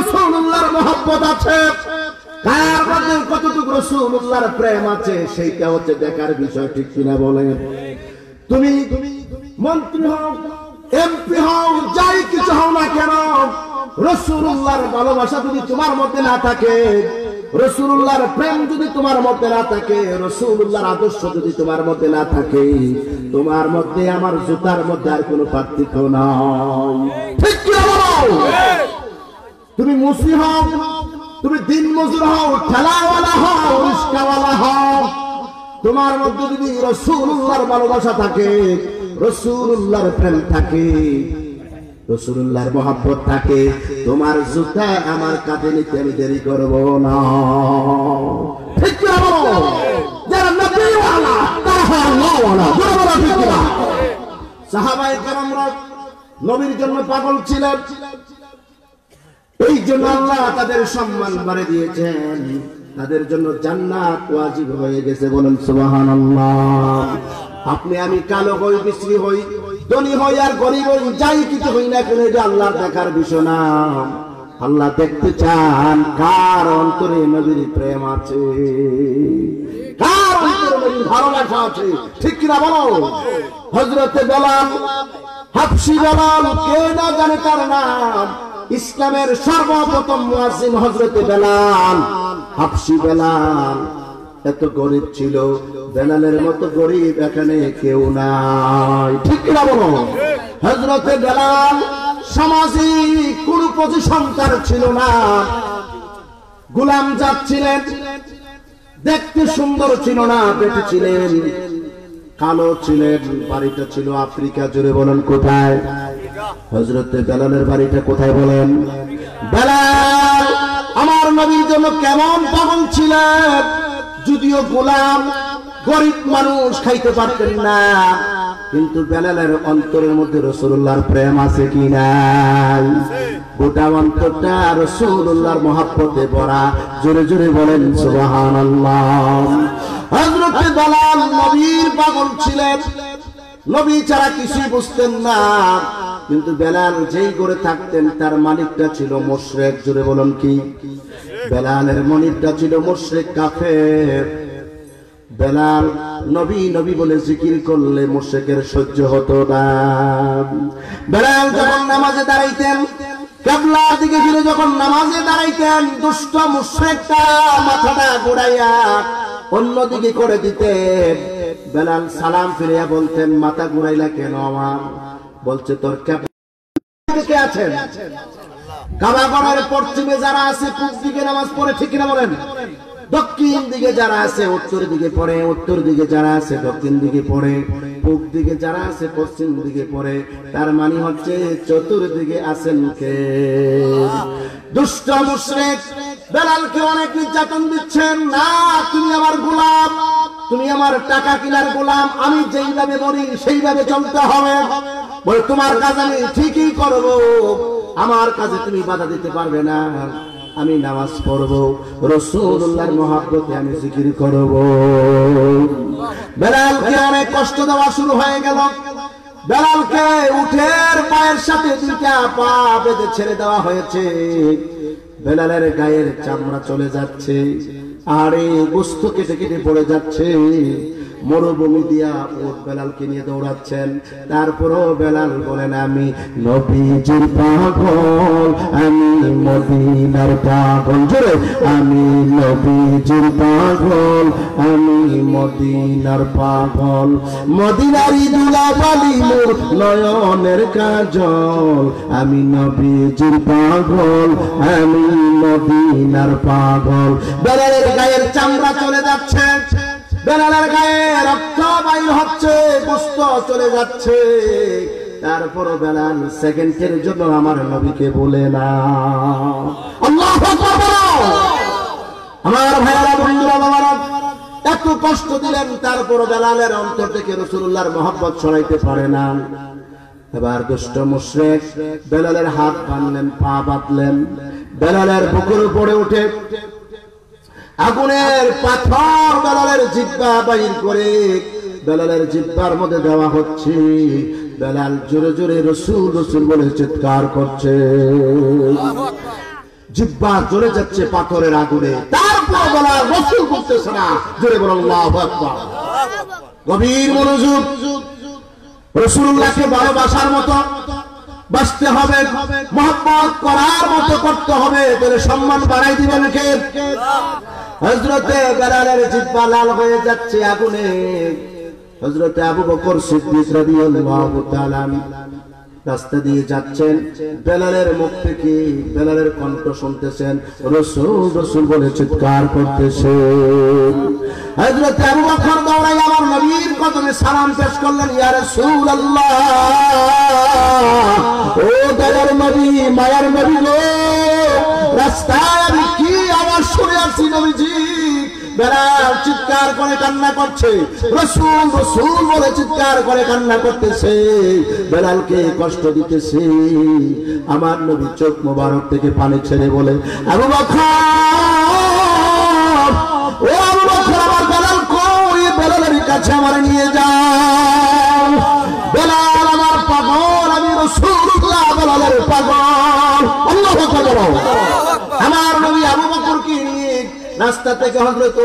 রাসূলুল্লাহর মহব্বত আছে, কার মধ্যে কতটুকু রাসূলুল্লাহর প্রেম আছে, সেইটা হচ্ছে দেখার বিষয়, ঠিক কিনা বলেন? তুমি মন্ত্রী হও, এমপি হও, যাই কিছু হও না কেন, রাসূলুল্লাহর ভালোবাসা যদি তোমার মধ্যে না থাকে, রাসূলুল্লাহর প্রেম যদি তোমার মধ্যে না থাকে, রাসূলুল্লাহর আদর্শ যদি তোমার মধ্যে না থাকে, তোমার মধ্যে আমার জুতার মধ্যে আর কোনো পার্থক্য নাই, ঠিক কি বলো? তুমি মুসলিম হও, তুমি দিন মজুর হও, ঠেলাওয়ালা হও, রিস্কাওয়ালা হও, তোমার মধ্যে যদি রাসূলুল্লাহর ভালোবাসা থাকে, রাসূলুল্লাহর প্রেম থাকে, রাসূলুল্লাহর মহব্বত থাকে, তোমার জুতা আমার কাঁধে নিতে আমি দেরি করব না, ঠিক কি বলো? যারা নবীওয়ালা তারা আল্লাহওয়ালা, বড় ঠিক না? সাহাবায়ে কেরামরা নবীর জন্য পাগল ছিলেন, এই জন্য আল্লাহ তাদের সম্মান বাড়িয়ে দিয়েছেন, তাদের জন্য জান্নাত ওয়াজিব হয়ে গেছে, বলেন সুবহানাল্লাহ। আপনি আমি কালো হই, বিশ্রী হই, ধনী হই আর গরিব হই, যাই কিছু হই না কেন, এটা আল্লাহ দেখার বিষয় না। আল্লাহ দেখতে চান কার অন্তরে নবীর প্রেম আছে, কার অন্তরে নবীর ভালোবাসা আছে, ঠিক কিনা বলো? হযরতে বেলাল, হাবশী বেলাল, কে না জানে তার নাম, ইসলামের সর্বপ্রথম মুয়াজ্জিন হযরতে বেলাল, হাবশী বেলাল। এত গরিব ছিল, বেলালের মতো গরিব এখানে কেউ নাই, ঠিক কিনা বলো? হযরতে বেলাল সামাজিক কোন পজিশন তার ছিল না, গোলাম জাত ছিলেন, দেখতে সুন্দর ছিল না, পেটে ছিলেন, কালো ছিলেন, বাড়িটা ছিল আফ্রিকা জুড়ে, বলেন কোথায়? হযরতে বেলালের বাড়িটা কোথায় বলেন? বেলাল আমার নবীর জন্য কেমন পাগল ছিলেন, যদিও গোলাম, গরিব মানুষ, খাইতে পারতেন না, কিন্তু বেলালের অন্তরের মধ্যে রাসূলুল্লাহর প্রেম আছে কি নাই? গোটা অন্তরটা রাসূলুল্লাহর মহব্বতে ভরা, জোরে জোরে বলেন সুবহানাল্লাহ। হযরতে বেলাল নবীর পাগল ছিলেন, নবী ছাড়া কিছুই বুঝতেন না, কিন্তু বেলাল যেই করে থাকতেন তার মালিকটা ছিল মুশরিক, জোরে বলেন কি? বেলালের মালিকটা ছিল মুশরিক, কাফের। বেলাল নবী নবী বলে জিকির করলে মুশরিকের সহ্য হতো না। বেলাল যখন নামাজে দাঁড়াইতেন, কিবলার দিকে ফিরে যখন নামাজে দাঁড়াইতেন, দুষ্ট মুশরিকটা মাথাটা ঘুরাইয়া অন্যদিকে করে দিতেন। বেলাল সালাম ফিরিয়া বলতেন, মাথা ঘুরাইলা কেন আমার? বলছে তোর কে আছেন? কাবা ঘরের পশ্চিমে যারা আছে পূব দিকে নামাজ পড়ে, ঠিক কিনা বলেন? দক্ষিণ দিকে যারা আছে উত্তর দিকে পড়ে, উত্তর দিকে যারা আছে দক্ষিণ দিকে পড়ে, পূব দিকে যারা আছে পশ্চিম দিকে পড়ে। তার মানে হচ্ছে চতুর্দিকে আছেন কে? দুষ্ট মুশরিক বেলালকে অনেক নির্যাতন দিচ্ছেন। না, তুমি আমার গোলাম, তুমি আমার টাকা কিনার গোলাম, আমি যেইভাবে বলি সেইভাবে চলতে হবে। বলে তোমার কাজ আমি ঠিকই করব, আমার কাজে তুমি বাধা দিতে পারবে না। আমি নামাজ পড়বো, রাসূলুল্লাহর মহব্বতে আমি জিকির করব। বেলালকে অনেক কষ্ট দেওয়া শুরু হয়ে গেল। বেলালকে উটের পায়ের সাথে দুইটা পা বেঁধে ছেড়ে দেওয়া হয়েছে। বেলালের গায়ের চামড়া চলে যাচ্ছে, আর এই গোশত কেটে কেটে পড়ে যাচ্ছে। মরুভূমি দিয়া উট বেলালকে নিয়ে দৌড়াচ্ছেন। তারপরও বেলাল বলেন, আমি নবীজির পাগল, আমি মদিনার পাগল, জোরে আমি নবীজির পাগল, আমি মদিনার পাগল। মদিনারি দুলাবালি মোর নয়নের কাজল, আমি নবীজির পাগল, আমি মদিনার পাগল। বেলালের গায়ের চামড়া চলে যাচ্ছে, বেলালের গায়ে রক্ত বাইর হচ্ছে, গোশত চলে যাচ্ছে। তারপরও বেলাল সেকেন্ডের জন্য আমার নবীকে বলে না। আল্লাহু আকবার। আমার ভাইয়েরা, বন্ধুরা, বাবারা, এত কষ্ট দিলেন, তারপরও বেলালের অন্তর থেকে রাসূলুল্লাহর মহব্বত ছড়াইতে পারে না। এবার দুষ্ট মুশরিক বেলালের হাত বাঁধলেন, পা বাঁধলেন। বেলালের বুকের উপরে উঠে আগুনের পাথর বেলালের জিহ্বা বাইর করে বেলালের জিহ্বার মধ্যে দেওয়া হচ্ছে। বেলাল জোরে জোরে রসুল রসুল বলে চিৎকার করছে। জিহ্বা জ্বলে যাচ্ছে পাথরের আগুনে, তারপর বলা রাসূল বলতেছে না, জোরে বলেন আল্লাহু আকবার। গভীর মনোযোগ। রাসূলুল্লাহকে ভালোবাসার মতো বাঁচতে হবে, মহব্বত করার মতো করতে হবে, তাহলে সম্মান বাড়াই দিবেন কে? হযরতে বেলালের জিহ্বা লাল হয়ে যাচ্ছে আগুনে। হযরতে আবু বকর সিদ্দিক রাদিয়াল্লাহু তাআলা রাস্তা দিয়ে যাচ্ছেন, বেলালের মুখ থেকে বেলালের কণ্ঠ শুনতেছেন, রাসূল রাসূল বলে চিৎকার করতেছেন। হযরতে আবু বকর দৌড়াই আমার নবীর কদমে সালাম পেশ করলেন, ইয়া রাসূলুল্লাহ, ও দয়ার নবী, মায়ার নবী গো, রাস্তায় আমি কি আওয়াজ শুনে আসছি নবীজি? বেলাল চিৎকার করে কান্না করছে, রাসূল রাসূল বলে চিৎকার করে কান্না করতেছে, বেলালকে কষ্ট দিতেছে। আমার নবী চোখ মোবারক থেকে পানি ছেড়ে বলে, আবু বকর, ও আবু বকর, আমার বেলাল কই? বেলালের কাছে আমার নিয়ে যাও। বেলাল আমার পাগল, আমি রাসূলুল্লাহ বেলালের পাগল। আল্লাহু আকবার। আমার নবী আবু বকরকে নিয়ে রাস্তা থেকে হযরত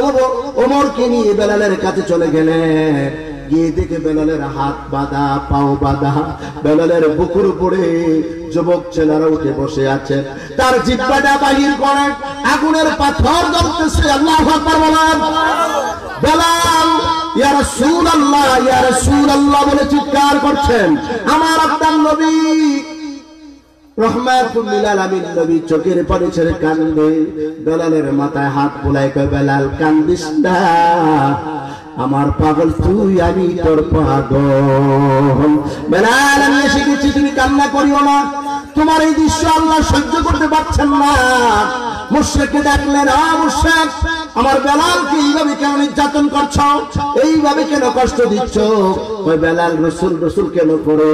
ওমরকে নিয়ে বেলালের কাছে চলে গেলেন। গিয়ে দেখে বেলালের হাত বাঁধা, পাও বাঁধা, বেলালের বুকুর উপরে যুবক ছেলেরা উঠে বসে আছে, তার জিহ্বাটা বাহির করে আগুনের পাথর জ্বলতেছে। আল্লাহু আকবার বলেন। বেলাল ইয়া রাসূলুল্লাহ, ইয়া রাসূলুল্লাহ বলে চিৎকার করছেন। আমার আপনার নবী রহমাতুল লিল আলামিন নবী চোখের পানি ছেড়ে কান্দে। বেলালের মাথায় হাত বুলায় কয়, বেলাল কান্দিস না, আমার পাগল তুই, আমি তোর পাগল। বেলাল, আমি এসে গেছি, তুমি কান্না করিও না। তোমার এই দৃশ্য আল্লাহ সহ্য করতে পারছেন না। মুশরিককে ডাকলেন, মুশরিক, আমার বেলালকে এইভাবে কেন নির্যাতন করছো? এইভাবে কেন কষ্ট দিচ্ছ? ওই বেলাল রাসূল রাসূল কেন করে?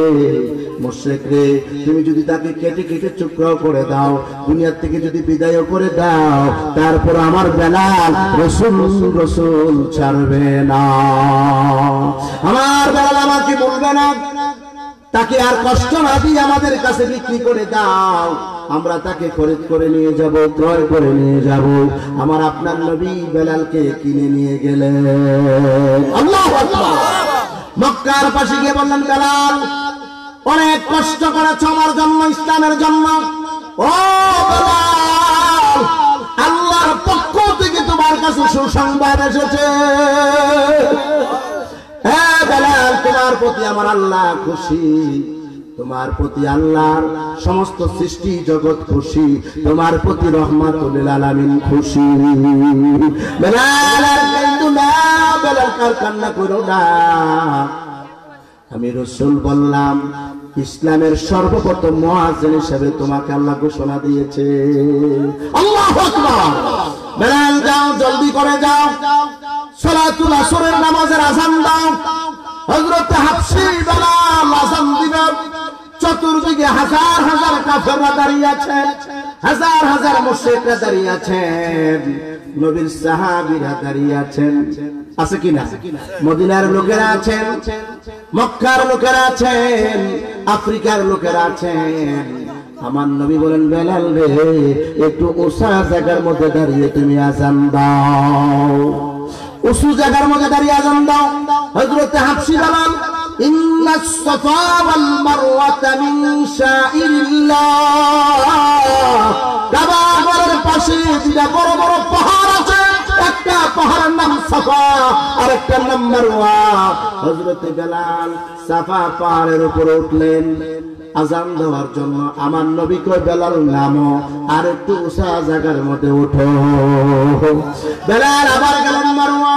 মুশরিক রে, তুমি যদি তাকে কেটে কেটে টুকরো করে দাও, দুনিয়া থেকে যদি বিদায় করে দাও, তারপর আমার বেলাল রাসূল রাসূল ছাড়বে না। আমার বেলাল আমাকে বলবে না, তাকে আর কষ্ট না দিয়ে আমাদের কাছে বিক্রি করে দাও, আমরা তাকে খরিদ করে নিয়ে যাব, ক্রয় করে নিয়ে যাব। আমার আপনার নবী বেলালকে কিনে নিয়ে গেলেন। আল্লাহু আকবার। মক্কার পাশে গিয়ে বললেন, বেলাল, অনেক কষ্ট করেছ আমার জন্য, ইসলামের জন্য। ও বেলাল, আল্লাহর পক্ষ থেকে তোমার কাছে সুসংবাদ এসেছে। হ্যাঁ বেলাল, তোমার প্রতি আমার আল্লাহ খুশি, তোমার প্রতি আল্লাহর সমস্ত সৃষ্টি জগৎ খুশি, তোমার প্রতি রহমাতুল লিল আলামিন খুশি। বেলাল, আর কান্দো না, বেলাল আর কান্না করো না। আমি রাসূল বললাম, ইসলামের সর্বপ্রথম মুয়াজ্জিন হিসেবে তোমাকে আল্লাহ ঘোষণা দিয়েছে। আল্লাহু আকবার। বেলাল, যাও, জলদি করে যাও, সালাতুল আসরের নামাজের আযান দাও। হযরত হাফসী বেলাল আযান দিবেন, চতুর্দিকে হাজার হাজার কাফেররা দাঁড়িয়ে আছেন, হাজার হাজার মুশরিকরা দাঁড়িয়ে আছেন, নবীর সাহাবীরা দাঁড়িয়ে আছেন। আছে কিনা? মদিনার লোকেরা আছেন, মক্কার লোকেরা আছেন, আফ্রিকার লোকেরা আছেন। আমার নবী বলেন, বেলাল রে, একটু উঁচা জায়গার মধ্যে দাঁড়িয়ে তুমি আযান দাও, উঁচু জায়গার মধ্যে দাঁড়িয়ে আযান দাও। হযরত হাফসী বেলাল, ইন্নাস সাফা ওয়াল মারওয়াতা মিন শাইরিল্লাহ, কাবা ঘরের পাশে দুটা বড় বড় পাহাড় আছে, একটা পাহাড়ের নাম সাফা আর একটা নাম মারওয়া। হযরত বেলাল সাফা পাহাড়ের উপরে উঠলেন আযান দেওয়ার জন্য। আমার নবী কয়, বেলাল নামো, আর একটু উঁচা জায়গার মধ্যে ওঠো। বেলাল আবার গেলেন মারওয়া।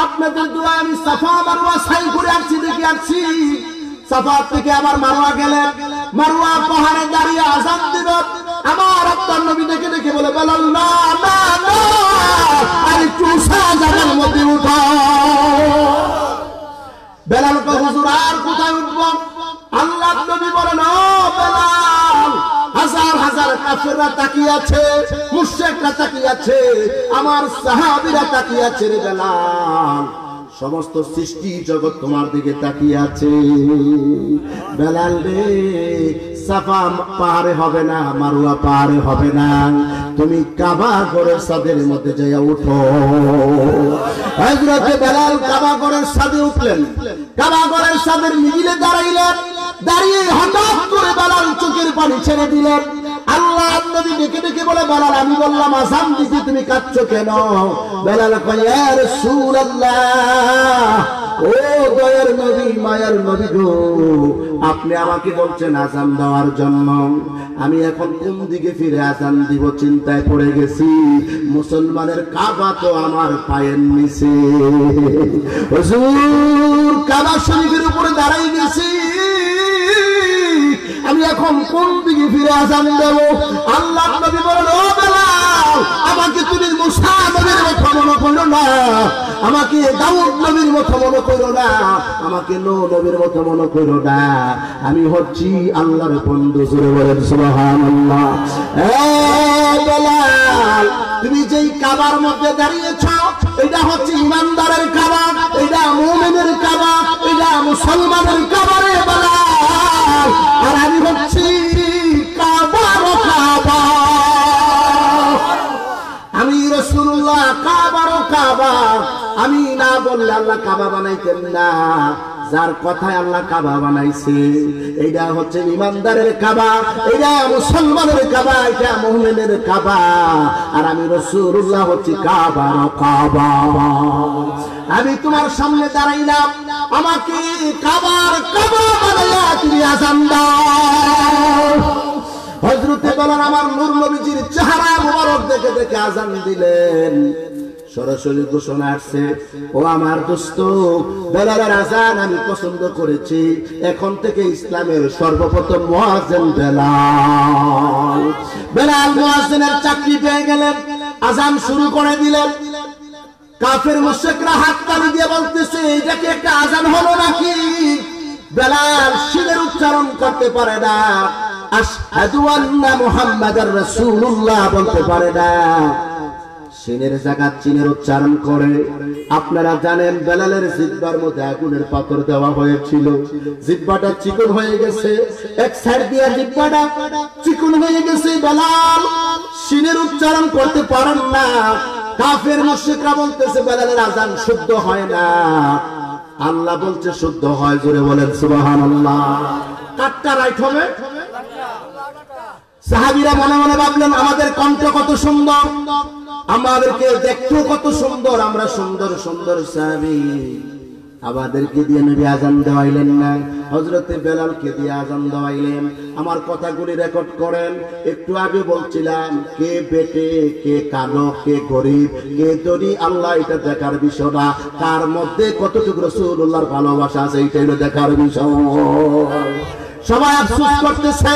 আপনাদের দোয়া আমি সাফা মারওয়া সাই করে আসছি, দেখে আসছি। সাফা থেকে আবার মারওয়া গেলেন, মারওয়া পাহাড়ে দাঁড়িয়ে আযান দিল। আমার আপনার নবী দেখে দেখে বলে, বেলাল না না না, আর একটু উঁচা জায়গার মধ্যে উঠো। বেলাল কয়, হুজুর আর কোথায় উঠবো? আল্লাহ নবী বলেন, ও বেলাল, হাজার হাজার কাফেররা তাকিয়ে আছে, মুশরিকরা তাকিয়ে আছে, আমার সাহাবীরা তাকিয়ে আছে রে বেলাল, সমস্ত সৃষ্টি জগৎ তোমার দিকে তাকিয়ে আছে। বেলাল রে, সাফা পাহাড়ে হবে না, মারওয়া পাহাড়ে হবে না, তুমি কাবা ঘরের ছাদের মধ্যে যাইয়া উঠো। হযরত বেলাল কাবা ঘরের ছাদে উঠলেন। কাবা ঘরের ছাদের মিডিলে দাঁড়াইলেন। দাঁড়িয়ে হঠাৎ করে বেলাল চোখের পানি ছেড়ে দিলেন। আল্লাহ নবী ডেকে ডেকে বলে, বেলাল আমি বললাম আযান দিতে তুমি কাঁদছো কেন? বেলাল কয়, ইয়া রাসূলুল্লাহ, ও দয়ার নবী, মায়ার নবী গো, আপনি আমাকে বলছেন আযান দেওয়ার জন্য, আমি এখন কোন দিকে ফিরে আযান দিব চিন্তায় পড়ে গেছি। মুসলমানের কাবা তো আমার পায়ের নিচে, হুজুর কাবা শরীফের উপরে দাঁড়াই গেছি, আমি এখন কোন দিকে ফিরে আযান দেব? আল্লাহ নবী বলেন, ও বেলাল, আমাকে তুমি মুসা নবীর মতো মনে করো না, আমাকে দাউদ নবীর মতো মনে করো না, আমাকে নূহ নবীর মতো মনে করো না, আমি হচ্ছি আল্লাহর বন্ধু। জোরে বলেন সুবহানাল্লাহ। বেলাল, তুমি যেই কাবার মধ্যে দাঁড়িয়েছো, এটা হচ্ছে ইমানদারের কাবা, এটা মুমিনের কাবা, এটা মুসলমানের কাবা রে বেলাল, আর আমি হচ্ছি কাবার কাবা, আমি রাসূলুল্লাহ কাবার কাবা। আমি না বললে আল্লাহ কাবা বানাইতেন না, যার কথায় আল্লাহ কাবা বানাইছে, এইটা হচ্ছে ইমানদারের কাবা, এটা মুসলমানের কাবা, এটা মুমিনের কাবা, আর আমি রাসূলুল্লাহ হচ্ছি কাবার কাবা। আমি তোমার সামনে দাঁড়াইলাম, আমাকে কাবার কাবা বানাইয়া তুমি আযান দাও। হযরতে বেলাল আমার নূর নবীজির চেহারা মুবারক দেখে দেখে আযান দিলেন। সরাসরি ঘোষণা আসছে, ও আমার দোস্ত, বেলালের আযান আমি পছন্দ করেছি, এখন থেকে ইসলামের সর্বপ্রথম মুয়াজ্জিন বেলাল। বেলাল মুয়াজ্জিনের চাকরি পেয়ে গেলেন, আযান শুরু করে দিলেন। কাফের মুশরিকরা হাততালি দিয়ে বলতেছে, এটা কি একটা আযান হলো নাকি? বেলাল শিরের উচ্চারণ করতে পারে না, আশহাদু আন্না মুহাম্মাদার রাসূলুল্লাহ বলতে পারে না, সিনের জায়গা চিনের উচ্চারণ করে। আপনারা জানেন বেলালের জিহ্বার মধ্যে আগুনের পাথর দেওয়া হয়েছিল, জিহ্বাটা চিকন হয়ে গেছে, এক সাইড দিয়ে জিহ্বাটা চিকন হয়ে গেছে, বেলাল সিনের উচ্চারণ করতে পারেন না। কাফের মুশরিকরা বলতেছে বেলালের আযান শুদ্ধ হয় না, আল্লাহ বলছে শুদ্ধ হয়। জোরে বলেন সুবহানাল্লাহ। কাটটা রাইট হবে? সাহাবীরা মনে মনে ভাবলেন, আমাদের কণ্ঠ কত সুন্দর, আমাদেরকে দেখতেও কত সুন্দর, আমরা সুন্দর সুন্দর সাহাবী, আমাদেরকে দিয়ে নবী আযান দেওয়াইলেন না, হযরতে বেলালকে দিয়ে আযান দেওয়াইলেন। আমার কথাগুলি রেকর্ড করেন। একটু আগে বলছিলাম, কে বেটে, কে কালো, কে গরিব, কে ধনী, আল্লাহ এটা দেখার বিষয় না, কার মধ্যে কতটুকু রাসূলুল্লাহর ভালোবাসা আছে এইটা হলো দেখার বিষয়। সবাই আফসোস করতেছে,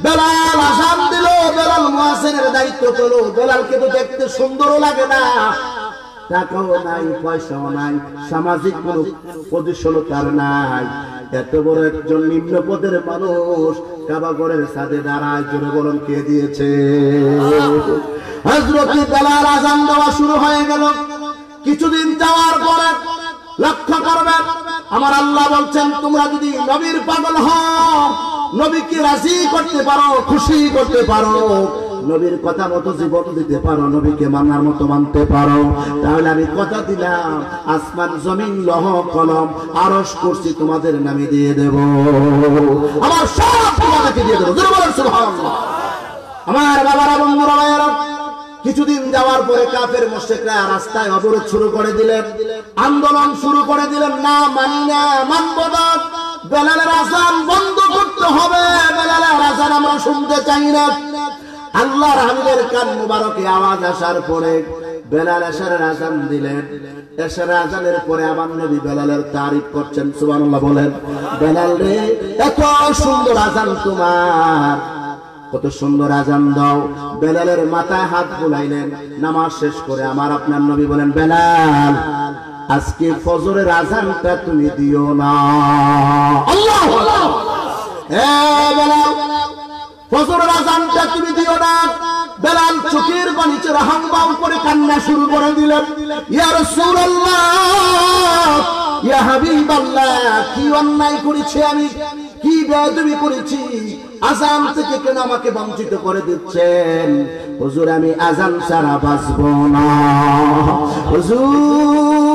বেলাল আযান দিল, বেলাল মুয়াজ্জিনের দায়িত্ব পেল, বেলালকে তো দেখতে সুন্দরও লাগে না, টাকাও নাই, পয়সাও নাই, সামাজিক কোনো পজিশনও তার নাই, এত বড় একজন নিম্ন পদের মানুষ কাবা ঘরের ছাদে দাঁড়ায়। জোরে বলুন কে দিয়েছে? হযরত বেলাল আযান দেওয়া শুরু হয়ে গেল। কিছুদিন যাওয়ার পরে লক্ষ্য করবেন, আমার আল্লাহ বলছেন, তোমরা যদি নবীর পাগল হও, নবীকে রাজি করতে পারো, খুশি করতে পারো, নবীর কথা মতো জীবন দিতে পারো, নবীকে মানার মতো মানতে পারো, তাহলে আমি কথা দিলাম, আসমান জমিন লৌহ কলম আরশ কুরসি তোমাদের নামে দিয়ে দেব, আমার সব তোমাদেরকে দিয়ে দেব। জোরে বলেন সুবহানাল্লাহ। আমার বাবারা, বন্ধুরা, ভাইয়েরা, কিছুদিন যাওয়ার পরে কাফের মুশরিকরা রাস্তায় অবরোধ শুরু করে দিলেন, আন্দোলন শুরু করে দিলেন, না মানি না, মানব না, বেলালের আযান বন্ধ করতে হবে, বেলালের আযান আমরা শুনতে চাই না। আল্লাহর হাবিবের কান মুবারকে আওয়াজ আসার পরে বেলাল এশারের আযান দিলেন। এশারের আযানের পরে আমার নবী বেলালের তারিফ করছেন, সুবহানাল্লাহ বলেন। বেলাল রে, এত সুন্দর আযান তোমার, কত সুন্দর আযান দাও। বেলালের মাথায় হাত বুলাইলেন। নামাজ শেষ করে আমার আপনার নবী বলেন, বেলাল আজকে ফজরের আযানটা তুমি দিও না। আল্লাহু আকবার। হে বেলাল, ফজরের আযানটা তুমি দিও না। বেলাল চোখের পানি ছেড়ে হাঙ্গাম করে কান্না শুরু করে দিলেন, ইয়া রাসূলুল্লাহ, ইয়া হাবিবাল্লাহ, কি অন্যায় করেছি আমি, কি বেয়াদবি করেছি, আযান থেকে কেন আমাকে বঞ্চিত করে দিচ্ছেন? হুজুর আমি আযান ছাড়া বাঁচবো না। হুজুর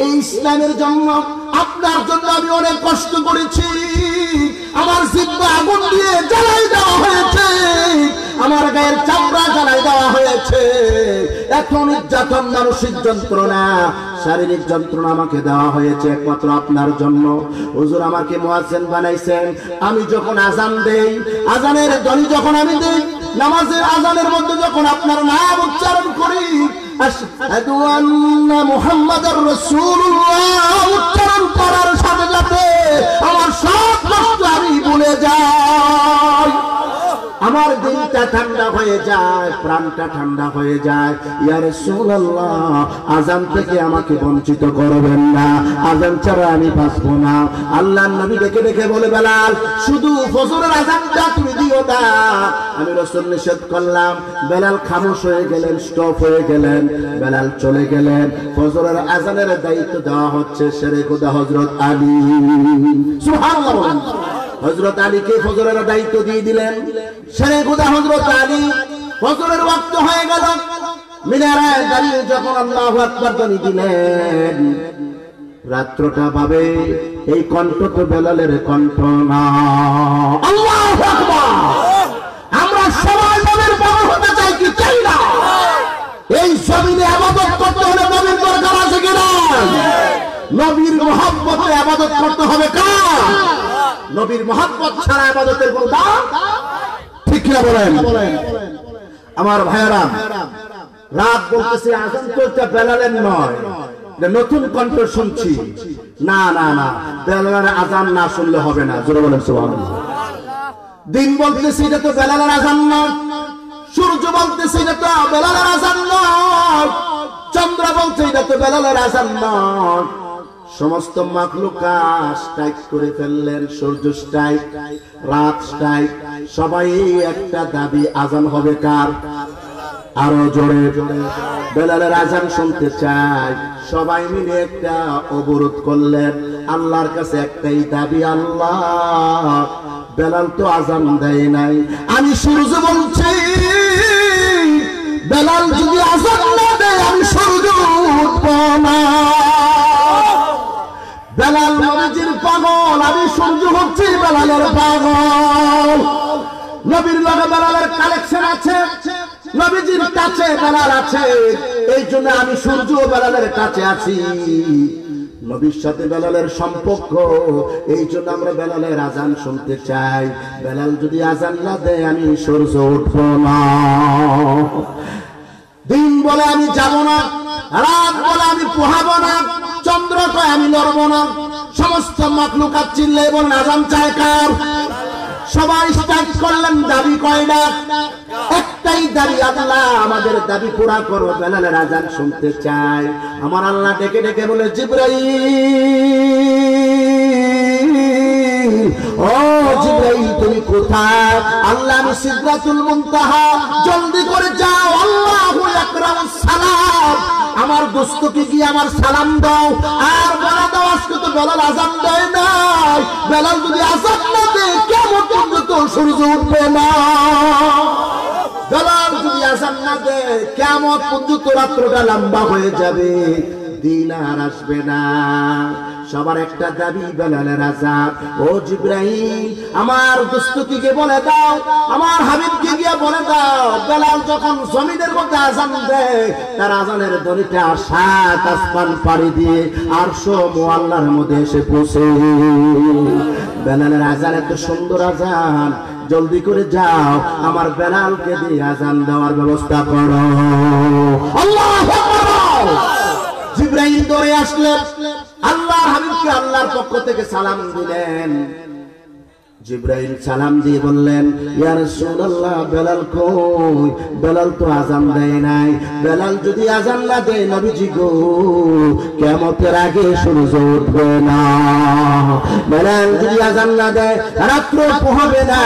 এই ইসলামের জন্য আপনার জন্য আমি অনেক কষ্ট করেছি, আমার জিহ্বা আগুন দিয়ে জ্বালাই দেওয়া হয়েছে, আমার গায়ের চামড়া জ্বালাই দেওয়া হয়েছে, এত নির্যাতন, মানসিক যন্ত্রণা, শারীরিক যন্ত্রণা আমাকে দেওয়া হয়েছে একমাত্র আপনার জন্য। হুজুর আমাকে মুয়াজ্জিন বানাইছেন, আমি যখন আযান দেই, আযানের ধ্বনি যখন আমি দেই, নামাজের আযানের মধ্যে যখন আপনার নাম উচ্চারণ করি, আশহাদু আন্না মুহাম্মাদুর রাসূলুল্লাহ উচ্চারণ করার সাথে সাথে আমার সব কষ্ট আমি ভুলে যাই, আমার দিলটা ঠান্ডা হয়ে যায়, প্রাণটা ঠান্ডা হয়ে যায়। ইয়া রাসূলুল্লাহ আযান থেকে আমাকে বঞ্চিত করবেন না, আযান ছাড়া আমি বাঁচবো না। আল্লাহর নবী ডেকে ডেকে বলে, বেলাল শুধু ফজরের আযানটা তুমি দিও না। আমি রাসূল নিষেধ করলাম, বেলাল খামোশ হয়ে গেলেন, স্টপ হয়ে গেলেন, বেলাল চলে গেলেন। ফজরের আযানের দায়িত্ব দেওয়া হচ্ছে শেরে খোদা হযরত আলী। সুবহানাল্লাহ। হযরত আলীকে ফজরের দায়িত্ব দিয়ে দিলেন। শেরে খোদা হযরত আলী, ফজরের ওয়াক্ত হয়ে গেল, মিনারায় দাঁড়িয়ে যখন আল্লাহু আকবার ধ্বনি দিলেন, রাত্রটা ভাবে এই কণ্ঠ তো বেলালের কণ্ঠ না। আল্লাহু আকবার। আমরা সবাই নবীর পাগল হতে চাই কি চাই না? এই জমিনে ইবাদত করতে হলে নবীর দরকার আছে কিনা? নবীর মহব্বতে ইবাদত করতে হবে কার? নবীর মহব্বত ছাড়া ইবাদতের কোনো দাম ঠিক না বলেন? আমার ভাইয়েরা, রাত বলতেছে আযান চলতে বেলালের নয়, নতুন কণ্ঠ শুনছি। না না না, বেলালের আযান না শুনলে হবে না, জোরে বলেন সুবহানাল্লাহ। দিন বলতেছে এটা তো বেলালের আযান নয়, সূর্য বলতেছে এটা তো বেলালের আযান নয়, চন্দ্র বলছে এটা তো বেলালের আযান নয়। সমস্ত মাখলুকাত স্ট্রাইক করে ফেললেন, সূর্য স্ট্রাইক, রাত স্ট্রাইক, সবাই একটা দাবি, আযান হবে কার? আরো জোরে বেলালের আযান শুনতে চাই। সবাই মিলে একটা অবরোধ করলেন, আল্লাহর কাছে একটাই দাবি, আল্লাহ বেলাল তো আযান দেয় নাই, আমি সূর্য বলছি বেলাল যদি আযান না দেয় আমি সূর্য উঠব না। বেলাল নবীজির পাগল, আমি সূর্য হচ্ছি বেলালের পাগল। নবীর লগে বেলালের কালেকশন আছে, নবীজির কাছে বেলাল আছে, এই জন্য আমি সূর্য বেলালের কাছে আছি। নবীর সাথে বেলালের সম্পর্ক, এই জন্য আমরা বেলালের আযান শুনতে চাই। বেলাল যদি আযান না দেয় আমি সূর্য উঠব না। দিন বলে আমি যাব না, রাত বলে আমি পোহাবো না, চন্দ্র কয় আমি লড়ব না। সমস্ত মাখলুকাত চিল্লে বলেন আযান চায় কার? সবাই স্ট্রাইক করলেন, দাবি কয়টা? একটাই দাবি, আল্লাহ আমাদের দাবি পুরা করো, বেলালের আযান শুনতে চাই। আমার আল্লাহ ডেকে ডেকে বলে, জিবরাইল, ও জিবরাইল তুমি কোথায়? আল্লাহ আমি সিদরাতুল মুনতাহা, জলদি করে যাও, আল্লাহু আকরামুস সালাম, আমার দোস্তকে গিয়ে আমার সালাম দাও। আর বলা দাও আজকে তো বেলাল আযান দেয় নাই, বেলাল যদি আযান না দেয় কিয়ামত পর্যন্ত সূর্য উঠবে না। বেলাল যদি আযান না দেয় কিয়ামত পর্যন্ত রাত্রটা লম্বা হয়ে যাবে, দিন আর আসবে না। সবার একটা দাবি, বেলালের আযান। ও জিবরাইল আমার দোস্তকে গিয়ে বলে দাও, আমার হাবিবকে গিয়ে বলে দাও, বেলাল যখন জমিনের মধ্যে আযান দেয় তার আযানের ধ্বনিটা সাত আসমান পাড়ি দিয়ে আরশ মুআল্লার মধ্যে এসে পৌঁছে। বেলালের আযান এত সুন্দর আযান, জলদি করে যাও আমার বেলালকে দিয়ে আযান দেওয়ার ব্যবস্থা করো। আল্লাহু আকবার। জিবরাইল দৌড়ে আসলেন, আল্লাহর হাবিবকে আল্লাহর পক্ষ থেকে সালাম দিলেন। জিবরাইল সালাম দিয়ে বললেন, ইয়া রাসূলুল্লাহ বেলাল কই? বেলাল তো আযান দেয় নাই, বেলাল যদি আযান না দেয় নবীজি গো কিয়ামতের আগে সূর্য উঠবে না। বেলাল যদি আযান না দেয় রাত্র পোহাবে না।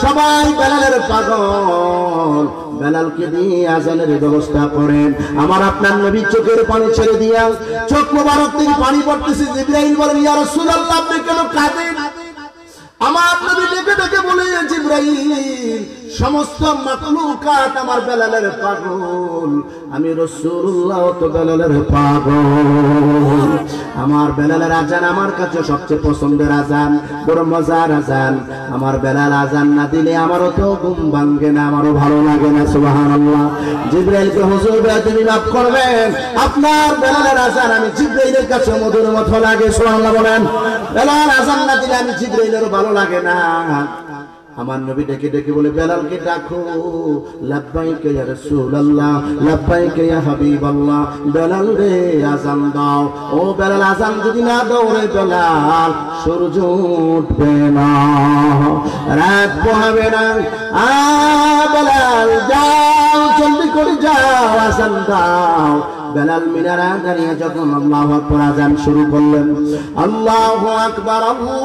সবাই বেলালের পাগল, বেলালকে দিয়ে আযানের ব্যবস্থা করেন। আমার আপনার নবী চোখের পানি ছেড়ে দিয়া, চোখ মোবারক থেকে পানি পড়তেছে। জিবরাইল বলেন, ইয়া রাসূলুল্লাহ আপনি কেন কাঁদেন? আমার নবী ডেকে ডেকে বলে, জিবরাইল, সমস্ত মাখলুকাত আমার বেলালের পাগল, আমি রাসূলুল্লাহ তো বেলালের পাগল। আমার বেলালের আজান আমার কাছে সবচেয়ে পছন্দের আজান, বড় মজার আজান। আমার বেলাল আজান না দিলে আমারও তো ঘুম ভাঙে না, আমারও ভালো লাগে না। সুবহানাল্লাহ। জিবরাইলকে, হুজুর তুমি মাফ করবেন, আপনার বেলালের আজান আমি জিবরাইলের কাছে মধুর মতো লাগে। সুবহানাল্লাহ বলেন। বেলাল আজান না দিলে আমি জিবরাইলেরও ভালো লাগে না। আমার নবী ডেকে ডেকে বলে, বেলালকে ডাকো। লাব্বাইকা ইয়া রাসূলুল্লাহ, লাব্বাইকা ইয়া হাবিবাল্লাহ। বেলাল রে আজান দাও। ও বেলাল, আজান যদি না দাও রে বেলাল, সূর্য উঠবে না, রাত পোহাবে না। বেলাল যাও, জলদি করে যাও, আজান দাও। বেলাল মিনারে দাঁড়িয়ে যখন আল্লাহু আকবার আযান শুরু করলেন, আল্লাহু আকবার, আল্লাহু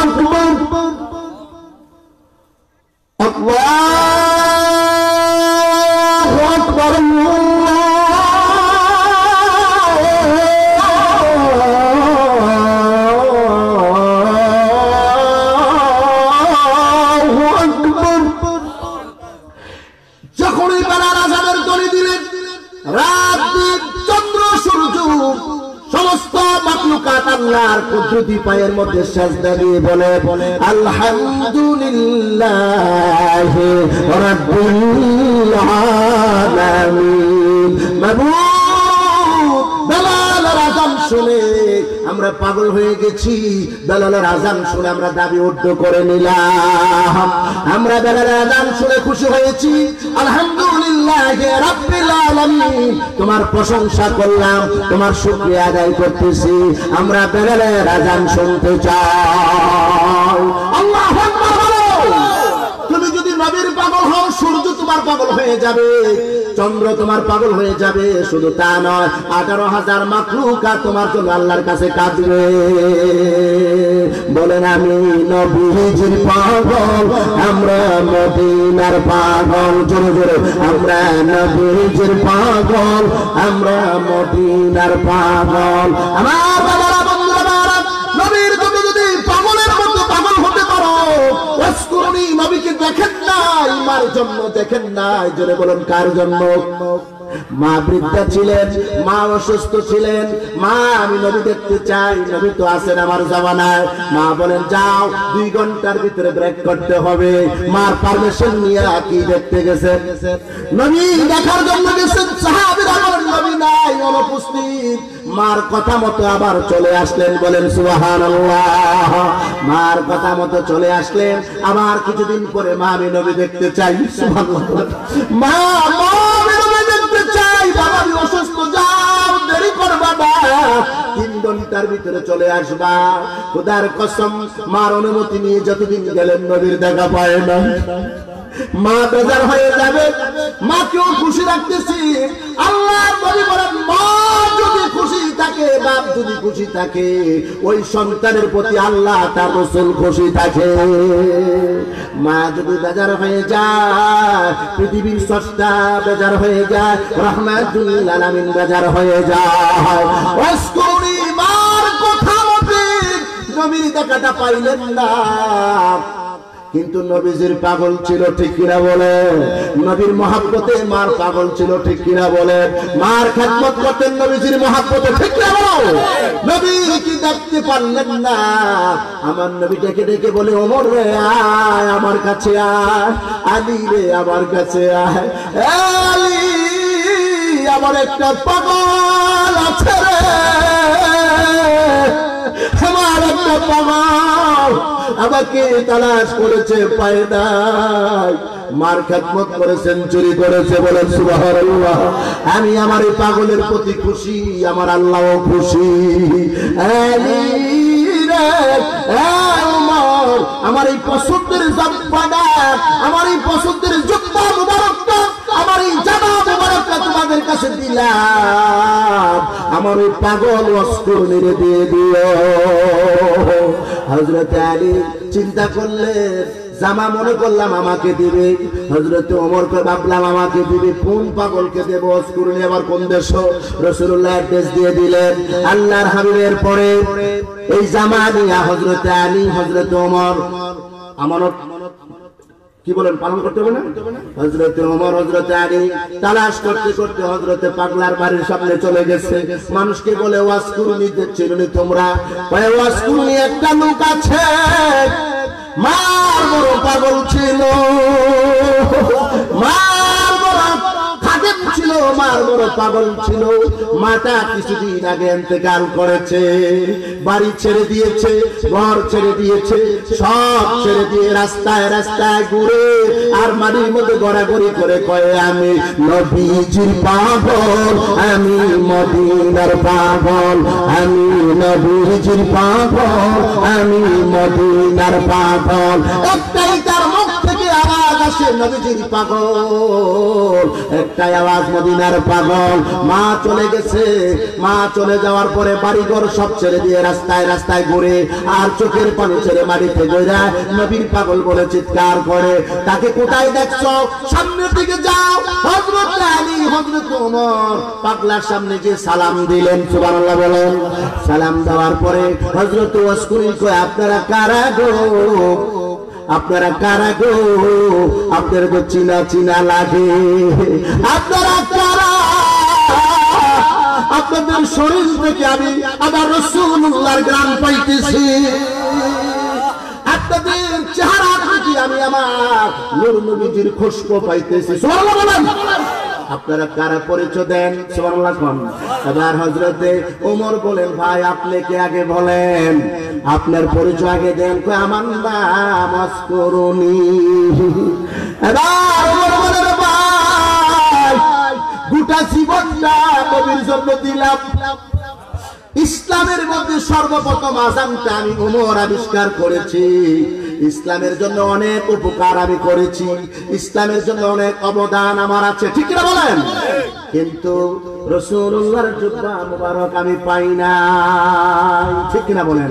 আকবার, আল্লাহু আকবার, আল্লাহু আকবার। যখনই বেলাল আযানের ধ্বনি দিলেন, রাত দিন চন্দ্র সূর্য সমস্ত মাখলুকাত আল্লাহর কুদরতি পায়ের মধ্যে সিজদা দিয়ে বলে, আলহামদুলিল্লাহি রাব্বিল আলামিন। মাবুদ, বেলালের আযান শুনে আমরা পাগল হয়ে গেছি। বেলালের আযান শুনে আমরা দাবি উদ্ধ করে নিলাম। আমরা বেলালের আযান শুনে খুশি হয়েছি। আলহামদুলিল্লাহি রাব্বিল আলামিন, তোমার প্রশংসা করলাম, তোমার শুকরিয়া আদায় করতেছি। আমরা বেলালের আযান শুনতে চাই। আল্লাহু আকবার বলো। তুমি যদি নবীর পাগল হও, সূর্য তোমার পাগল হয়ে যাবে, চন্দ্র তোমার পাগল হয়ে যাবে। শুধু তা নয়, 18,000 মাখলুকাত তোমার জন্য আল্লাহর কাছে কাঁদবে। বলেন, আমি নবীজির পাগল, আমরা মদিনার পাগল। জোরে জোরে, আমরা নবীজির পাগল, আমরা মদিনার পাগল। আমার বাবারা, বন্ধুরা, নবীর তুমি যদি পাগলের মতো পাগল হতে পারো, ওয়াসকুরুনি, নবীকে দেখেন নাই, মার জন্য দেখেন নাই। জোরে বলুন, কার জন্য? মা বৃদ্ধা ছিলেন, মা অসুস্থ ছিলেন। মা, আমি নবী দেখতে চাই, নবী তো আছেন আমার জামানায়। মা বলেন, যাও, 2 ঘন্টার ভিতরে ব্রেক করতে হবে। মার পারমিশন নিয়ে কি দেখতে গেছেন? নবী দেখার জন্য গেছেন। সাহাবীরা বলেন, নবী নাই, অনুপস্থিত। মার কথা মতো আবার চলে আসলেন। বলেন সুবহানাল্লাহ। মার কথা মতো চলে আসলেন। আবার কিছুদিন পরে, মা, আমি নবী দেখতে চাই। সুবহানাল্লাহ। মা, আমি নবী দেখতে চাই, বাবা আমি অসুস্থ, যাও, দেরি করবা না, 3 ঘন্টার ভিতরে চলে আসবা। খোদার কসম, মার অনুমতি নিয়ে যতদিন গেলেন, নবীর দেখা পায় না। মা বেজার হয়ে যাবে। মাকেও খুশি রাখতেছি। আল্লাহ নবী বলেন, মা যদি খুশি থাকে, বাপ যদি খুশি থাকে, ওই সন্তানের প্রতি আল্লাহ তার রাসূল খুশি থাকে। মা যদি বেজার হয়ে যায়, পৃথিবীর স্রষ্টা বেজার হয়ে যায়, রাহমাতুল আলামিন বেজার হয়ে যায়। ওয়াসকুরি, মার কথা মতে নবীর দেখাটা পাইলেন না, কিন্তু নবীজির পাগল ছিল, ঠিক কিনা বলে? নবীর মহব্বতে মার পাগল ছিল, ঠিক কিনা বলে? মার খেদমত করতেন নবীজির মহব্বতে, ঠিক কিনা বলো? নবী কি দেখতে পারলেন না? আমার নবী ডেকে ডেকে বলে, ওমর রে আয় আমার কাছে আয়, আলী রে আমার কাছে আয়। আলী, আমার একটা পাগল আছে রে, আমার একটা পাগল আমাকে তালাশ করেছে, পায় নাই। মার খেদমত করেছেন, চুরি করেছে। বলেন সুবহানাল্লাহ। আমি আমার এই পাগলের প্রতি খুশি, আমার আল্লাহও খুশি। আমার এই পছন্দের জাম্পাটা, আমার এই পছন্দের জুব্বা মুবারকটা, আমার এই জামা মুবারকটা তোমাদের কাছে দিলাম। আমার ওই পাগল ওয়াসকুরনি দিয়ে দিও। হযরত আলী চিন্তা করলেন, জামা মনে করলাম আমাকে দিবে, হযরত ওমরকে ভাবলাম আমাকে দিবে, কোন পাগলকে দেব, অস্কুরনি আবার কোন দেশ? রাসূলুল্লাহ দেশ দিয়ে দিলেন। আল্লাহর হাবিবের পরে এই জামা নিয়ে হযরত আলী, হযরত ওমর আমানত কি বলেন পালন করতে হবে না? হযরত ওমর, হযরত আলী তালাশ করতে করতে হযরত পাগলার বাড়ির সামনে চলে গেছে। মানুষকে বলে ওয়াজ কুরনি দেখছিলেন তোমরা, ওই ওয়াজ কুরনি একটা লোক আছে মার বড় পাগল ছিল, মার বড় খাদেম ছিল, মার বড় পাগল ছিল। মাটা কিছুদিন আগে ইন্তেকাল করেছে, বাড়ি ছেড়ে দিয়েছে, ঘর ছেড়ে দিয়েছে, সব ছেড়ে দিয়ে রাস্তায় রাস্তায় ঘুরে আর মাটির মধ্যে গড়াগড়ি করে কয়ে আমি নবীজির পাগল, আমি মদিনার পাগল, আমি নবীজির পাগল, আমি মদিনার পাগল। একটাই তার মুখ থেকে আওয়াজ আসে নবীজির পাগল, একটাই আওয়াজ মদিনার পাগল। মা চলে গেছে, মা চলে যাওয়ার পরে বাড়িঘর সব ছেড়ে দিয়ে রাস্তায় রাস্তায় ঘুরে আর চোখের পানি ছেড়ে মাটিতে গড়া নবীর পাগল বলে চিৎকার করে। তাকে কোথায় দেখছো? সামনের দিকে যাও। হযরত আলী, হযরত ওমর পাগলার সামনে গিয়ে সালাম দিলেন, সুবহানাল্লাহ বলেন। সালাম দেওয়ার পরে হযরত ওয়াসকুরি কয় আপনারা কারা গো, আপনারা কারা গো, আপনাদের তো চিনা চিনা লাগে, আপনারা কারা? আপনাদের শরীর থেকে আমি আবার রাসূলুল্লাহর গ্রাম পাইতেছি, আপনাদের চেহারা থেকে আমি আমার নূর নবীজির খুশবু পাইতেছি, সুবহানাল্লাহ বলেন। আপনারা কারা পরিচয় দেন, সুবহানাল্লাহ কোন? এবার হযরতে ওমর বলেন ভাই আপনি কে আগে বলেন, আপনার পরিচয় আগে দেন। কই আমার নাম আসকুরুনি। এবার ওমর বলেন ভাই গোটা জীবনটা নবীর জন্য দিলাম, ইসলামের মধ্যে সর্বপ্রথম আযানটা আমি ওমর আবিষ্কার করেছি, ইসলামের জন্য অনেক উপকার আমি করেছি, ইসলামের জন্য অনেক অবদান আমার আছে, ঠিক না বলেন? কিন্তু রাসূলুল্লাহর জুব্বা মুবারক আমি পাই না, ঠিক না বলেন?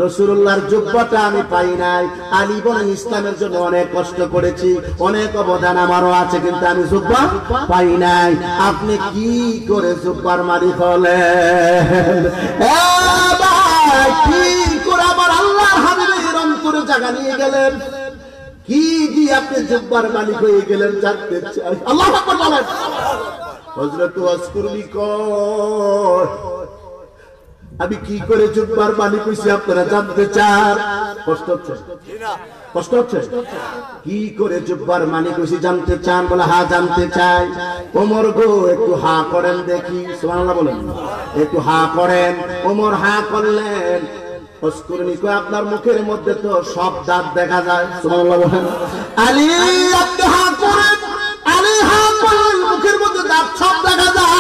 রাসূলুল্লাহর জুব্বাটা আমি পাই নাই। আলী বলেন ইসলামের জন্য অনেক কষ্ট করেছি, অনেক অবদান আমারও আছে, কিন্তু আমি জুব্বা পাই নাই। আপনি কি করে জুব্বার মালিক হলেন? কি করে আমার আল্লাহর হাবিবের অন্তরে জায়গা নিয়ে গেলেন? কি দিয়ে আপনি জুব্বার মালিক হয়ে গেলেন জানতে চাই। আল্লাহু আকবার বলেন। হযরত ওয়াসকুরনি কয় আমি কি করে জুব্বার মালিক হইছি আপনারা জানতে চান? কষ্ট হচ্ছে, কষ্ট হচ্ছে? কি করে জুব্বার মালিক হইছি জানতে চান? বলে হ্যাঁ জানতে চাই। ওমর গো একটু হা করেন দেখি, সুবহানাল্লাহ বলেন। একটু হা করেন। ওমর হা করলেন। ওয়াসকুরনি কয় আপনার মুখের মধ্যে তো সব দাঁত দেখা যায়, সুবহানাল্লাহ বলেন। আলী আপনি হা করেন। আলী হা করলেন, মুখের মধ্যে দাঁত সব দেখা যায়।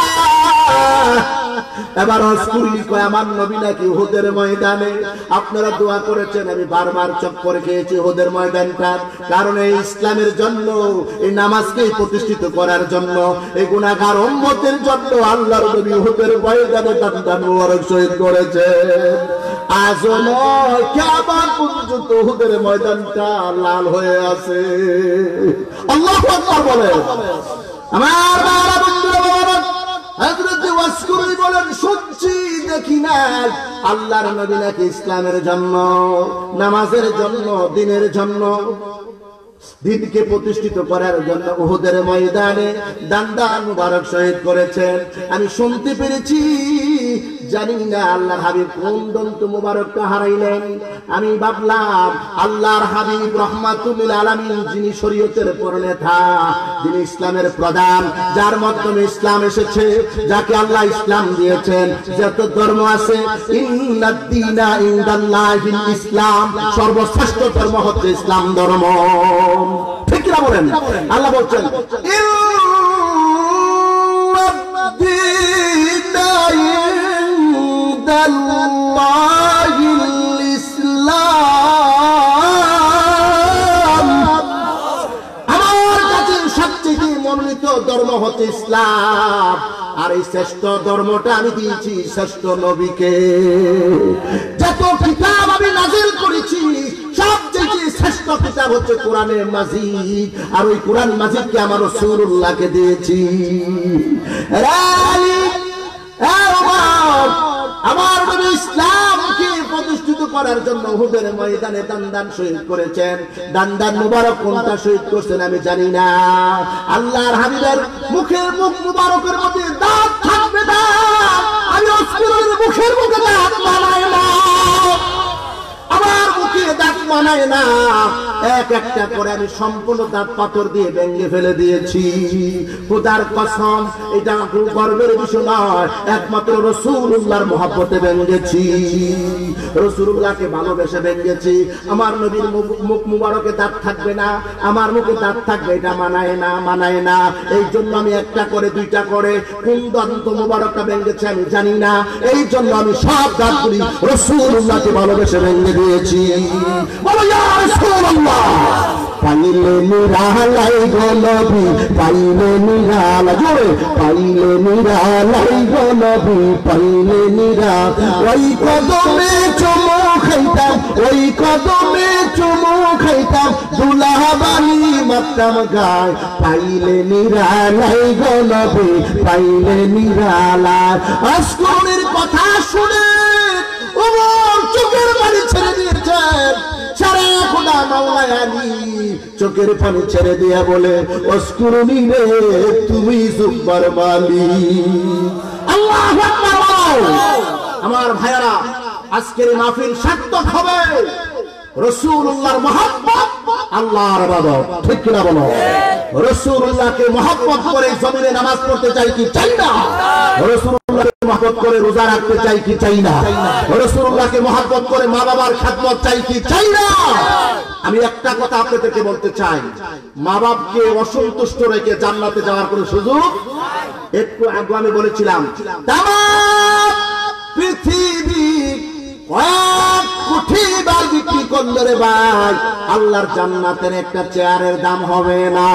এবার ওয়াসকুরনি কয় আমার নবী নাকি উহুদের ময়দানে, আপনারা দোয়া করেছেন, আমি বারবার চক্কর খেয়েছি উহুদের ময়দানটা, কারণ এই ইসলামের জন্য, এই নামাজকে প্রতিষ্ঠিত করার জন্য, এই গুনাহগার উম্মতের জন্য আল্লাহর নবী উহুদের ময়দানে দান মুবারক শহীদ করেছেন। আজও নয় কিয়ামত পর্যন্ত উহুদের ময়দানটা লাল হয়ে আছে। আল্লাহু আকবার বলেন। আমার বাবা বন্ধুরা বাবা, হযরত ওয়াসকুরনি বলেন শুনছি দেখি না আল্লাহর নবী নাকি ইসলামের জন্য, নামাজের জন্য, দ্বীনের জন্য, দ্বীনকে প্রতিষ্ঠিত করার জন্য উহুদের ময়দানে দান মুবারক শহীদ করেছেন। আমি শুনতে পেরেছি, জানি না আল্লাহর হাবিব কোন দন্ত মুবারকটা হারাইলেন। আমি ভাবলাম আল্লাহর হাবিব রাহমাতুল লিল আলামিন, যিনি শরীয়তের প্রণেতা, যিনি ইসলামের প্রধান, যার মাধ্যমে ইসলাম এসেছে, যাকে আল্লাহ ইসলাম দিয়েছেন, যত ধর্ম আছে, ইন্নাদ দীনা ইনদাল্লাহিল ইসলাম, সর্বশ্রেষ্ঠ ধর্ম হচ্ছে ইসলাম ধর্ম, ঠিক না বলেন? আল্লাহ বলছেন ইন্নাদ দীনা ইনদাল্লাহিল ইসলাম, আমার কাছে সবচেয়ে মনোনীত ধর্ম হচ্ছে ইসলাম, আর এই শ্রেষ্ঠ ধর্মটা আমি দিয়েছি শ্রেষ্ঠ নবীকে। যত কিতাব আমি নাযিল করেছি সবচেয়ে শ্রেষ্ঠ কিতাব হচ্ছে কোরআনে মাজিদ, আর ওই কোরআন মাজিদকে আমার রাসূলুল্লাহকে দিয়েছি। আমার নবী ইসলামকে প্রতিষ্ঠিত করার জন্য উহুদের ময়দানে দান শহীদ করেছেন। দান মুবারক কোনটা শহীদ করছেন আমি জানি না। আল্লাহর হাবিবের মুখের মুখ মুবারকের মধ্যে দাঁত থাকবে না, আমি রাসূলের মুখের মুখে দাঁত মানাই না, আমার মুখে দাঁত মানায় না। এক একটা করে আমি সম্পূর্ণ দাঁত পাথর দিয়ে ভেঙে ফেলে দিয়েছি। খোদার কসম, এটা খুব গর্বের বিষয় নয়, একমাত্র রাসূলুল্লাহর মহব্বতে ভেঙেছি, রাসূলুল্লাহকে ভালোবেসে ভেঙেছি। আমার নবীর মুখ মুবারকে দাঁত থাকবে না, আমার মুখে দাঁত থাকবে, এটা মানায় না, মানায় না। এই জন্য আমি একটা করে দুইটা করে কোন দাঁত মুবারকটা ভেঙেছি আমি জানি না, এই জন্য আমি সব দাঁতগুলি রাসূলুল্লাহকে ভালোবেসে ভেঙে দিয়েছি। বলো ইয়া রাসূলুল্লাহ। পাইলে নিরালাই গো নবী, পাইলে নিরালা, জোরে পাইলে নিরালাই গো নবী, পাইলে নিরা। ওই কদমে চুমু খাইতাম, ওই কদমে চুমু খাইতাম, দুলাহা বালি মারতাম গায়। পাইলে নিরালাই গো নবী, পাইলে নিরালা। আসমানের কথা শুনে ওমর চোখের পানি ছেড়ে দিয়েছেন। সারা খোদা মাওলায় আলী চোখের পানি ছেড়ে দিয়া বলে, অস্কুরনি রে তুমি সুপার মালিক। আল্লাহু আকবার। আমার ভাইয়ারা, আজকের মাহফিল সার্থক হবে রাসূলুল্লাহর মহব্বত, আল্লাহর ইবাদত, ঠিক কি না বলো? রাসূলুল্লাহকে মহব্বত করে জমিনে নামাজ পড়তে চাই কি চাই না? রাসূলুল্লাহকে মহব্বত করে রোজা রাখতে চাই কি চাই না? রাসূলুল্লাহকে মহব্বত করে মা বাবার খেদমত চাই কি চাই না? আমি একটা কথা আপনাদেরকে বলতে চাই, মা বাপকে অসন্তুষ্ট রেখে জান্নাতে যাওয়ার কোনো সুযোগ। একটু আগে আমি বলেছিলাম তাম পৃথিবী কয়েক কোটি বার বিক্রি করলে রে ভাই, আল্লাহর জান্নাতের একটা চেয়ারের দাম হবে না।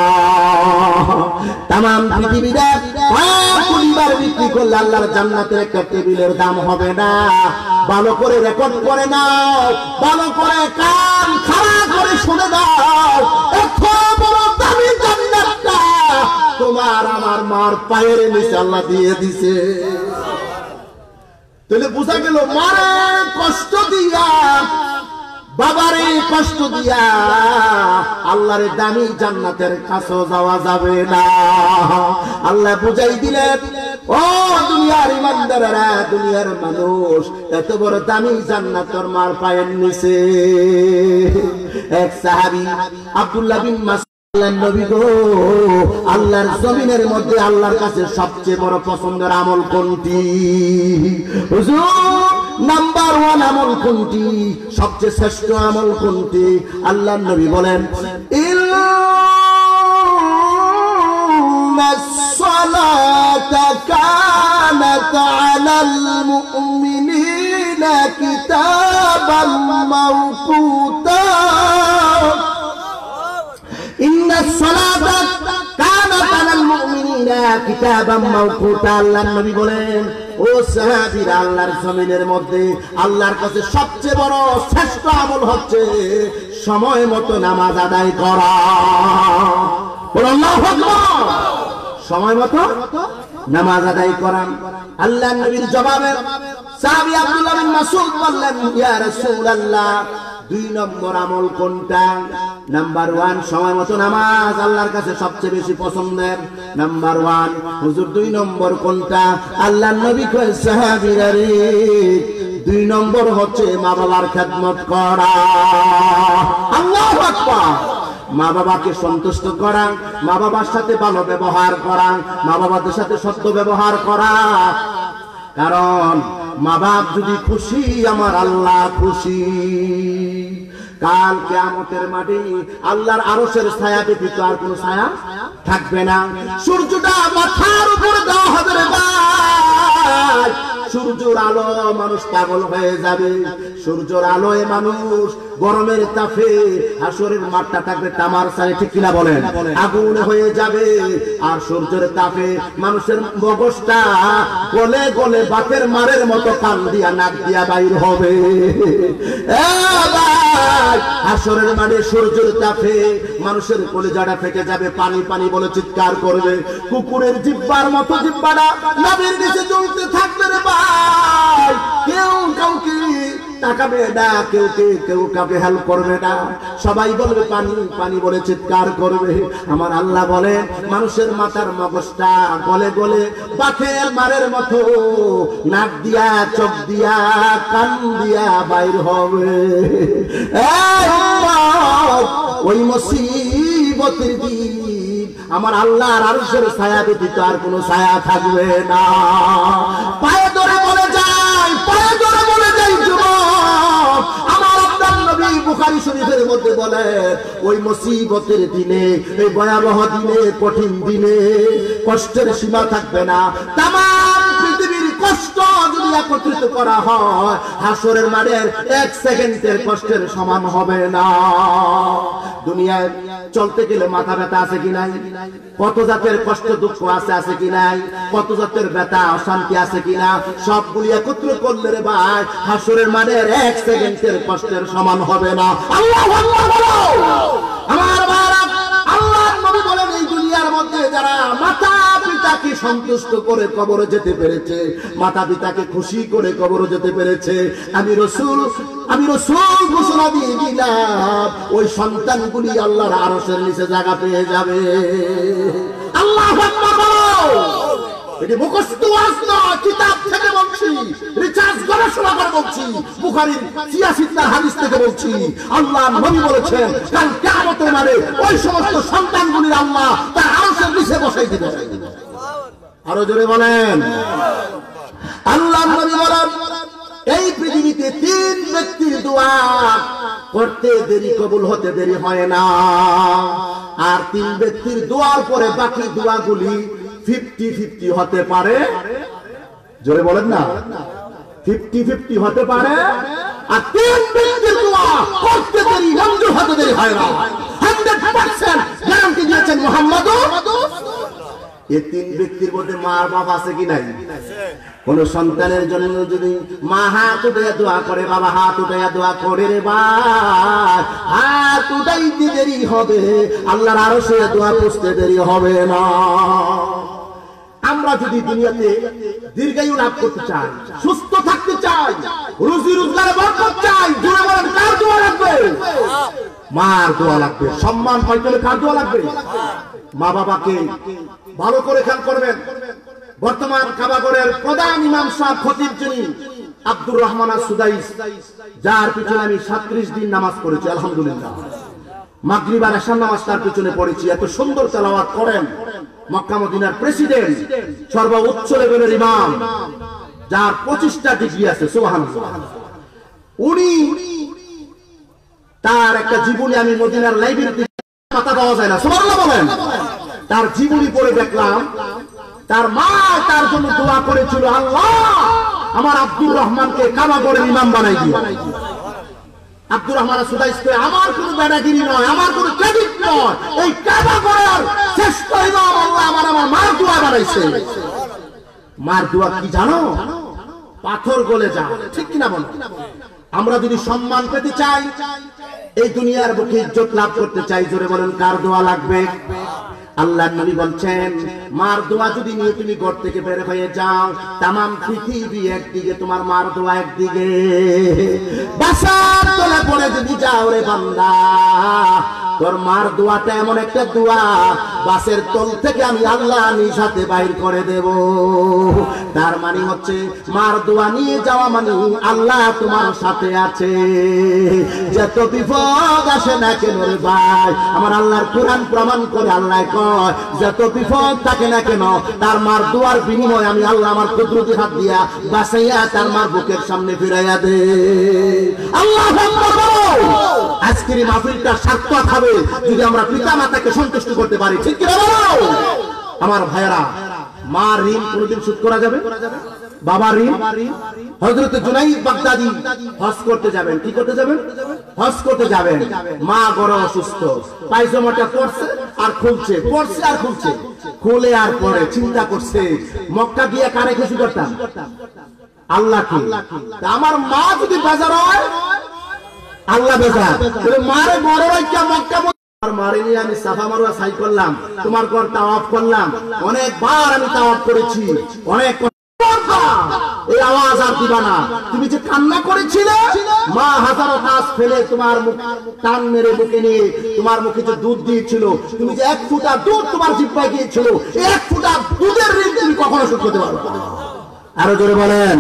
তাম পৃথিবীতে কয়েক কোটি বার বিক্রি করলে আল্লাহর জান্নাতের একটা টেবিলের দাম হবে না। ভালো করে রেকর্ড করে নাও, ভালো করে কান খাড়া করে শুনে দাও, এত বড় দামি জান্নাতটা তোমার আমার মার পায়ের নিচে আল্লাহ দিয়ে দিছে। তাহলে বোঝা গেল, মারে কষ্ট দিয়া, বাবারে কষ্ট দিয়া আল্লাহর দামি জান্নাতের কাছে যাওয়া যাবে না। আল্লাহ বুঝাই দিলেন, ও দুনিয়ার ইমানদারেরা, দুনিয়ার মানুষ, এত বড় দামি জান্নাত তোর মার পায়ের নিচে। এক সাহাবী আব্দুল্লাহ বিন মাসউদ, নবী গো, আল্লাহর জমিনের মধ্যে আল্লাহর কাছে সবচেয়ে বড় পছন্দের আমল কোনটি? হুজুর, নাম্বার 1 আমল কোনটি? সবচেয়ে শ্রেষ্ঠ আমল কোনটি? আল্লাহর নবী বলেন, ইন্নাস সালাতা কানাত আলাল মুমিনিনা কিতাবাম মাওকুতা। ইন্নাস সালাতা কানাত আলাল মুমিনিনা কিতাবাম মাওকুতা। আল্লাহর নবী বলেন, ও সাহাবীরা, আল্লাহর জমিনের মধ্যে আল্লাহর কাছে সবচেয়ে বড় শ্রেষ্ঠ আমল হচ্ছে সময় মতো নামাজ আদায় করা। আল্লাহু আকবার। সময় মতো নামাজ আদায় করা। আল্লাহর নবীর জবাবে সাহাবী আব্দুল্লাহ বিন মাসউদ বললেন, ইয়া রাসূলুল্লাহ, 2 নম্বর আমল কোনটা? নাম্বার 1 সময় মতো নামাজ আল্লাহর কাছে সবচেয়ে বেশি পছন্দের। নাম্বার 1 হুজুর 2 নম্বর কোনটা? আল্লাহর নবী কয়, সাহাবীরা রে, 2 নম্বর হচ্ছে মা বাবার খেদমত করা। আল্লাহু আকবার। মা বাবাকে সন্তুষ্ট করা, মা বাবার সাথে ভালো ব্যবহার করা, মা বাবাদের সাথে সত্য ব্যবহার করা। কারণ মা বাপ যদি খুশি, আমার আল্লাহ খুশি। কাল কিয়ামতের মাঠে আল্লাহর আরশের ছায়া ব্যতীত আর কোনো ছায়া থাকবে না। সূর্যটা মাথার উপর দেওয়া হবে রে ভাই, সূর্যের আলো মানুষ পাগল হয়ে যাবে, সূর্যের আলোয় মানুষ গরমের তাপে হাসরের মাঠটা থাকবে তামার ছাই, ঠিক কিনা বলেন, আগুন হয়ে যাবে। আর সূর্যের তাপে মানুষের মগজটা গলে গলে বাতের মারের মতো কান দিয়া নাক দিয়া বাইর হবে। হাসরের মাঠে সূর্যের তাপে মানুষের কলিজাটা ফেটে যাবে, পানি পানি বলে চিৎকার করবে। কুকুরের জিহ্বার মতো জিহ্বাটা নাভির নিচে জ্বলতে থাকবে রে ভাই। কেউ কাউকে তাকাবে না, কেউ কাউকে হেল্প করবে না, সবাই বলবে পানি পানি বলে চিৎকার করবে। আমার আল্লাহ বলে মানুষের মাথার মগজটা গলে গলে বাতের মারের মতো নাক দিয়া চোখ দিয়া কান দিয়া বাইর হবে। ওই মুসিবতের দিন আমার আল্লাহর আরশের ছায়া ব্যতীত আর কোনো ছায়া থাকবে না। পায়ে ধরে বলে যায়, পায়ে ধরে বলে যায় যুবক, আমার আপনার নবী বুখারী শরীফের মধ্যে বলে ওই মুসিবতের দিনে, এই ভয়াবহ দিনে, কঠিন দিনে কষ্টের সীমা থাকবে না। তামাম পৃথিবীর কষ্ট যদি একত্রিত করা হয়, হাসরের মাঠের 1 সেকেন্ডের কষ্টের সমান হবে না। দুনিয়ায় চলতে গেলে মাথা ব্যথা আছে কি নাই, কত জাতের কষ্ট দুঃখ আছে কি নাই, কত জাতের ব্যথা অশান্তি আছে কিনা, সবগুলি একত্র করলে রে ভাই হাসরের মাঠের 1 সেকেন্ডের কষ্টের সমান হবে না। আল্লাহু আকবার বলো। আমার ভাইরা, আল্লাহর নবী বলেন এই দুনিয়ার মধ্যে যারা মাতা পিতাকে সন্তুষ্ট করে কবরে যেতে পেরেছে, মাতা পিতাকে খুশি করে কবরে যেতে পেরেছে, আমি রাসূল ঘোষণা দিয়ে দিলাম ওই সন্তানগুলি আল্লাহর আরশের নিচে জায়গা পেয়ে যাবে। আল্লাহু আকবার বলো। এটি মুখস্থ ওয়াজ না, কিতাব থেকে বলছি, রিসার্চ গবেষণা করে বলছি, বুখারীর ৮৬টা হাদিস থেকে বলছি। আল্লাহর নবী বলেছেন কাল কিয়ামতের মাঠে ওই সমস্ত সন্তানগুলির আল্লাহ তার আরশের নিচে বসাই দিবেন। আরো জোরে বলেন। আল্লাহর নবী বলেন এই পৃথিবীতে ৩ ব্যক্তির দোয়া করতে দেরি কবুল হতে দেরি হয় না, আর ৩ ব্যক্তির দোয়ার পরে বাকি দোয়াগুলি 50-50 হতে পারে। জোরে বলেন না, 50-50 হতে পারে। আর ৩ ব্যক্তির দোয়া করতে দেরি মঞ্জুর হতে দেরি হয় না, 100% গ্যারান্টি দিয়েছেন মুহাম্মদ। এই ৩ ব্যক্তির মধ্যে মা বাপ আছে কি নাই? কোন সন্তানের জন্য যদি মা হাত উঠে দোয়া করে, বাবা হাত উঠে দোয়া করে রে ভাই, হাত উঠাইতে দেরি হবে, আল্লাহর আরশে দোয়া পৌঁছতে দেরি হবে না। আমরা যদি দুনিয়াতে দীর্ঘায়ু লাভ করতে চাই, সুস্থ থাকতে চাই, রুজি রোজগারে বরকত চাই, জোরে বলেন কার দোয়া লাগবে? মার দোয়া লাগবে। সম্মান পাইতে হলে কার দোয়া লাগবে? মা বাবাকে ভালো করে খেয়াল করবেন। বর্তমান কাবাগরের প্রধান ইমাম সাহেব খতিব যিনি আব্দুর রহমান আস-সুদাইস, যার পিছনে আমি ৩৭ দিন নামাজ পড়েছি আলহামদুলিল্লাহ। মাগরিব আর এশার নামাজ তার পিছনে পড়েছি। এত সুন্দর তেলাওয়াত করেন। মক্কা মদিনার প্রেসিডেন্ট, সর্বোচ্চ লেভেলের ইমাম, যার 25টা ডিগ্রি আছে, সুবহানাল্লাহ। উনি তার একটা জীবনী আমি মদিনার লাইব্রেরিতে পাতা পাওয়া যায় না, সুবহানাল্লাহ বলেন। তার জীবনী পড়ে দেখলাম তার মা তার জন্য দোয়া করেছিল, আল্লাহ আমার আব্দুর রহমানকে কাবাগরের ইমাম বানাই দিও। আব্দুর রহমান আস-সুদাইসকে আমার কোনো বেদাগিরি নয়, আমার কোনো ক্রেডিট নয়, এই কাবাগরের শ্রেষ্ঠ ইমাম আল্লাহ আমার মার দোয়া বানাইছে। মার দোয়া কি জানো? পাথর গলে যায়, ঠিক কিনা বলো? আমরা যদি সম্মান পেতে চাই, এই দুনিয়ার বুকে ইজ্জত লাভ করতে চাই, জোরে বলেন কার দোয়া লাগবে? আল্লাহর নবী বলছেন মার দোয়া যদি নিয়ে তুমি ঘর থেকে বের হয়ে যাও, তামাম পৃথিবী একদিকে, তোমার মার দোয়া একদিকে। বাসার তলে পড়ে যদি যাও রে বান্দা, তোর মার দোয়াটা এমন একটা দোয়া, বাসের তল থেকে আমি আল্লাহ নিজ হাতে বাইর করে দেব। তার মানে হচ্ছে মার দোয়া নিয়ে যাওয়া মানে আল্লাহ তোমার সাথে আছে। যত বিপদ আসে না কেন রে ভাই, আমার আল্লাহর কোরআন প্রমাণ করে আল্লাহ কয় যত বিপদ থাকে না কেন, তার মার দোয়ার বিনিময়ে আমি আল্লাহ আমার কুদরতি হাত দিয়া বাঁচাইয়া তার মার বুকের সামনে ফিরাইয়া দে। আল্লাহু আকবার। আজকের এই মাহফিলটা সার্থক হবে যদি আমরা পিতা মাতাকে সন্তুষ্ট করতে পারি, ঠিক কি না বলো? আমার ভাইয়েরা, মার ঋণ কোনদিন শোধ করা যাবে? বাবারি হযরত জুনাইদ বাগদাদি হজ করতে যাবেন। কি করতে যাবেন? হজ করতে যাবেন। মা বড় অসুস্থ, পায়জামাটা পরছে আর খুলছে, পরছে আর খুলছে, খুলে আর পরে চিন্তা করছে মক্কা গিয়ে কারে খুশি করতাম? আল্লাহকে। আমার মা যদি বেজার হয়, আল্লাহ বেজার, মারে বড় রাইকা মক্কা মারে নিয়ে আমি সাফা মারওয়া সাই করলাম, তোমার ঘর তাওয়াফ করলাম, অনেকবার আমি তাওয়াফ করেছি, অনেক এই আওয়াজ আর দিবা না। তুমি যে কান্না করেছিলে, মা হাজারো কাজ ফেলে তোমার মুখ টান মেরে মুখে নিয়ে তোমার মুখে যে দুধ দিয়েছিল, তুমি যে এক ফুটা দুধ তোমার জিহ্বায় গিয়েছিল, এক ফুটা দুধের ঋণ তুমি কখনো শোধ করতে পারবে না। আরো জোরে বলেন।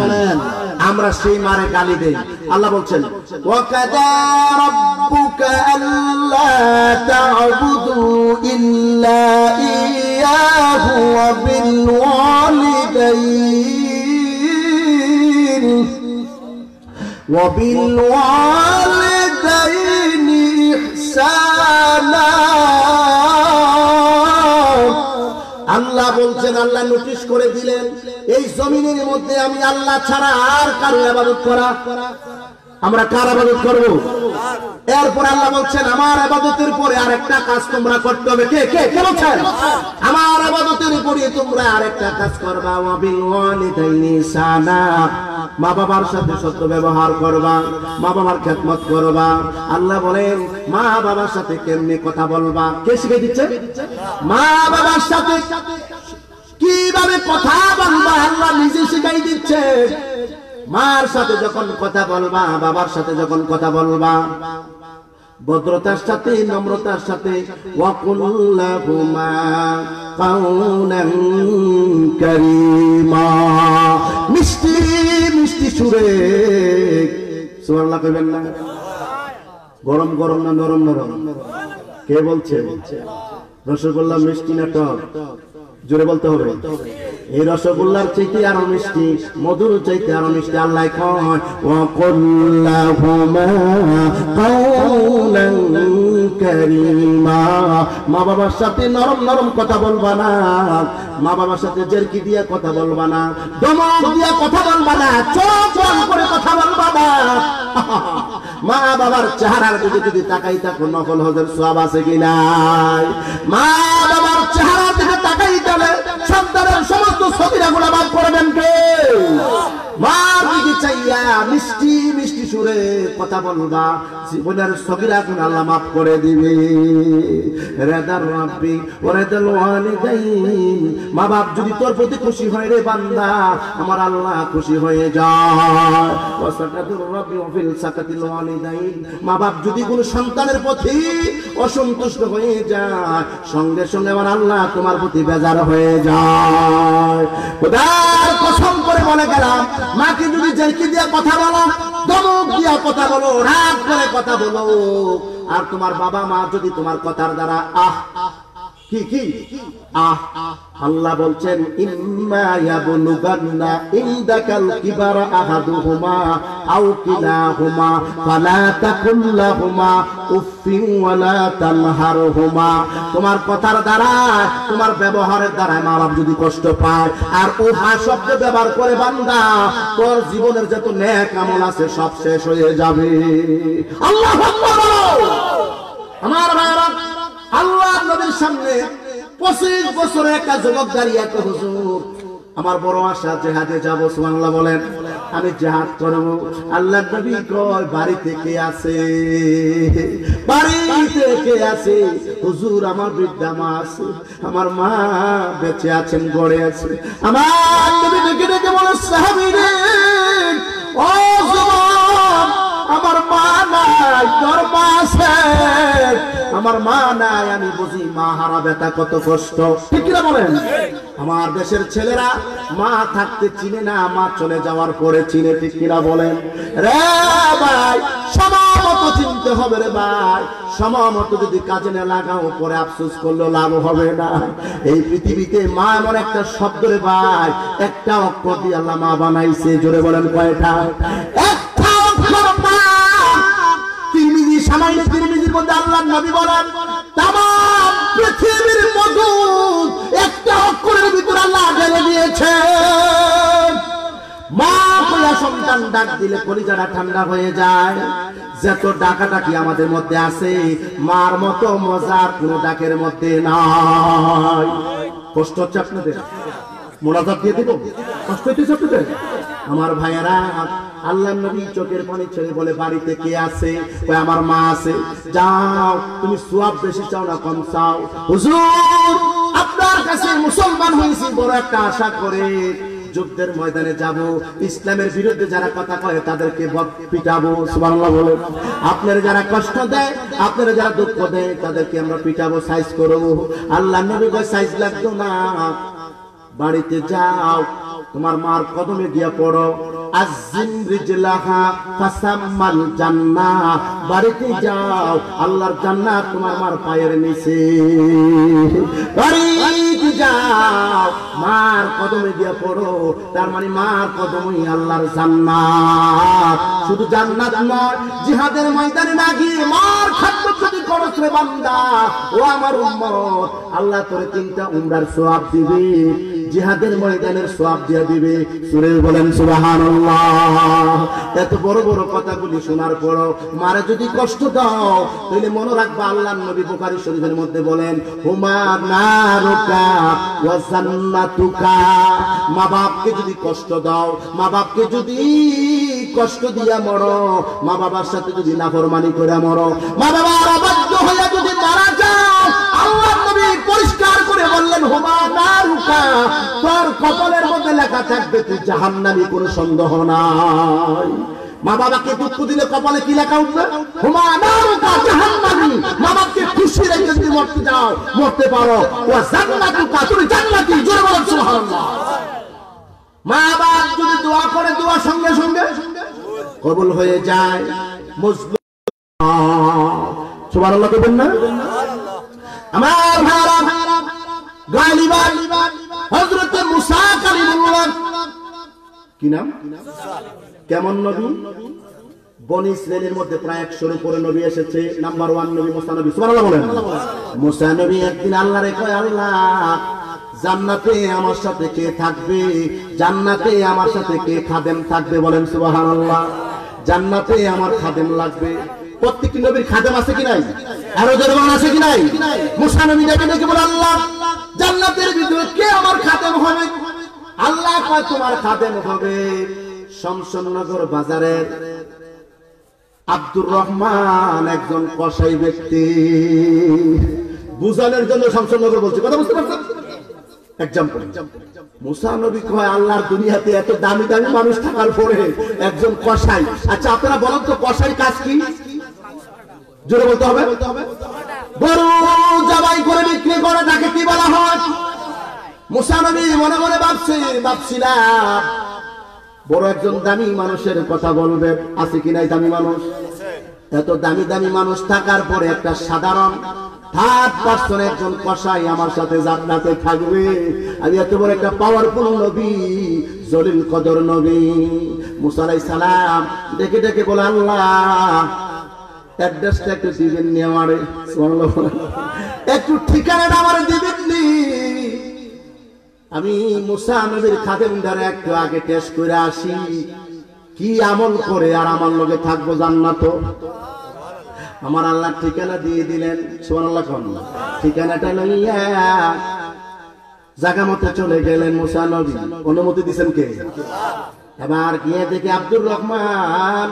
আমরা সেই মারে গালি দেই। আল্লাহ বলছেন ওয়াকাদা রাব্বুকা আল্লা তা'বুদু ইল্লা ইয়াহু ওয়া বিল ওয়ালিদাইনি ইহসানা। আল্লাহ বলছেন, আল্লাহ নোটিশ করে দিলেন এই জমিনের মধ্যে আমি আল্লাহ ছাড়া আর কারো ইবাদত করা, আমরা কার ইবাদত করব? এরপর আল্লাহ বলছেন আমার ইবাদতের পরে আরেকটা কাজ তোমরা করতে হবে। কে কে কে বলছেন? আমার ইবাদতের পরে তোমরা আরেকটা কাজ করবা, ওয়া বিল ওয়ালিদাইনি ইহসানা, মা বাবার সাথে সত্য ব্যবহার করবা, মা বাবার খেদমত করবা। আল্লাহ বলেন মা বাবার সাথে কেমনে কথা বলবা? কে শিখিয়ে দিচ্ছে? মা বাবার সাথে কিভাবে কথা বলবা আল্লাহ নিজে শিখাই দিচ্ছে। মার সাথে যখন কথা বলবা, বাবার সাথে যখন কথা বলবা, ভদ্রতার সাথে, নম্রতার সাথে, ওয়াকুল লাহুমা কাওলান কারীমা, মিষ্টি মিষ্টি সুরে। সুবহানাল্লাহ কইবেন না? গরম গরম না নরম নরম? কে বলছে? রসগোল্লা মিষ্টি না টক? জোরে বলতে হবে। এই রসগোল্লার চাইতে আরো মিষ্টি, মধুর চাইতে আরো মিষ্টি। আল্লাহ কয় ওয়াকুল লাহুমা কাওলান কারীমা, মা বাবার সাথে নরম নরম কথা বলবা না, মা বাবার সাথে জেরকি দিয়ে কথা বলবা না, দমক দিয়ে কথা বলবা না, চোখ বন্ধ করে কথা বলবা না। মা বাবার চেহারার দিকে যদি তাকাই থাকো, নকল হজের সওয়াব আছে কিনা? মা বাবার চেহারার দিকে তাকাই তাহলে সন্তানের সমস্ত সগীরাগুলো মাফ করবেন কে? মার দিকে চাইয়া মিষ্টি মিষ্টি সুরে কথা বলবা, জীবনের সগীরাগুলো আল্লাহ মাফ করে দিবে। রেদার রাব্বি ওয়া রেদাল ওয়ালিদাইন, মা বাপ যদি তোর প্রতি খুশি হয় রে বান্দা, আমার আল্লাহ খুশি হয়ে যায়। ওয়া সাকাতুর রাব্বি ওয়া ফিল সাকাতিল ওয়ালিদাইন, মা বাপ যদি কোনো সন্তানের প্রতি অসন্তুষ্ট হয়ে যায়, সঙ্গে সঙ্গে আমার আল্লাহ তোমার প্রতি বেজার হয়ে যায়। খোদার কসম করে বলে গেলাম, মাকে যদি জেরকি দিয়ে কথা বলো, দমক দিয়ে কথা বলো, রাগ করে কথা বলো, আর তোমার বাবা মা যদি তোমার কথার দ্বারা কি কি আল্লাহ বলছেন ইম্মা ইয়াবলুগান্না ইনদাকাল কিবারা আহাদুহুমা আও কিলাহুমা ফালা তাকুল লাহুমা উফফিন ওয়ালা তানহারহুমা। তোমার কথার দ্বারা, তোমার ব্যবহারের দ্বারা মা বাপ যদি কষ্ট পায় আর উহা শব্দ ব্যবহার করে, বান্দা তোর জীবনের যত নেক আমল আছে সব শেষ হয়ে যাবে। আল্লাহু আকবার বলো। আমার ভাইরা, আল্লাহ নবীর সামনে 25 বছরের একটা যুবক দাঁড়িয়ে একটা হুজুর, আমার বড় আশা জিহাদে যাব। সুবহানাল্লাহ বলেন। আমি জিহাদ করব। আল্লাহ নবী কয় বাড়িতে কে আছে? বাড়িতে কে আছে? হুজুর আমার বৃদ্ধা মা আছে, আমার মা বেঁচে আছেন, গড়ে আছে। আমার নবী ডেকে ডেকে বলে সাহাবীরে, ও যুবক, আমার মা নাই, তোর মা আছে। আমার মা নাই, আমি বুঝি মা হারা বেটা কত কষ্ট, ঠিক কিনা বলেন? আমার দেশের ছেলেরা মা থাকতে চিনে না, মা চলে যাওয়ার পরে চিনে, ঠিক কিনা বলেন? রে ভাই, সময় মতো চিনতে হবে রে ভাই। সময় মতো যদি কাজে না লাগাও, পরে আফসোস করলেও লাভ হবে না। এই পৃথিবীতে মা এমন একটা শব্দ রে ভাই, একটা অক্ষর দিয়ে আল্লাহ মা বানাইছে। জোরে বলেন কয়টা? একটা অক্ষর মা। তিরমিজি, সামান্য তিরমিজির মধ্যে আল্লাহর নবী বলেন তাম পৃথিবীর মধু একটা অক্ষরের ভিতরে আল্লাহ ঢেলে দিয়েছে। মা কইয়া সন্তান ডাক দিলে কলিজাটা ঠান্ডা হয়ে যায়। যত ডাকাডাকি আমাদের মধ্যে আছে, মার মতো মজার কোনো ডাকের মধ্যে নাই। কষ্ট হচ্ছে আপনাদের? মোনাজাত দিয়ে দিব? কষ্ট হচ্ছে আপনাদের? আমার ভাইয়েরা, আল্লাহর নবী চোখের পানি ছেড়ে বলে, বাড়িতে কে আছে? কই আমার মা আছে। যাও, তুমি সওয়াব বেশি চাও না কম চাও? হুজুর, আপনার কাছে মুসলমান হইছি বড় একটা আশা করে, যুদ্ধের ময়দানে যাব, ইসলামের বিরুদ্ধে যারা কথা কয় তাদেরকে পিটাবো। সুবহানাল্লাহ বলেন। আপনারা যারা কষ্ট দেয়, আপনারা যারা দুঃখ দেয়, তাদেরকে আমরা পিটাবো, সাইজ করবো। আল্লাহর নবী কয় সাইজ লাগতো না, বাড়িতে যাও, তোমার মার কদমে গিয়া পড়ো, আযিম রিজলাহা ফাসাম্মাল জান্নাহ। বাড়িতে যাও, আল্লাহর জান্নাত তোমার মার পায়ের নিচে। বাড়িতে যাও, মার কদমে গিয়া পড়ো, তার মানে মার কদমই আল্লাহর জান্নাত। শুধু জান্নাত নয়, জিহাদের ময়দানে না গিয়ে মার খাদমত যদি করছ রে বান্দা, ও আমার উম্মত, আল্লাহ তোরে 3টা উমরার সওয়াব দিবে, জিহাদের ময়দানের সওয়াব দিয়া দিবে। সুরে বলেন সুবহানাল্লাহ। এত বড় বড় কথাগুলি শোনার পর মারে যদি কষ্ট দাও, তাহলে মনে রাখবা আল্লাহর নবী বুখারী শরীফের মধ্যে বলেন, হুমা নারুকা ওয়া জান্নাতুকা। মা বাপকে যদি কষ্ট দাও, মা বাপকে যদি কষ্ট দিয়া মরো, মা বাবার সাথে যদি নাফরমানি করে মরো, মা বাবার অবাধ্য হইয়া যদি মারা যাও, আল্লাহর নবী পরিষ্কার করে বললেন, হুমা নারুকা, তোর কপালের মধ্যে লেখা থাকবে তুই জাহান্নামী, কোনো সন্দেহ নাই। মা বাবাকে দুঃখ দিলে কপালে কি লেখা উঠবে? হুমা নারুকা জাহান্নামী। মা বাবাকে খুশি রেখে যদি মরতে যাও, মরতে পারো, ওয়া জান্নাতুকা, তুমি জান্নাতি। জোরে বলেন সুবহানাল্লাহ। মা বাপ যদি দোয়া করে, দোয়া সঙ্গে সঙ্গে কবুল হয়ে যায়। মুসলিম সুবহানাল্লাহ বলবেন না? আমার ভাইরা, গালিবান হযরত মুসা কালিমুল্লাহ, কি নাম? কেমন নবী? বনি ইসরাইলের মধ্যে প্রায় 100-এর উপরে নবী এসেছে। নাম্বার 1 নবী মুসা নবী। সুবহানাল্লাহ বলেন। মুসা নবী একদিন আল্লাহরে কয়, আল্লাহ, জান্নাতে আমার সাথে কে থাকবে? জান্নাতে আমার সাথে কে খাদেম থাকবে? বলেন সুবহানাল্লাহ। জান্নাতে আমার খাদেম লাগবে। প্রত্যেকটি নবীর খাদেম আছে কি নাই? আরো জনগণ আছে কি নাই? মুসা নবী ডেকে বলে, আল্লাহ, জান্নাতের ভিতরে কে আমার খাদেম হবে? আল্লাহ কয়, তোমার খাদেম হবে শমশননগর বাজারের আব্দুর রহমান, একজন কসাই ব্যক্তি। বুঝানোর জন্য শমশননগর বলছি, কথা বুঝতে পারছেন? এক্সাম্পল। মুসা নবী কয়, আল্লাহর দুনিয়াতে এত দামি দামি মানুষ থাকার পরে একজন কসাই। আচ্ছা, আপনারা বলেন তো, কসাই কাজ কি? জোরে বলতে হবে। গরু জবাই করে বিক্রি করে, তাকে কি বলা হয়? মুসা নবী মনে মনে ভাবছিলাম, বড় একজন দামি মানুষের কথা বলবে, আছে কি নাই দামি মানুষ? এত দামি দামি মানুষ থাকার পরে একটা সাধারণ থার্ড পারসন একজন কসাই আমার সাথে জান্নাতে থাকবে? আমি এত বড় একটা পাওয়ারফুল নবী, জলিল কদর নবী। মুসা আলাইহিস সালাম ডেকে ডেকে বলে, আল্লাহ, অ্যাড্রেসটা একটু দিবেন নি আমারে? সুবহানাল্লাহ। একটু ঠিকানাটা আমারে দিবেন নি? আমি মুসা নবীর খাদেমদারে একটু আগে টেস্ট করে আসি, কি আমল করে আর আমার লগে থাকবো জান্নাত। আমার আল্লাহ ঠিকানা দিয়ে দিলেন। সুবহানাল্লাহ। ঠিকানাটা লইয়া জায়গা মতো চলে গেলেন মুসা নবী। অনুমতি দিয়েছেন কে? এবার গিয়ে দেখে আব্দুর রহমান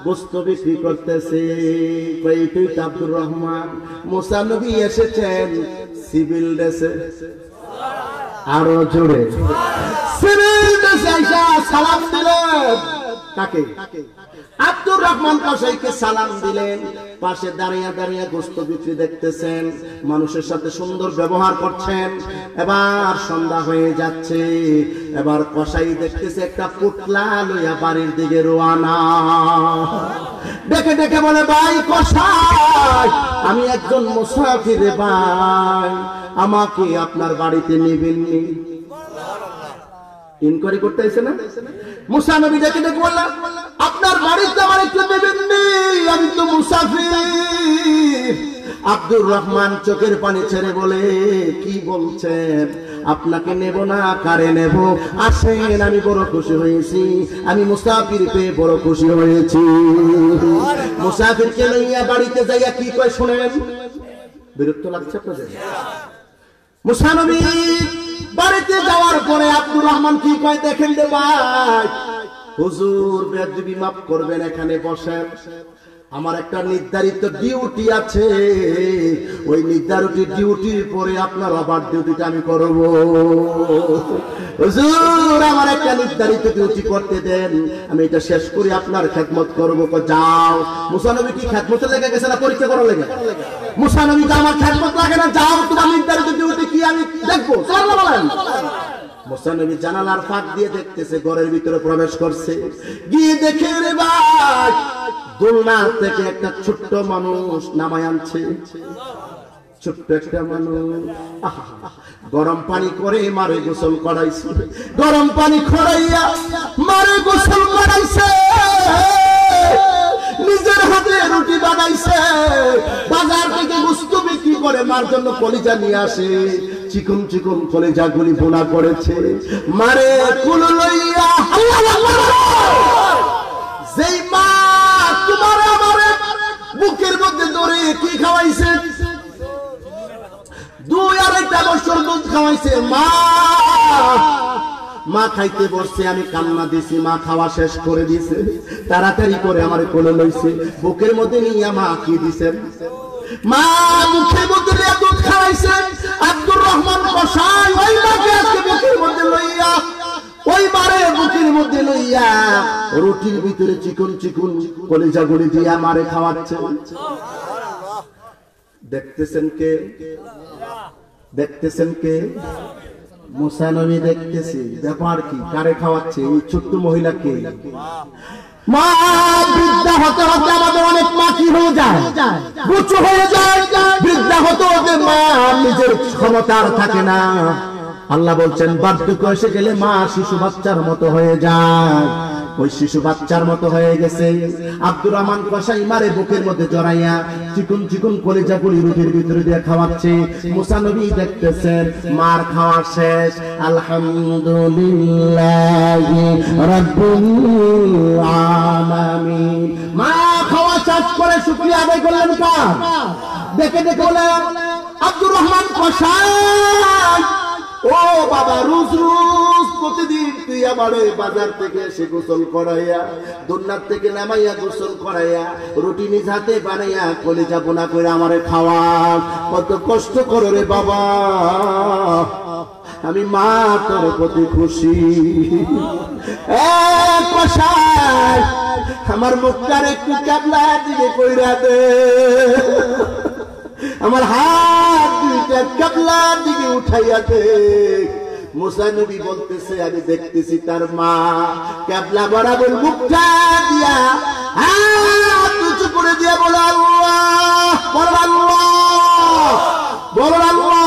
গোস্ত বিক্রি করতেছে। আব্দুর রহমান। মুসা নবী এসেছেন সিভিল ড্রেসে। আরো জোরে সিভিল ড্রেসে আইসা সালাম দিলেন। কাকে? আব্দুর রহমান কসাইকে সালাম দিলেন। পাশে দাঁড়িয়ে দাঁড়িয়ে গোস্ত বিক্রি দেখতেছেন, মানুষের সাথে সুন্দর ব্যবহার করছেন। এবার সন্ধ্যা হয়ে যাচ্ছে। এবার কসাই দেখতেছে একটা পুতলা লইয়া বাড়ির দিকে রওনা। ডেকে ডেকে বলে, ভাই কসাই, আমি একজন মুসাফির ভাই, আমাকে আপনার বাড়িতে নিবেননি? ইনকোয়ারি করতে আইছে না? মুসা নবী ডেকে ডেকে বললেন, আপনার বাড়িতে আমার একটু নেবেননি? আমি তো মুসাফির। আব্দুর রহমান চোখের পানি ছেড়ে বলে, কি বলছেন? আপনাকে নেব না কারে নেব, আসেন। আমি বড় খুশি হয়েছি, আমি মুসাফির পেয়ে বড় খুশি হয়েছি। মুসাফিরকে লইয়া বাড়িতে যাইয়া কি কয় শুনেন, বিরক্ত লাগছে আপনাদের? মুসা নবী বাড়িতে যাওয়ার পরে আব্দুর রহমান কি কয় দেখেন রে ভাই, হুজুর বেয়াদবি মাফ করবেন, এখানে বসেন, আমার একটা নির্ধারিত ডিউটি আছে, ওই নির্ধারিত ডিউটির পরে আপনার আবার ডিউটিটা আমি করব। হুজুর আমার একটা নির্ধারিত ডিউটি করতে দেন, আমি এটা শেষ করে আপনার খেদমত করব। যাও। মুসা নবী কি খেদমতে লেগে গেছে না পরীক্ষা করার লেগে? মুসা নবী তো আমার খেদমত লাগে না, যাও তোমার নির্ধারিত ডিউটি কি আমি দেখবো। বলেন। মুসা নবী জানালার ফাঁক দিয়ে দেখতেছে, ঘরের ভিতরে প্রবেশ করছে, গিয়ে দেখে রে ভাই দোলনা থেকে একটা ছোট্ট মানুষ নামায় আনছে। ছোট্ট একটা মানুষ গরম পানি করে মারে গোসল করাইছে, গরম পানি খড়াইয়া মারে গোসল করাইছে, নিজের হাতে রুটি বানাইছে, বাজার থেকে গোশত বিক্রি করে মার জন্য কলিজা নিয়ে আসে, চিকন চিকন কলিজা গুলি বোনা করেছে, মারে কুল লইয়া যেই মা তোমার আমার বুকের মধ্যে ধরে কি খাওয়াইছে, 2-2.5 বছর দুধ খাওয়াইছে। মা খাইতে বসছে, আমি কান্না দিছি, মা খাওয়া শেষ করে দিছে, তাড়াতাড়ি করে আমার কোলে লইছে, বুকের মধ্যে নিয়ে মা কি দিছেন, মা মুখের মধ্যে দুধ খাওয়াইছে। আব্দুর রহমান কসাই ওই মাকে আজকে বুকের মধ্যে লইয়া, ওই মারে বুকের মধ্যে লইয়া রুটির ভিতরে চিকন চিকন কলিজা গুলি দিয়া মারে খাওয়াচ্ছে। দেখতেছেন কে? দেখতেছেন কে? মুসা নবী দেখতেছি। ব্যাপার কি? কারে খাওয়াচ্ছে? এই ছোট্ট মহিলাকে। মা বৃদ্ধা হতে হতে আমাদের অনেক মা কি হয়ে যায়, বুচু হয়ে যায়। বৃদ্ধা হতে হতে মা নিজের ক্ষমতার থাকে না। আল্লাহ বলছেন বার্ধক্য এসে গেলে মা শিশু বাচ্চার মতো হয়ে যায়, ওই শিশু বাচ্চার মতো হয়ে গেছে। আব্দুর রহমান কসাই মারে বুকের মধ্যে জড়াইয়া চিকন চিকন কলিজা গুলি রুটির ভিতরে দিয়ে খাওয়াচ্ছে। মুসা নবী দেখতেছেন মার খাওয়া শেষ, আলহামদুলিল্লাহি রাব্বিল আলামিন। মা খাওয়া শেষ করে শুকরিয়া আদায় করলেন কার? দেখে দেখে বলেন আব্দুর রহমান কসাই, ও বাবা রোজ রোজ প্রতিদিন তুই আমার বাজার থেকে এসে গোসল করাইয়া, দোলনার থেকে নামাইয়া গোসল করাইয়া, রুটি নিজ হাতে বানাইয়া কলিজা বোনা করে আমারে খাওয়া, কত কষ্ট করো রে বাবা। আমি মা তোর প্রতি খুশি। কসাই আমার মুখটার একটু ক্যাবলা দিকে কইরা দে, আমার হাত দুইটা ক্যাবলার দিকে উঠাইয়া দে। মুসা নবী বলতেছে আমি দেখতেছি তার মা ক্যাবলা বরাবর মুখটা দিয়া হাত উঁচু করে দিয়া বলে আল্লাহ, বল আল্লাহ, বল আল্লাহ।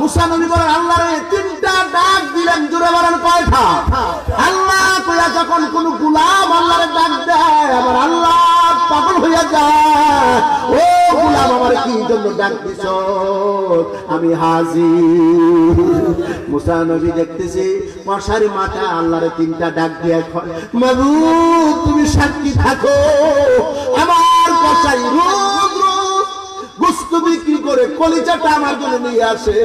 মুসা নবী বলেন আল্লাহ রে, 3টা ডাক দিলেন, জোরে বলেন কয়টা? আল্লাহ কইয়া যখন কোন গোলাম আল্লাহরে ডাক দেয় আমার আল্লাহ পাগল হইয়া যায়। ও গোলাম আমার কি জন্য ডাক দিছ? আমি হাজির। মুসা নবী দেখতেছি মশারি মাথা আল্লাহরে 3টা ডাক দিয়া মাবুদ তুমি সাক্ষী থাকো, আমার কসাই রোজ রোজ গোশত বিক্রি করে কলিজাটা আমার জন্য নিয়ে আসে।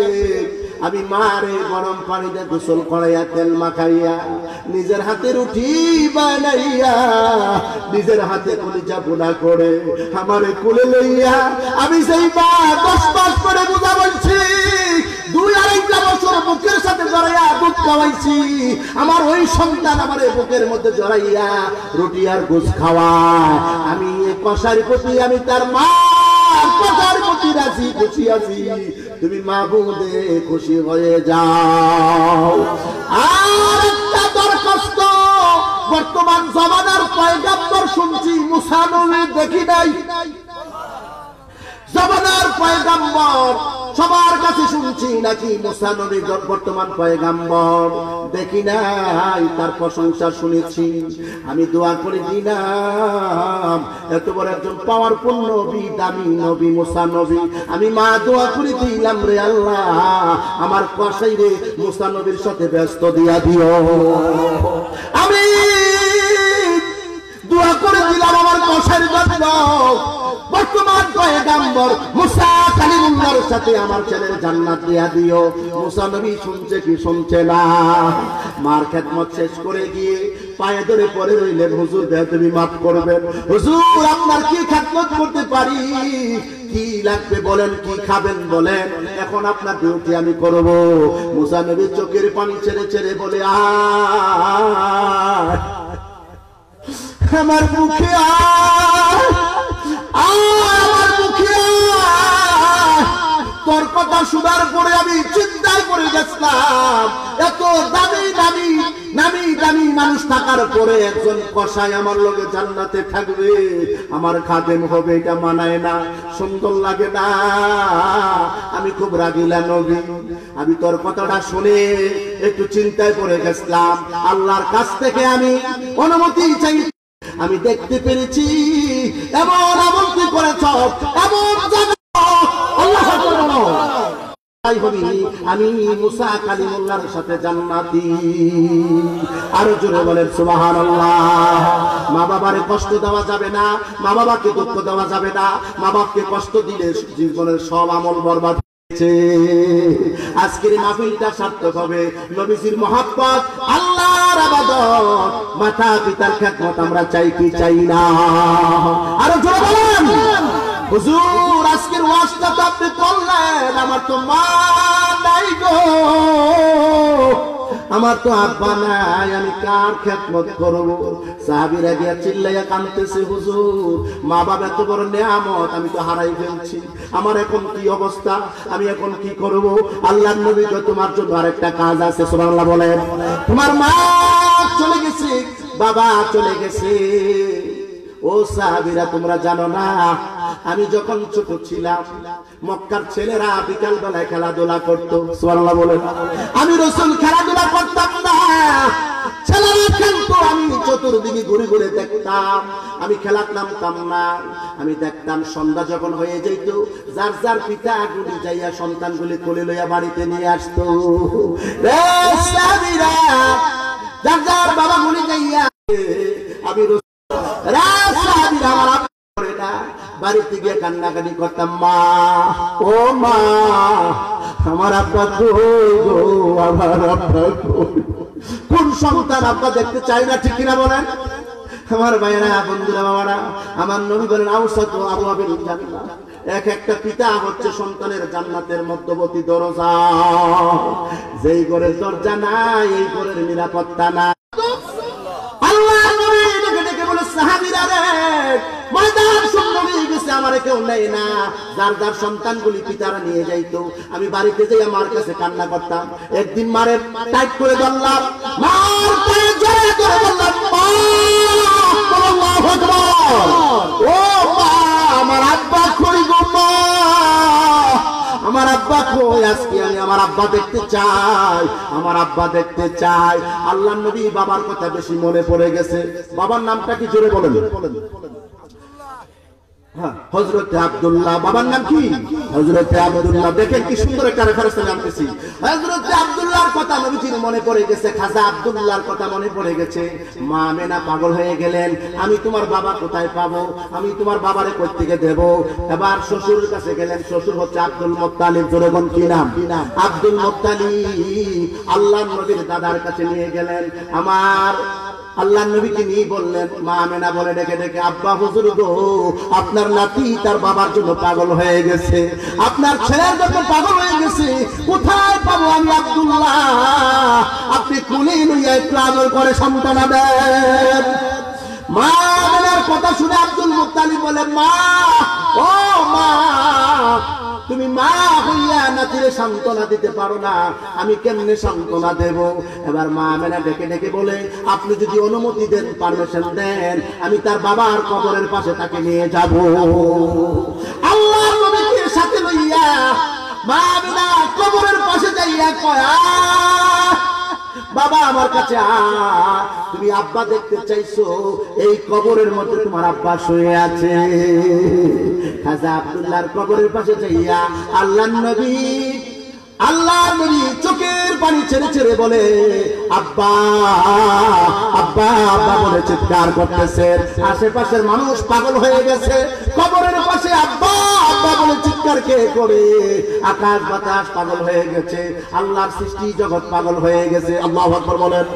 আমি মারে গরম পানিতে গোসল করাইয়া তেল মাখাইয়া নিজের হাতে রুটি বানাইয়া নিজের হাতে কলিজা বোনা করে আমারে কোলে লইয়া, আমি সেই মা 10 মাস করে বুঝা বলছি, 2-2.5 বছর বুকের সাথে জড়াইয়া দুধ খাওয়াইছি, আমার ওই সন্তান আমারে বুকের মধ্যে জড়াইয়া রুটি আর গোশ খাওয়ায়। আমি এই কসার প্রতি, আমি তার মা কসার প্রতি রাজি খুশি আছি, তুমি মাবুদে খুশি হয়ে যাও। আর একটা দরখাস্ত, বর্তমান জমানার পয়গাম্বর শুনছি, মুসা নবী দেখি নাই। জমানার পয়গম্বর সবার কাছে শুনছি নাকি মুসা নবী বর্তমান পয়গম্বর দেখি নাই তার প্রশংসা শুনেছি আমি দোয়া করে দিলাম এত বড় একজন পাওয়ারফুল নবী দামি নবী মুসা নবী আমি মা দোয়া করে দিলাম রে আল্লাহ আমার কসাই রে মুসা নবীর সাথে ব্যস্ত দিয়া দিও আমি দোয়া করে দিলাম আমার কসাইয়ের জন্য বর্তমান পয়গম্বর মুসা কালিমুল্লাহর সাথে আমার ছেলের জান্নাত দিয়া দিও মুসা নবী শুনছে কি শুনছে না মার খেদমত শেষ করে গিয়ে পায়ে ধরে পড়ে রইলেন হুজুর দেহ তুমি মাফ করবেন হুজুর আপনার কি খেদমত করতে পারি কি লাগবে বলেন কি খাবেন বলেন এখন আপনার ডিউটি আমি করব মুসা নবী চোখের পানি ছেড়ে ছেড়ে বলে আমার মুখে আমার মুখে তোর কথা শোনার পরে আমি চিন্তায় পড়ে গেছিলাম এত দামি দামি নামি দামি মানুষ থাকার পরে একজন কসাই আমার লগে জান্নাতে থাকবে আমার খাদেম হবে এটা মানায় না সুন্দর লাগে না আমি খুব রাগিলা নবী আমি তোর কথাটা শুনে একটু চিন্তায় পড়ে গেছিলাম আল্লাহর কাছ থেকে আমি অনুমতি চাই আমি দেখতে পেরেছি এমন আমল কি করেছ এমন আল্লাহ আমি মুসা কালিমুল্লাহর সাথে জান্নাতি আরো জোরে বলেন সুবহানাল্লাহ মা বাবারে কষ্ট দেওয়া যাবে না মা বাবাকে দুঃখ দেওয়া যাবে না মা বাবাকে কষ্ট দিলে জীবনের সব আমল বরবাদ আজকের মাহফিলটা সার্থক হবে নবীজির মহব্বত আল্লাহর ইবাদত মাতা পিতার খেদমত আমরা চাই কি চাই না আরো জোরে বলেন হুজুর আজকের ওয়াজটা তো আপনি করলেন আমার তো মা নাই গো আমার তো আব্বা নাই আমি কার খেদমত করব সাহাবীরা গিয়া চিল্লাইয়া কাঁদতেছে হুজুর মা বাবা এত বড় নিয়ামত আমি তো হারাই ফেলছি আমার এখন কি অবস্থা আমি এখন কি করব আল্লাহর নবী কয় তোমার জন্য আরেকটা কাজ আছে সুবহানাল্লাহ বলেন তোমার মা চলে গেছে বাবা চলে গেছে ও সাহাবীরা তোমরা জানো না আমি যখন ছোট ছিলাম মক্কার ছেলেরা বিকাল বেলায় খেলাধুলা করতো সুবহানাল্লাহ বলেন আমি রাসূল খেলাধুলা করতাম না ছেলেরা খেলতো আমি চতুর্দিকে ঘুরে ঘুরে দেখতাম আমি খেলাত নামতাম না আমি দেখতাম সন্ধ্যা যখন হয়ে যেত যার যার পিতা গুলি যাইয়া সন্তানগুলি কোলে লইয়া বাড়িতে নিয়ে আসতো রে সাহাবীরা যার যার বাবা গুলি যাইয়া আমি বাড়িতে গিয়ে কান্নাকাটি করতাম মা ও মা আমার আব্বা আমার আব্বা কোন সন্তান আব্বা দেখতে চাই না ঠিক কিনা বলেন আমার ভাইয়েরা বন্ধুরা বাবারা আমার নবী বলেন আওসাতু আবওয়াবিল জান্নাহ এক একটা পিতা হচ্ছে সন্তানের জান্নাতের মধ্যবর্তী দরজা যেই ঘরের দরজা নাই এই ঘরের নিরাপত্তা নাই আল্লাহ নবী ডেকে ডেকে বলে সাহাবীরা রে ময়দান শূন্য হয়ে গেছে আমার কেউ নেই না যার যার সন্তানগুলি পিতারা নিয়ে যাইতো আমি বাড়িতে যাই আমার কাছে কান্না করতাম একদিন মারে টাইট করে ধরলাম মার পায়ে জড়িয়ে ধরে বললাম মা আল্লাহু আকবার ও মা আমার আব্বা কই গো মা আমার আব্বা কই আজকে আমি আমার আব্বা দেখতে চাই আমার আব্বা দেখতে চাই আল্লাহর নবী বাবার কথা বেশি মনে পড়ে গেছে বাবার নামটা কি জোরে বলেন হযরত আব্দুল্লাহ বাবার নাম কি হযরত আব্দুল্লাহ দেখেন কি সুন্দর একটা রেফারেন্স জানতেছি হযরত আব্দুল্লাহর কথা নবীজির মনে পড়ে গেছে খাজা আব্দুল্লাহর কথা মনে পড়ে গেছে মা আমেনা পাগল হয়ে গেলেন আমি তোমার বাবা কোথায় পাবো আমি তোমার বাবারে কই থেকে দেব এবার শ্বশুরের কাছে গেলেন শ্বশুর হচ্ছে আব্দুল মুত্তালিব জোরেগণ কি নাম আব্দুল মুত্তালিব আল্লাহর নবীর দাদার কাছে নিয়ে গেলেন আমার আল্লাহর নবীকে নিয়ে বললেন মা আমেনা বলে ডেকে ডেকে আব্বা হুজুর গো আপনার নাতি তার বাবার জন্য পাগল হয়ে গেছে আপনার ছেলের জন্য পাগল হয়ে গেছে কোথায় পাবো আমি আব্দুল্লাহ আপনি কোলে লইয়া একটু আদর করে সান্ত্বনা দেন মা আমেনার কথা শুনে আব্দুল মুত্তালিব বলে মা ও মা তুমি মা হইয়া নাতিরে সান্ত্বনা দিতে পারো না আমি কেমনে সান্ত্বনা দেব এবার মা আমেনা ডেকে ডেকে বলে আপনি যদি অনুমতি দেন পারমিশন দেন আমি তার বাবার কবরের পাশে তাকে নিয়ে যাব আল্লাহর নবীকে সাথে লইয়া মা আমিনা কবরের পাশে যাইয়া কয়, বাবা আমার কাছে তুমি আব্বা দেখতে চাইছো, এই কবরের মধ্যে তোমার আব্বা শুয়ে আছে। খাজা আব্দুল্লাহর কবরের পাশে যাইয়া আল্লাহর নবী চোখের পানি ছেড়ে ছেড়ে বলে, আব্বা আব্বা আব্বা বলে চিৎকার করতেছে। আশেপাশের মানুষ পাগল হয়ে গেছে, কবরের পাশে আব্বা আব্বা বলে চিৎকার কে করে। আকাশ বাতাস পাগল হয়ে গেছে, আল্লাহর সৃষ্টি জগৎ পাগল হয়ে গেছে। আল্লাহু আকবার বলেন।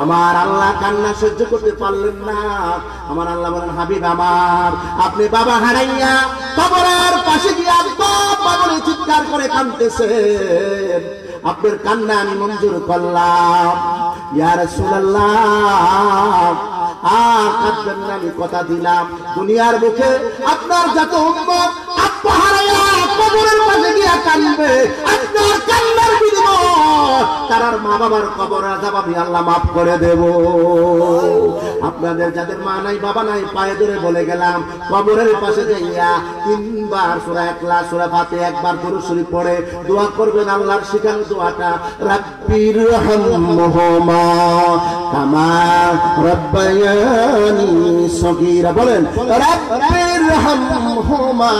আমার আল্লাহ কান্না সহ্য করতে পারলেন না। আমার আল্লাহ বলেন, হাবিব আমার, আপনি বাবা হারাইয়া কবরের পাশে গিয়ে আব্বা আব্বা বলে চিৎকার করে কাঁদতেছেন, আপনার কান্না আমি মঞ্জুর করলাম। ইয়া রাসূলুল্লাহ, আর কাঁদবেন না, আমি কথা দিলাম দুনিয়ার মুখে আপনার যত উম্মত আব্বা হারাইয়া কবরের পাশে গিয়া কাঁদবে, আপনার কান্নার বিনিময় তার মা বাবার কবর আযাব আমি আল্লাহ মাফ করে দেব। আপনাদের যাদের মা নাই বাবা নাই পায়ে ধরে বলে গেলাম, কবরের পাশে যাইয়া 3 বার সূরা ইখলাস সূরা ফাতিহা একবার দরুদ শরীফ পড়ে দোয়া করবেন। আল্লাহর শিখানো দোয়াটা, রাব্বির হামহুমা কামা রাব্বায়ানি সগীরা। বলেন, রাব্বির হামহুমা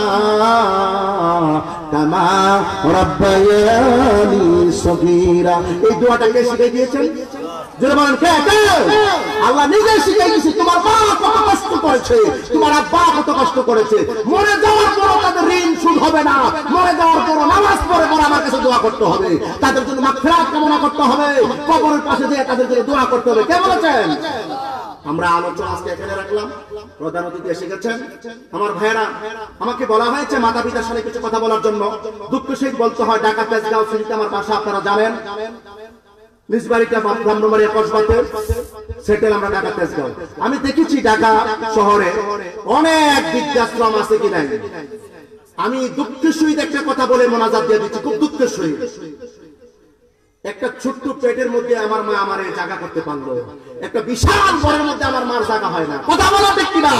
কামা রাব্বায়ানি সগীরা। এই দোয়াটা কে শিখিয়ে দিয়েছেন? যারা বলেন কে? আল্লাহ নিজে শিখিয়ে দিয়েছে। তোমার মা কত কষ্ট করেছে, তোমার আব্বা কত কষ্ট করেছে, মরে যাওয়ার পর তাদের ঋণ শোধ হবে না, মরে যাওয়ার পর নামাজ পড়ে পরে আমার কাছে দোয়া করতে হবে, তাদের জন্য মাগফিরাত কামনা করতে হবে, কবরের পাশে যেয়ে তাদের জন্য দোয়া করতে হবে। কে বলেছেন? আমরা আলোচনা আজকে এখানে রাখলাম। প্রধান অতিথি এসে গেছেন। আমার ভাইয়েরা, আমাকে বলা হয়েছে মাতা পিতার সাথে কিছু কথা বলার জন্য। দুঃখ সহিত বলতে হয়, ঢাকা তেজগাঁও সিটিতে আমার বাসা, আপনারা জানেন। নিজ বাড়িটা ব্রাহ্মণবাড়িয়া কসবাতে সেটেল, আমরা ঢাকা তেজগাঁও। আমি দেখেছি ঢাকা শহরে অনেক বৃদ্ধাশ্রম আছে কি নাই। আমি দুঃখের সহিত একটা কথা বলে মোনাজাত দিয়ে দিচ্ছি, খুব দুঃখের সহিত। একটা ছোট্ট পেটের মধ্যে আমার মা আমারে জায়গা করতে পারলো, একটা বিশাল ঘরের মধ্যে আমার মার জায়গা হয় না। কথা বলা ঠিক কিনা?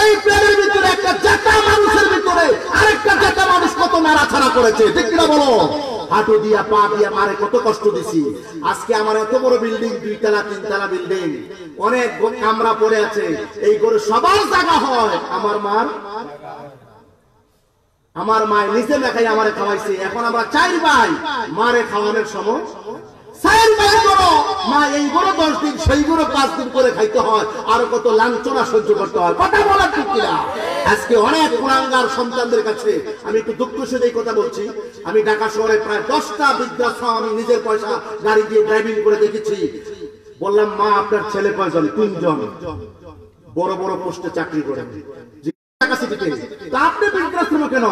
এই পেটের ভিতরে একটা জাতা মানুষের ভিতরে আরেকটা জাতা মানুষ কত নাড়াছাড়া করেছে, ঠিক কিনা বলো? হাঁটু দিয়া পা দিয়া মারে কত কষ্ট দিছি। আজকে আমার এত বড় বিল্ডিং, 2 তলা 3 তলা বিল্ডিং, অনেক কামরা পড়ে আছে, এই ঘরে সবার জায়গা হয়, আমার মার। আমার মা নিজে দেখাই আমারে খাওয়াইছে। এখন আমরা 4 ভাই, মারে খাওয়ানোর সময় 4 ভাই করো, মা এই বড় 10 দিন সেই বড় 5 দিন করে খাইতে হয়, আর কত লাঞ্ছনা সহ্য করতে হয়। কথা বলা ঠিক কিনা? আজকে অনেক কুলাঙ্গার সন্তানদের কাছে আমি একটু দুঃখ সহিত এই কথা বলছি। আমি ঢাকা শহরে প্রায় 10টা বৃদ্ধাশ্রম আমি নিজের পয়সা গাড়ি দিয়ে ড্রাইভিং করে দেখেছি। বললাম, মা আপনার ছেলে কয়জন? 3 জন, বড় বড় পোস্টে চাকরি করেন। আপনি বৃদ্ধাশ্রম কেন?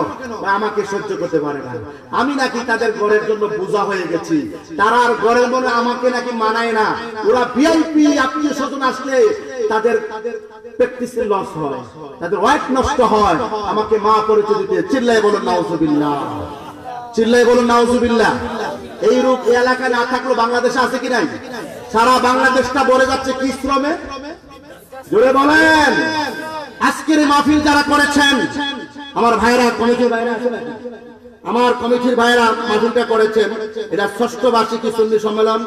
আমাকে সহ্য করতে পারে না, আমি নাকি তাদের ঘরের জন্য বোঝা হয়ে গেছি, তারা আর ঘরের মনে আমাকে নাকি মানায় না। ওরা ভিআইপি আত্মীয় স্বজন আসলে তাদের প্র্যাকটিসের লস হয়, তাদের ওয়াইফ নষ্ট হয়। আমাকে মা পরিচয় দিতে চিল্লাই বলুন নাউজুবিল্লাহ, চিল্লাই বলুন নাউজুবিল্লাহ। এই রূপ এই এলাকায় না থাকলেও বাংলাদেশে আছে কি নাই? সারা বাংলাদেশটা ভরে যাচ্ছে কি শ্রমে? জোরে বলেন। আজকের মাহফিল যারা করেছেন, আমার ভাইরা, কমিটির ভাইরা আছে নাকি? আমার কমিটির ভাইরা মাহফিলটা করেছেন। এটা 6ষ্ঠ বার্ষিকী সুন্নি সম্মেলন,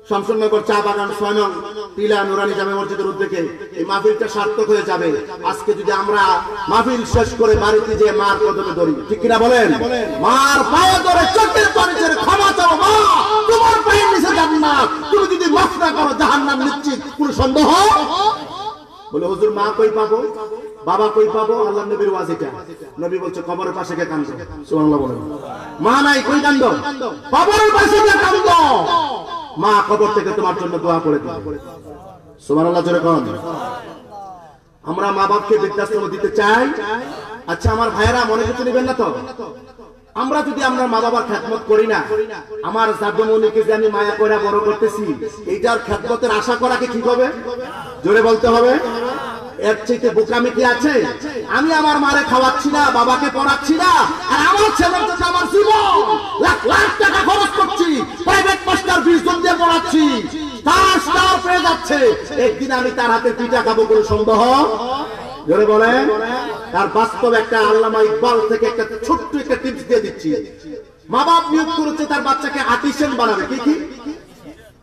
শামসুন্নগর চা বাগান 6 নং টিলা নুরানি জামে মসজিদের উদ্যোগে এই মাহফিলটা সার্থক হয়ে যাবে আজকে যদি আমরা মাহফিল শেষ করে বাড়িতে যে মার কদমে ধরি, ঠিক কিনা বলেন? মার পায়ে ধরে চোখের পানি ছেড়ে ক্ষমা চাও, মা তোমার পায়ের নিচে জান্নাত, তুমি যদি মাফ না করো জাহান্নাম নিশ্চিত, কোনো সন্দেহ? বলে হুজুর মা কই পাবো, বাবা কই পাবো? আল্লাহ নবীর ওয়াজ এটা। নবী বলছে কবরের পাশে কে কাঁদো। সুবহানাল্লাহ বলেন। মা নাই কই কাঁদো? কবরের পাশে কে কাঁদো? মা কবর থেকে তোমার জন্য দোয়া করে দিবে। সুবহানাল্লাহ জোরে কোন। আমরা মা বাপকে বৃদ্ধাশ্রম দিতে চাই। আচ্ছা আমার ভাইয়েরা, মনে কিছু নেবেন না তো? আমরা যদি আমরা মা বাবার খেদমত করি না, আমার জাদুমণিকে যে আমি মায়া করে বড় করতেছি, এইটার খেদমতের আশা করাকে কি হবে? জোরে বলতে হবে। এর চাইতে বোকামি কি আছে? আমি আমার মারে খাওয়াচ্ছি না, বাবাকে পড়াচ্ছি না, আর আমার ছেলের জন্য আমার জীবন লাখ লাখ টাকা খরচ করছি, প্রাইভেট মাস্টার 20 জন দিয়ে পড়াচ্ছি, তার স্টার পেয়ে যাচ্ছে, একদিন আমি তার হাতে পিঠা খাবো, কোনো সন্দেহ? জোরে বলেন। তার বাস্তব একটা আল্লামা ইকবাল থেকে একটা ছোট্ট একটা টিপস দিয়ে দিচ্ছি। মা বাপ নিয়োগ করেছে তার বাচ্চাকে আর্টিসিয়ান বানাবে, কি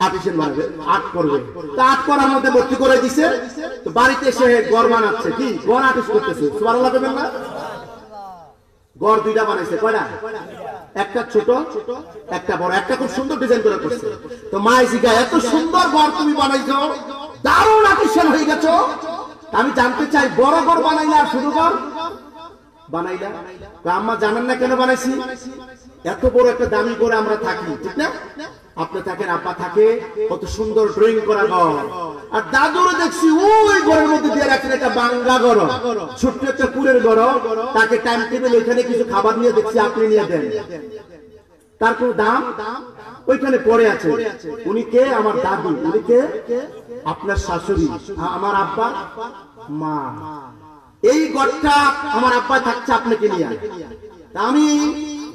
আর্টিসিয়ান বানাবে, আর্ট করবে। তা আর্ট করার মধ্যে ভর্তি করে দিছে, তো বাড়িতে এসে গড় বানাচ্ছে, কি গড় আর্টিস্ট করতেছে। সুবহানাল্লাহ বলবেন না? গড় দুইটা বানাইছে, কয়টা? একটা ছোট একটা বড়, একটা খুব সুন্দর ডিজাইন করে করছে। তো মা জিজ্ঞা, এত সুন্দর গড় তুমি বানাইছো, দারুণ আর্টিসিয়ান হয়ে গেছো, আমি জানতে চাই বড় গড় বানাইলা আর ছোট গড় বানাইলা? আম্মা জানেন না কেন বানাইছি? এত বড় একটা দামি করে আমরা থাকি, ঠিক না? আপনি থাকেন, আব্বা থাকে, কত সুন্দর ড্রয়িং করা ঘর। আর দাদুরে দেখছি ওই ঘরের মধ্যে দিয়ে রাখছেন একটা বাঙ্গা ঘর, ছোট্ট একটা কুড়ের ঘর, তাকে টাইম টেবিল ওইখানে কিছু খাবার নিয়ে দেখছি আপনি নিয়ে দেন, তার কোন দাম ওইখানে পড়ে আছে। উনি কে? আমার দাদু। উনি কে? আপনার শাশুড়ি, আমার আব্বা মা। এই ঘরটা আমার আব্বা থাকছে আপনাকে নিয়ে। আমি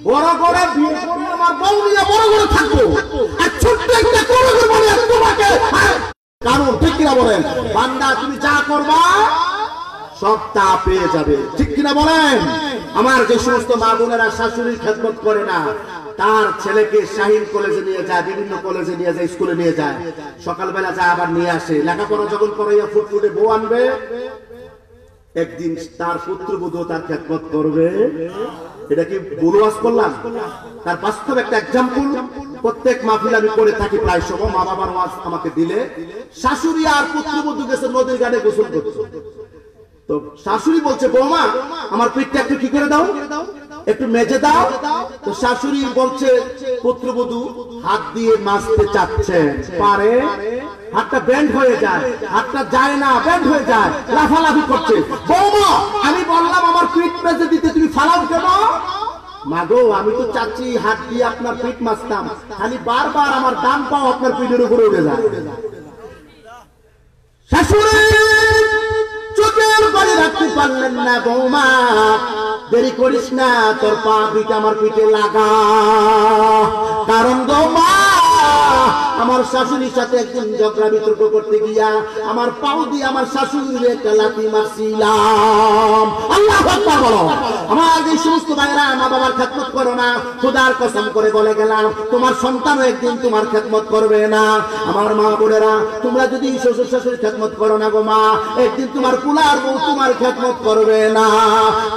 বড় করে বিয়ে করে আমার বউ নিয়ে বড় করে থাকবো, আর ছোট্ট একটা করে বলে তোমাকে কারণ, ঠিক কিনা বলেন? বান্দা তুমি যা করবা সব তা পেয়ে যাবে, ঠিক কিনা বলেন? আমার যে সমস্ত মা বোনেরা শাশুড়ির খেদমত করে না, তার ছেলেকে শাহিন কলেজে নিয়ে যায়, বিভিন্ন কলেজে নিয়ে যায়, স্কুলে নিয়ে যায়, সকালবেলা যায় আবার নিয়ে আসে, লেখাপড়া যখন করাইয়া ফুটফুটে বউ আনবে, একদিন তার পুত্রবধূ তার খেদমত করবে। এটা কি বুলওয়াজ করলাম? তার বাস্তব একটা এক্সাম্পল প্রত্যেক মাহফিল আমি করে থাকি প্রায় সময়। মা বাবার ওয়াজ আমাকে দিলে, শাশুড়ি আর পুত্রবধূ গেছে নদীর ঘাটে গোসল করছে। তো শাশুড়ি বলছে, বৌমা আমার পিঠটা একটু কি করে দাও, একটু মেজে দাও। তো শাশুড়ি বলছে, পুত্রবধূ হাত দিয়ে মাজতে চাচ্ছে, পারে, হাতটা ব্যান্ড হয়ে যায়, হাতটা যায় না, ব্যান্ড হয়ে যায়, লাফালাফি করছে। বৌমা আমি বললাম আমার পিঠ মেজে দিতে, তুমি ফালাও কেন? মাগো আমি তো চাচ্ছি হাত দিয়ে আপনার পিঠ মাজতাম, খালি বারবার আমার দাম পাও আপনার পিঠের উপরে উঠে যায়। শাশুড়ি চোখের বাড়ি রাখতে পারলেন না, বৌমা দেরি করিস না, তোর পা পিঠে আমার পিঠে লাগা। কারণ বৌমা আমার শাশুড়ির সাথে একদিন ঝগড়া বিতর্ক করতে গিয়া আমার পাও দিয়ে আমার শাশুড়ির একটা লাথি মারছিলাম। আল্লাহু আকবার বলো। আমার যে সমস্ত ভাইরা মা বাবার খেদমত করো না, খোদার কসম করে বলে গেলাম তোমার সন্তানও একদিন তোমার খেদমত করবে না। আমার মা বোনেরা, তোমরা যদি শ্বশুর শাশুড়ির খেদমত করো না গো মা, একদিন তোমার কুলার বউ তোমার খেদমত করবে না।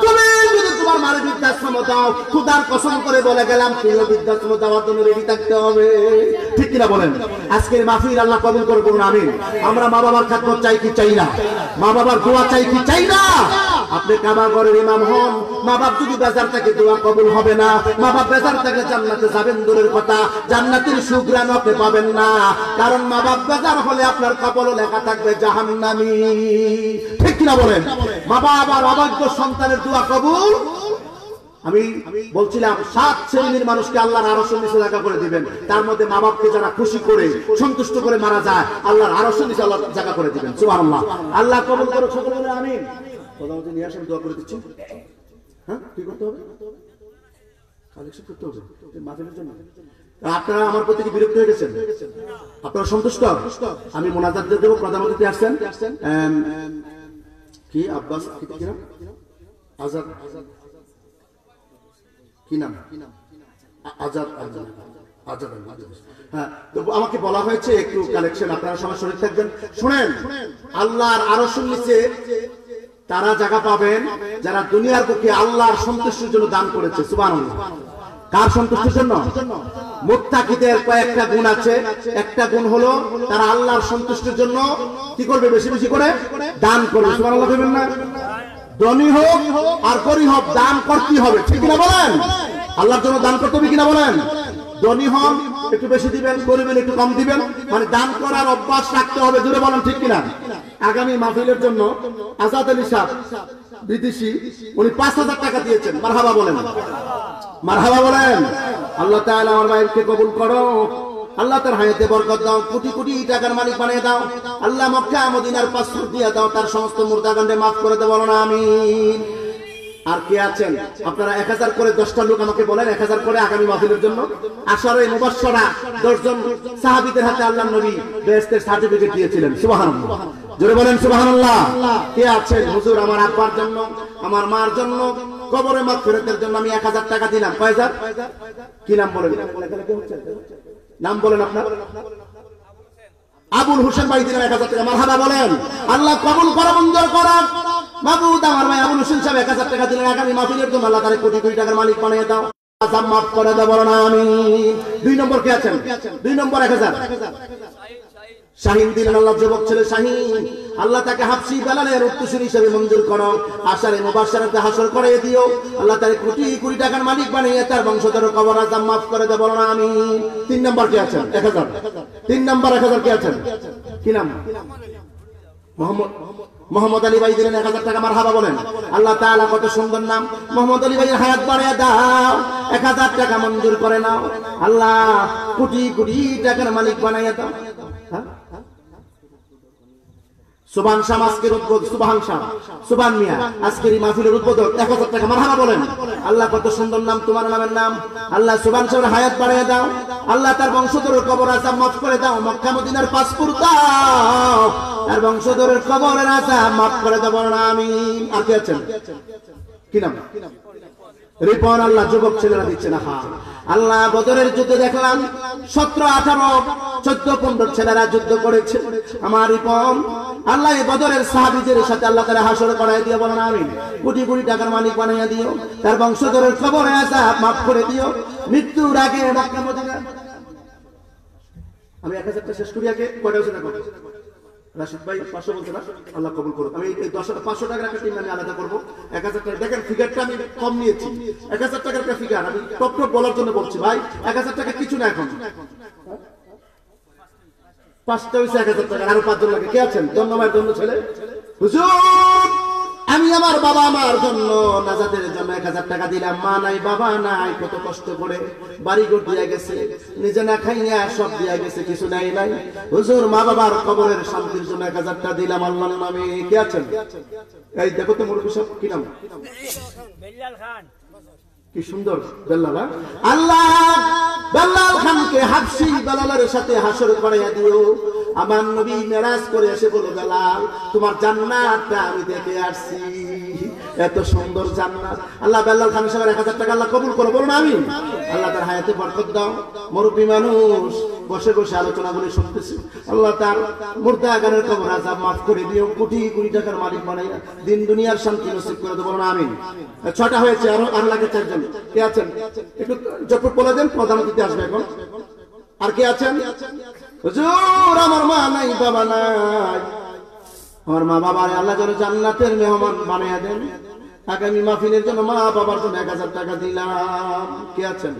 তুমি যদি তোমার মারে বৃদ্ধাশ্রম দাও, খোদার কসম করে বলে গেলাম তুমি বৃদ্ধাশ্রম দেওয়ার জন্য রেডি থাকতে হবে, ঠিক কিনা বলেন? আজকের মাহফিল আল্লাহ কবুল করে বলুন আমিন। আমরা মা বাবার খেদমত চাই কি চাই না? মা বাবার দোয়া চাই কি চাই না? আপনি কাবা ঘরের ইমাম হন, মা বাপ যদি বেজার থাকে দোয়া কবুল হবে না। মা বাপ বেজার থাকে জান্নাতে যাবেন দূরের কথা, জান্নাতের সুগ্রাণ আপনি পাবেন না। কারণ মা বাপ বেজার হলে আপনার কপালে লেখা থাকবে জাহান্নামী, ঠিক কিনা বলেন? মা বাপ আর অবাধ্য সন্তানের দোয়া কবুল। আমি বলছিলাম 7 শ্রেণীর মানুষকে আল্লাহর আরশের নিচে জায়গা করে দিবেন। তার মধ্যে মা বাপকে যারা খুশি করে সন্তুষ্ট করে মারা যায়, আল্লাহর আরশের নিচে আল্লাহ জায়গা করে দিবেন। সুবহানাল্লাহ। আল্লাহ কবুল করুন, সকলে বলে আমিন। খোদাকে নিয়ে আসেন, দোয়া করে দিচ্ছি। হ্যাঁ, কি করতে হবে? কালেকশন করতে হবে মাহফিলের জন্য। আপনারা আমার প্রতি কি বিরক্ত হয়ে গেছেন? আপনারা সন্তুষ্ট? আমি মোনাজাত দেব। প্রধান অতিথি আসছেন, কি আব্বাস কি নাম? আজাদ, কি নাম? আজাদ, আজাদ। হ্যাঁ, তো আমাকে বলা হয়েছে একটু কালেকশন, আপনারা সবাই শরীর থাকবেন। শুনেন, আল্লাহর আরশের নিচে তারা জায়গা পাবেন যারা দুনিয়ার বুকে আল্লাহর সন্তুষ্টির জন্য দান করেছে। সুবহানাল্লাহ। কার সন্তুষ্টির জন্য? মুত্তাকিদের কয়েকটা গুণ আছে। একটা গুণ হলো তারা আল্লাহর সন্তুষ্টির জন্য কি করবে? বেশি বেশি করে দান করবে। সুবহানাল্লাহ বলবেন না? ধনী হোক আর গরিব হোক, দান করতে হবে, ঠিক কিনা বলেন? আল্লাহর জন্য দান করতে হবে কিনা বলেন? ধনী হন একটু বেশি দিবেন, গরিব একটু কম দিবেন, মানে দান করার অভ্যাস রাখতে হবে, জোরে বলেন ঠিক কিনা? আগামী মাহফিলের জন্য আজাদ আলী সাহেব বিদেশি, উনি 5000 টাকা দিয়েছেন। মারহাবা বলেন, মারহাবা বলেন। আল্লাহ তাআলা আমার ভাইকে কবুল করো, আল্লাহ তার হায়াতে বরকত দাও, কোটি কোটি টাকার মালিক বানিয়ে দাও। আল্লাহ মক্কা মদিনার পাসপোর্ট দিয়ে দাও, তার সমস্ত মুর্দাগান্ডে মাফ করে দেব, বলো না আমিন। আর কে আছেন আপনারা? 1000 করে 10টা লোক আমাকে বলেন 1000 করে আগামী মাহফিলের জন্য। আশারে মুবাশশারা 10 জন সাহাবীদের হাতে আল্লাহর নবী বেহেশতের সার্টিফিকেট দিয়েছিলেন। সুবহানাল্লাহ, জোরে বলেন সুবহানাল্লাহ। কে আছেন? হুজুর আমার আব্বার জন্য, আমার মার জন্য, কবরে মাগফিরাতের জন্য আমি 1000 টাকা দিলাম। কয় হাজার? কি নাম বলেন? নাম বলেন আপনার? আবুল হোসেন ভাই দিলেন 1000 টাকা। মারহাবা বলেন। আল্লাহ কবুল করো, মঞ্জুর করো। মাবুদ আমার ভাই আবুল হোসেন সাহেব 1000 টাকা দিলেন আগামী মাহফিলের জন্য। আল্লাহ তাআলা কোটি কোটি টাকার মালিক বানিয়ে দাও, আযাব মাফ করে দাও, বলেন আমিন। 2 নম্বর কে আছেন? 2 নম্বর 1000 শাহিন দিলেন আল্লাহ, যুবক ছেলে শাহিন। আল্লাহ তাকে হাফসি বেলালের উত্তরসূরি হিসেবে মঞ্জুর করো। আশারে মুবাশশারাতে হাসর করে দিও। আল্লাহ তাআলা কোটি কোটি টাকার মালিক বানিয়ে তার বংশধর কবর আযাব maaf করে দাও, বলেন আমিন। 3 নাম্বার কে আছেন? 1000। 3 নাম্বার 1000 কে আছেন? কি নাম? মোহাম্মদ আলী ভাই দিলেন 1000 টাকা। মারহাবা বলেন। আল্লাহ তাআলা কত সুন্দর নাম। মোহাম্মদ আলী ভাইয়ের হায়াত বাড়িয়ে দাও, 1000 টাকা মঞ্জুর করে নাও। আল্লাহ কোটি কোটি টাকার মালিক বানাইয়া দাও। সুবহান শাহ আজকের উদ্বোধক, সুবহান শাহ, সুবহান মিয়া আজকের এই মাহফিলের উদ্বোধক, 1000 টাকা। মারহাবা বলেন। আল্লাহ কত সুন্দর নাম, তোমার নামের নাম। আল্লাহ সুবহান শাহের হায়াত বাড়িয়ে দাও। আল্লাহ তার বংশধরের কবর আযাব maaf করে দাও। মক্কা মদিনার পাসপোর্ট দাও, তার বংশধরের কবরের আযাব maaf করে দাও, বলেন আমিন। আর কে আছেন? কি নাম? রিপন। আল্লাহ যুবক ছেলেরা দিচ্ছে না। হ্যাঁ আল্লাহ বদরের যুদ্ধে দেখলাম 17, 18, 14, 15 ছেলেরা যুদ্ধ করেছে। আমার রিপন আল্লাহ এই বদরের সাহাবীদের সাথে আল্লাহ তাআলা হাসর করায় দিয়ে, বলেন আমিন। কোটি কোটি টাকার মালিক বানাইয়া দিও, তার বংশধরের কবরে আযাব maaf করে দিও। মৃত্যুর আগে মক্কা মদিনা। আমি 1000 টাকা শেষ করি আগে। কয়টা হয়েছে দেখো? রাশিদ ভাই 500 বলতে না, আল্লাহ কবুল করুক। আমি এই 500 টাকার একটা টিম আমি আলাদা করবো। 1000 টাকা দেখেন ফিগারটা আমি কম নিয়েছি। 1000 টাকার একটা ফিগার আমি টপ বলার জন্য বলছি ভাই। 1000 টাকা কিছু না, এখন 5টা হয়েছে 1000 টাকা। আরো 5 জন লাগে। কে আছেন? ধন্যবাদ। ধন্য ছেলে। হুজুর আমি আমার বাবা মার জন্য নাজাতের জন্য 1000 টাকা দিলাম। মা নাই, বাবা নাই, কত কষ্ট করে বাড়িঘর দিয়া গেছে, নিজে না খাইয়া সব দিয়া গেছে, কিছু নাই নাই। হুজুর মা বাবার কবরের শান্তির জন্য 1000 টাকা দিলাম আল্লাহর নামে। কে আছেন? এই দেখো তো মুরব্বি সব। কি নাম? বেল্লাল খান। কি সুন্দর বেল্লাল। আল্লাহ বেল্লাল খানকে হাফসি বেলালের সাথে হাসর করাইয়া দিও। আমার নবী মেরাজ করে এসে বলে, বেলাল তোমার জান্নাতটা আমি দেখে আসছি, এত সুন্দর জান্নাত। আল্লাহ বেল্লাল খান সাহেবের 1000 টাকা আল্লাহ কবুল করো, বলুন আমিন। আল্লাহ তার হায়াতে বরকত দাও। মুরব্বি মানুষ বসে বসে আলোচনাগুলি শুনতেছি। আল্লাহ তার মুর্দাগানের কবর আযাব maaf করে দিও। কোটি কোটি টাকার মালিক বানাইয়া দিন দুনিয়ার শান্তি নসিব করে দেবো, বলুন আমিন। 6টা হয়েছে, আর লাগে 4 জন। কে আছেন? একটু জপট বলে দেন, প্রধান অতিথি আসবে এখন। আর কে আছেন? হুজুর আমার মা নাই, বাবা নাই। আমার মা বাবার আল্লাহ যেন জান্নাতের মেহমান বানাইয়া দেন। আগামী মাহফিলের জন্য মা বাবার জন্য 1000 টাকা দিলাম। কে আছেন?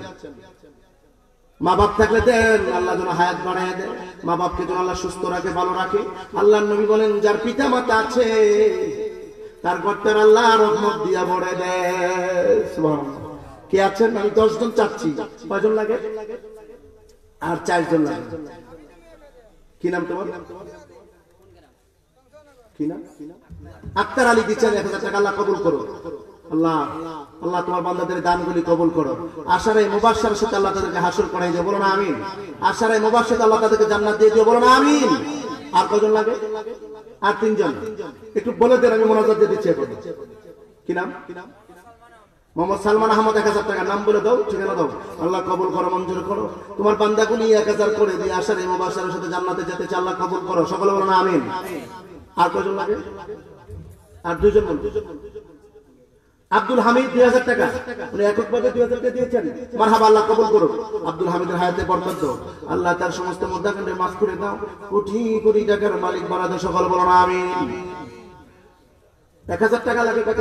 মা বাপ থাকলে দেন, আল্লাহ যেন হায়াত বাড়াইয়া দেন। মা বাপকে যেন আল্লাহ সুস্থ রাখে, ভালো রাখে। আল্লাহর নবী বলেন, যার পিতা মাতা আছে তার ঘরটার আল্লাহ রহমত দিয়া ভরে দেয়। সুবহানাল্লাহ। কে আছেন? আমি 10 জন চাচ্ছি। কয়জন লাগে? আর 4 জন লাগে। কি নাম তোমার? কি নাম? আক্তার আলী দিচ্ছেন 1000 টাকা। আল্লাহ কবুল করো। আল্লাহ আল্লাহ তোমার বান্দাদের দানগুলি কবুল করো। আশারে মুবাশশারের সাথে আল্লাহ তাদেরকে হাসর করাই দিও, বলো না আমিন। আশারে মুবাশশার আল্লাহ তাদেরকে জান্নাত দিয়ে দিও, বলো না আমিন। আর কয়জন লাগে? আর 3 জন। একটু বলে দেন, আমি মোনাজাত দিয়ে দিচ্ছি এখন। কি নাম? মোহাম্মদ সালমান আহমদ। 1000 টাকা। নাম বলে দাও, ঠিকানা দাও। আল্লাহ কবুল করো, মঞ্জুর করো। তোমার বান্দাগুলি 1000 করে দিয়ে আশারে মুবাশশারের সাথে জান্নাতে যেতে চাই, আল্লাহ কবুল করো। সকলে বলো না আমিন। আর কয়জন লাগে? আর 2 জন বলুন। আব্দুল হামিদ 2000 টাকা। উনি এককভাবে 2000 টাকা দিয়েছেন। মারহাবা, আল্লাহ কবুল করুন। আব্দুল হামিদের হায়াতে বরকত দাও। আল্লাহ তার সমস্ত মুর্দাকে মাফ করে দাও। কোটি কোটি টাকার মালিক বানায় দাও। সকল বলো না আমিন। 1000 টাকা লাগে। কত?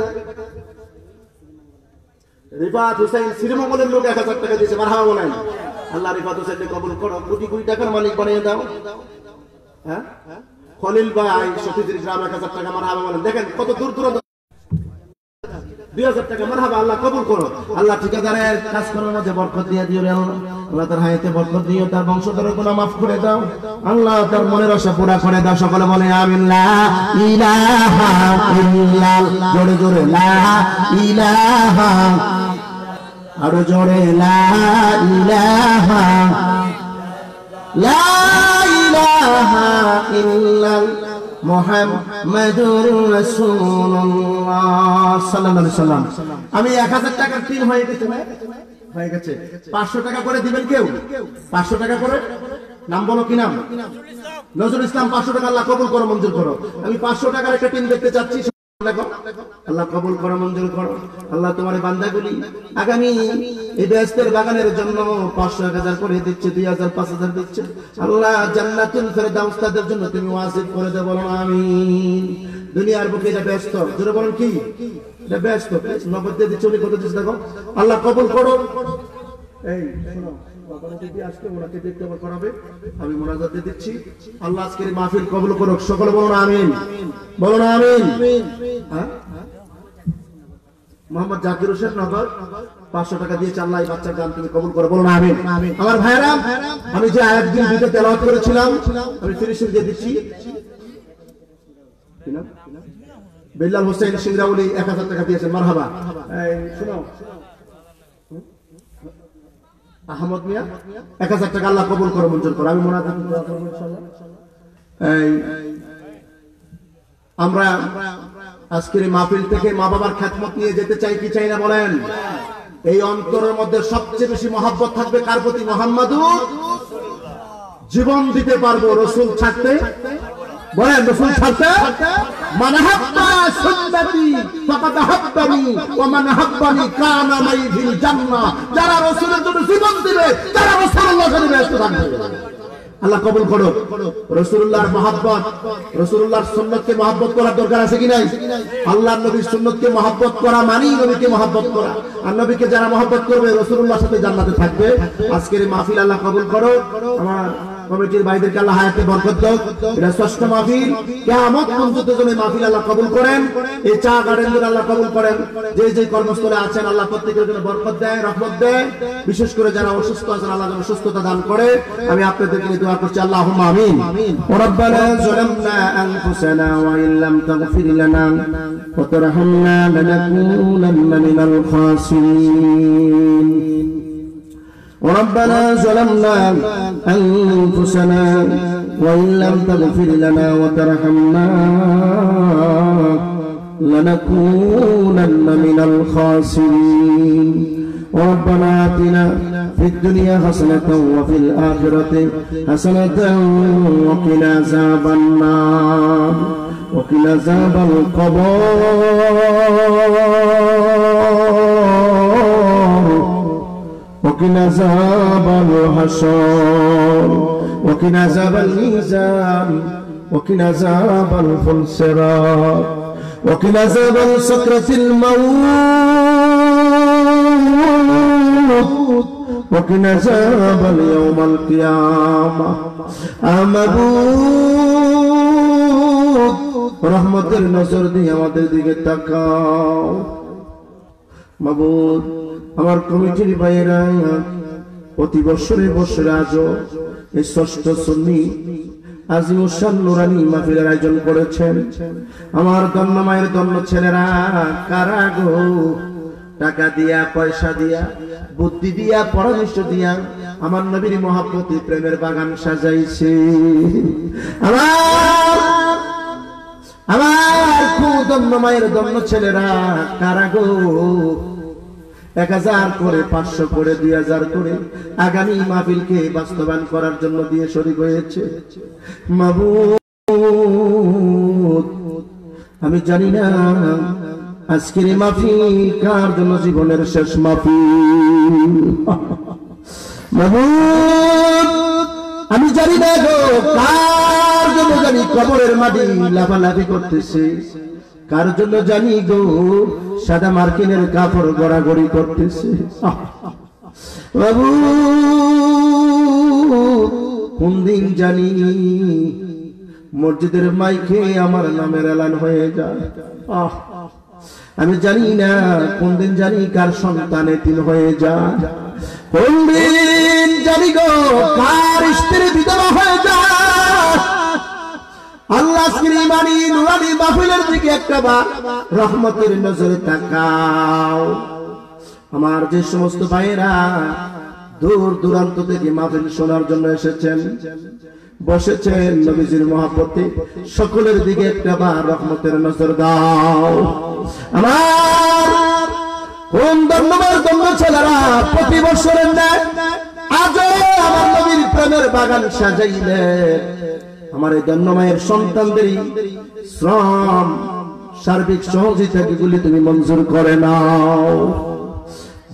রিফাত হোসেন শ্রীমঙ্গলের লোক 1000 টাকা দিয়েছে। মারহাবা বলেন। আল্লাহ রিফাত হোসেনকে কবুল করো, কোটি কোটি টাকার মালিক বানিয়ে দাও। হ্যাঁ খলিল ভাই সতীদের গ্রাম 1000 টাকা। মারহাবা বলেন। দেখেন কত দূর দূরান্ত। 2000 টাকা। মারহাবা, আল্লাহ কবুল করো। আল্লাহ ঠিকাদারের কাজ করার মধ্যে বরকত দিয়ে দিও। আল্লাহ তার হায়াতে বরকত দিও, তার বংশধরের গুনাহ মাফ করে দাও। আল্লাহ তার মনের আশা পুরা করে দাও। সকলে বলে আমিন। লা ইলাহা ইল্লাল্লাহ। জোরে জোরে লা ইলাহা। আরো জোরে লা ইলাহা। লা ইলাহা ইল্লাল্লাহ মুহাম্মাদুর রাসূলুল্লাহ সাল্লাল্লাহু আলাইহি সাল্লাম। আমি 1000 টাকার তিন হয়ে গেছে না? হয়ে গেছে। 500 টাকা করে দিবেন কেউ? 500 টাকা করে। নাম বলো, কি নাম? নজরুল ইসলাম। 500 টাকা আল্লাহ কবুল করো, মঞ্জুর করো। আমি 500 টাকার একটা টিম দেখতে চাচ্ছি। আল্লাহ কবুল করো, মঞ্জুর করো। আল্লাহ তোমার বান্দাগুলি আগামী এই বেহেশতের বাগানের জন্য 500 1000 করে দিচ্ছে, 2000 5000 দিচ্ছে। আল্লাহ জান্নাতুল ফেরদাউস তাদের জন্য তুমি ওয়াসিব করে দাও, বলো আমিন। দুনিয়ার বুকে এটা ব্যস্ত, জোরে বলেন কি? এটা ব্যস্ত। নগদ দিয়ে দিচ্ছে, উনি কত দিচ্ছে দেখো। আল্লাহ কবুল করো। এই শোনো, আমি মোনাজাত দিয়ে দিচ্ছি। আল্লাহ আজকের মাহফিল কবুল করুক, সকলে বলুন আমিন। বলুন আমিন। মোহাম্মদ জাকির হোসেন নগর 500 টাকা দিয়েছে। আল্লাহ এই বাচ্চার গান তুমি কবুল করো, বলুন আমিন। আমার ভাইরা, আমি যে আয়াত দিন ভিতরে তেলাওয়াত করেছিলাম, আমি ফিনিশিং দিয়ে দিচ্ছি। বিল্লাল হোসেন সিংরাউলি 1000 টাকা দিয়েছেন, মারহাবা। এই শুনো, আহমদ মিয়া 1000 টাকা আল্লাহ কবুল করো, মঞ্জুর করো। আমি মোনাজাত করব ইনশাআল্লাহ। এই আমরা আজকের মাহফিল থেকে মা বাবার খেদমত নিয়ে যেতে চাই কি চাই না বলেন? এই অন্তরের মধ্যে সবচেয়ে বেশি মহব্বত থাকবে কার প্রতি? মুহাম্মাদুর। জীবন দিতে পারবো রাসূল ছাড়তে, বলেন রাসূল ছাড়তে। মান হাব্বা সুন্নতি ফাকাদ হাব্বানি ওয়া মান হাব্বানি কানা মাই ফিল জান্নাহ। যারা রাসূলের জন্য জীবন দিবে, যারা রাসূলুল্লাহর সাথে ব্যস্ত থাকবে, আল্লাহ কবুল করো। রাসূলুল্লাহর মহব্বত, রাসূলুল্লাহর সুন্নতকে মহব্বত করার দরকার আছে কি নাই? আল্লাহর নবীর সুন্নতকে মহব্বত করা মানেই নবীকে মহব্বত করা। আর নবীকে যারা মহব্বত করবে, রাসূলুল্লাহর সাথে জান্নাতে থাকবে। আজকের এই মাহফিল আল্লাহ কবুল করো। আমার কমিটির ভাইদেরকে আল্লাহ হায়াতে বরকত দাও। এটা ষষ্ঠ মাহফিল, কিয়ামত পর্যন্ত যেন এই মাহফিল আল্লাহ কবুল করেন। এই চা গার্ডেনদের আল্লাহ কবুল করেন। যে যে কর্মস্থলে আছেন আল্লাহ প্রত্যেকের জন্য বরকত দেয়, রহমত দেয়। বিশেষ করে যারা অসুস্থ আছেন আল্লাহ যেন সুস্থতা দান করে। আমি আপনাদেরকে নিয়ে দোয়া করছি, আল্লাহুম্মা আমিন। রব্বানা যালামনা আনফুসানা ওয়া ইল্লাম তাগফির লানা ওয়া তারহামনা লানাকুনান্না মিনাল খাসিরিন। ربنا ظلمنا أنفسنا وإن لم تغفر لنا وترحمنا لنكونن من الخاسرين. ربنا آتنا في الدنيا حسنة وفي الآخرة حسنة وقنا عذاب النار وقنا عذاب القبر وقنا عذاب الحشر وقنا عذاب الميزان وقنا عذاب الفلسرات وقنا عذاب سكرة الموت وقنا عذاب يوم القيامة. মাবুদ রহমতের নজর দিয়ে আমাদের দিকে তাকাও। মাবুদ আমার কমিটির ভাইয়েরা প্রতি বছরে বছরে আজও এই ষষ্ঠ সুন্নি আজিমুসান নুরানি মাহফিলের আয়োজন করেছেন। আমার ধন্য মায়ের ধন্য ছেলেরা কারা গো টাকা দিয়া, পয়সা দিয়া, বুদ্ধি দিয়া, পরামর্শ দিয়া আমার নবীর মহব্বতে প্রেমের বাগান সাজাইছে। আমার খুব ধন্য মায়ের ধন্য ছেলেরা কারা গো 1000 করে, 500 করে, 2000 করে আগামী মাহফিলকে বাস্তবায়ন করার জন্য দিয়ে শরীক হয়েছে। মাবুদ আমি জানি না আজকের এই মাহফিল কার জন্য জীবনের শেষ মাহফিল। মাবুদ আমি জানি না গো কার জন্য জানি কবরের মাটি লাফালাফি করতেছে, কার জন্য জানি গো সাদা মার্কিনের কাপড় গড়াগড়ি করতেছে। বাবু কোন দিন জানি মসজিদের মাইকে আমার নামের এলান হয়ে যায়। আমি জানি না কোন দিন জানি কার সন্তান এতিম হয়ে যায়, কোন দিন জানি গো কার স্ত্রী বিধবা হয়ে যায়। আল্লাহ শ্রীমানি নুরানি মাহফিলের দিকে একটা বার রহমতের নজরে তাকাও। আমার যে সমস্ত ভাইয়েরা দূর দূরান্ত থেকে মাহফিল শোনার জন্য এসেছেন, বসেছেন নবীজির মহব্বতে, সকলের দিকে একটা বার রহমতের নজর দাও। আমার কোন ধন্যবাদ ধন্য ছেলেরা প্রতি বছরের ন্যায় আজও আমার নবীর প্রেমের বাগান সাজাইলেন। আমার এই ধন্যমায়ের সন্তানদের শ্রম সার্বিক সহযোগিতাগুলি তুমি মঞ্জুর করে নাও।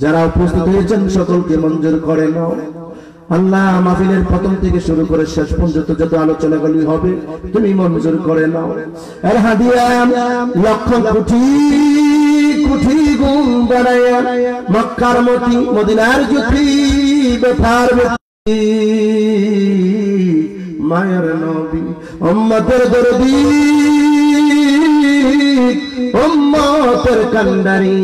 যারা উপস্থিত হয়েছেন সকলকে মঞ্জুর করে নাও। আল্লাহ মাহফিলের প্রথম থেকে শুরু করে শেষ পর্যন্ত যত আলোচনাগুলি হবে তুমি মঞ্জুর করে নাও। এর হাদিয়া লক্ষ কোটি কোটি গুণ বাড়ায়া মক্কার মতি মদিনার জ্যোতি বেফার মায়ের নবী উম্মতের দরদি উম্মতের কান্ডারি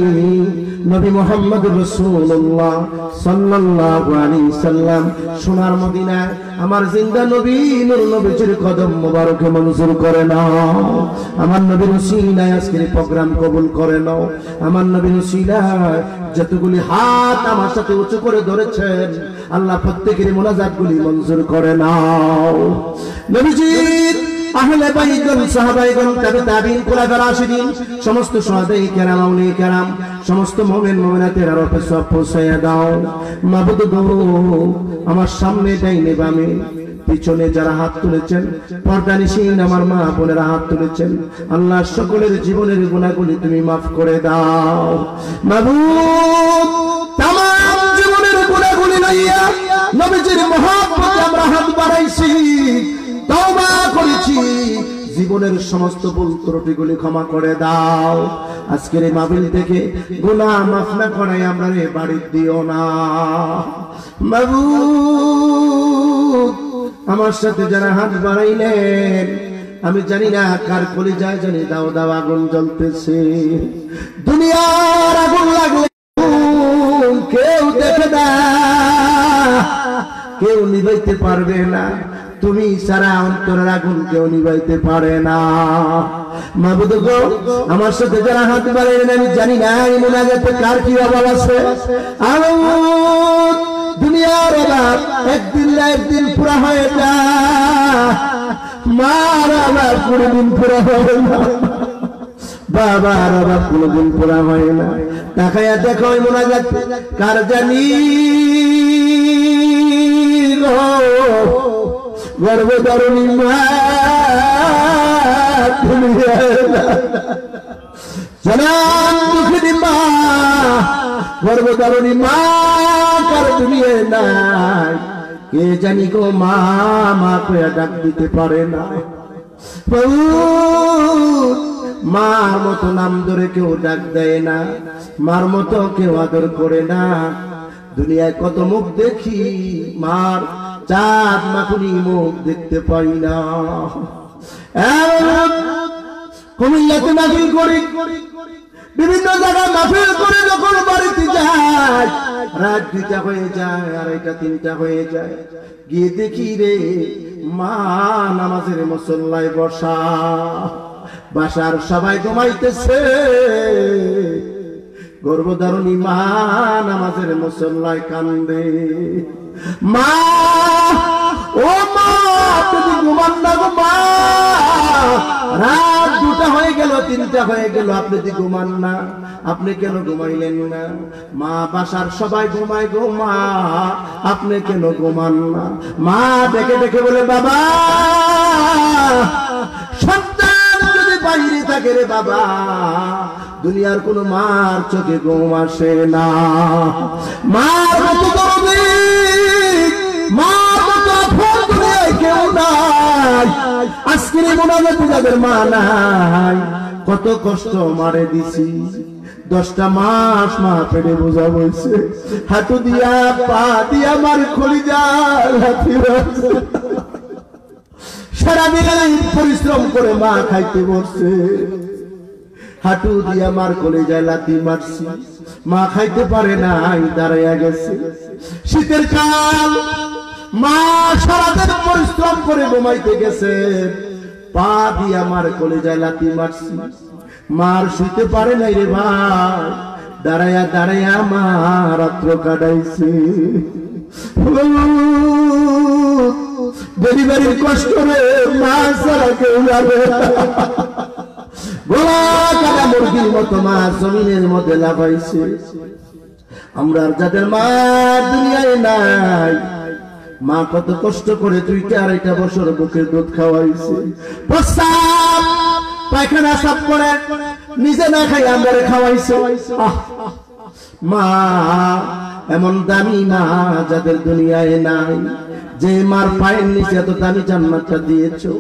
নবী মুহাম্মদ রাসূলুল্লাহ সাল্লাল্লাহু আলাইহি সাল্লাম সোনার মদিনায় আমার জিন্দা নবী নূর নবীর কদম মোবারকে মঞ্জুর করে নাও। আমার নবীর উসিলায় আজকের প্রোগ্রাম কবুল করে নাও। আমার নবীর উসিলায় যতগুলি হাত আমার সাথে উঁচু করে ধরেছেন আল্লাহ প্রত্যেকের মুনাজাতগুলি মঞ্জুর করে নাও। নবীজির আহলে বাইতুল সাহাবাইগণ তাবিঈন খুলাফায়ে রাশিদিন সমস্ত সাহাবায়ে কেরাম আউলিয়া কেরাম সমস্ত মুমিন মুমিনাতের আরফে সব পৌঁছায়া দাও। মাবুদ গো আমার সামনে ডাইনে বামে পিছনে যারা হাত তুলেছেন পর্দানিশীন আমার মা বোনেরা হাত তুলেছেন আল্লাহ সকলের জীবনের গুনাহগুলি তুমি মাফ করে দাও। মাবুদ तमाम জীবনের গুনাহগুলি লইয়া নবীজির মহব্বতে আমরা হাত বাড়াইছি, তওবা করেছি, জীবনের সমস্ত ভুল ত্রুটিগুলি ক্ষমা করে দাও। আজকের এই মাহফিল থেকে গুনাহ মাফ না করাই আমরা বাড়ি দিও না। মাবুদ আমার সাথে যারা হাত বাড়াইলেন আমি জানি না কার কলিজায় জানি দাও দাও আগুন জ্বলতেছে। দুনিয়ার আগুন লাগলে কেউ দেখে না, কেউ নিভাইতে পারবে না, তুমি সারা অন্তরের আগুন কেউ নিভাইতে পারে না। মাবুদ গো আমার সাথে যারা হাত বাড়াইলেন আমি জানি না এই মুনাজাতে কার কি অভাব আছে। দুনিয়ার অভাব একদিন না একদিন পুরা হয়ে যায়, মার অভাব কোনদিন পুরা হয় না, বাবার অভাব কোনদিন পুরা হয় না। তাকায়া দেখো এই মুনাজাত কার জানি গর্ভধারণী মা জানান দুঃখিনী মা গর্ভধারণী মা কার দুনিয়ায় নাই, কে জানি গো মা মা কয়া ডাক দিতে পারে না। মার মতো নাম ধরে কেউ ডাক দেয় না, মার মতো কেউ আদর করে না। দুনিয়ায় কত মুখ দেখি, মার চাঁদ মাখুনি মুখ দেখতে পাই না। কুমিল্লাতে মাহফিল করি, বিভিন্ন জায়গায় মাহফিল করে যখন বাড়িতে যায় রাত 2টা হয়ে যায়, 2:30 3টা হয়ে যায়, গিয়ে দেখি রে মা নামাজের মুসল্লায় বসা, বাসার সবাই ঘুমাইতেছে, গর্ভধারণী মা নামাজের মুসল্লায় কান্দে। মা ও মা তুমি ঘুমান না গো মা, রাত 2টা হয়ে গেল 3টা হয়ে গেল আপনি তো ঘুমান না, আপনি কেন ঘুমাইলেন না? মা বাসার সবাই ঘুমায় গো মা, আপনি কেন ঘুমান না? মা দেখে দেখে বলে বাবা সন্তান যদি বাইরে থাকে রে বাবা দুনিয়ার কোন মার চোখে ঘুম আসে না। মার মতো দরদি মার মতো আপন দুনিয়ায় কেউ নাই। আজকের এই মোনাজাতে যাদের মা নাই কত কষ্ট মারে দিছি, 10টা মাস মা পেটে বোঝা বলছে, হাঁটু দিয়া পা দিয়া মার কলিজা লাথি মারছে, সারাদিন পরিশ্রম করে মা খাইতে বসছে, হাঁটু দিয়া মার কলিজায় লাথি মারছি, মা খাইতে পারে নাই দাঁড়াইয়া গেছে। শীতের কাল মা সারাদিন পরিশ্রম করে ঘুমাইতে গেছে, পা দিয়া মার কলিজায় লাথি মারছি, মার শুইতে পারে নাই রে ভাই, দাঁড়াইয়া দাঁড়াইয়া মা রাত্র কাটাইছে। ডেলিভারির কষ্ট রে মা ছাড়া কেউ যাবে গোলা কাটা মুরগির মতো মা জমিনের মধ্যে লাফাইছে। আমরা যাদের মা দুনিয়ায় নাই, মা কত কষ্ট করে 2-2.5 বছর বুকের দুধ খাওয়াইছে, প্রস্রাব পায়খানা সাফ করে নিজে না খাই আমরা খাওয়াইছে। মা এমন দামি মা যাদের দুনিয়ায় নাই, যে মার পায়ের নিচে এত দামি জান্নাতটা দিয়েছো,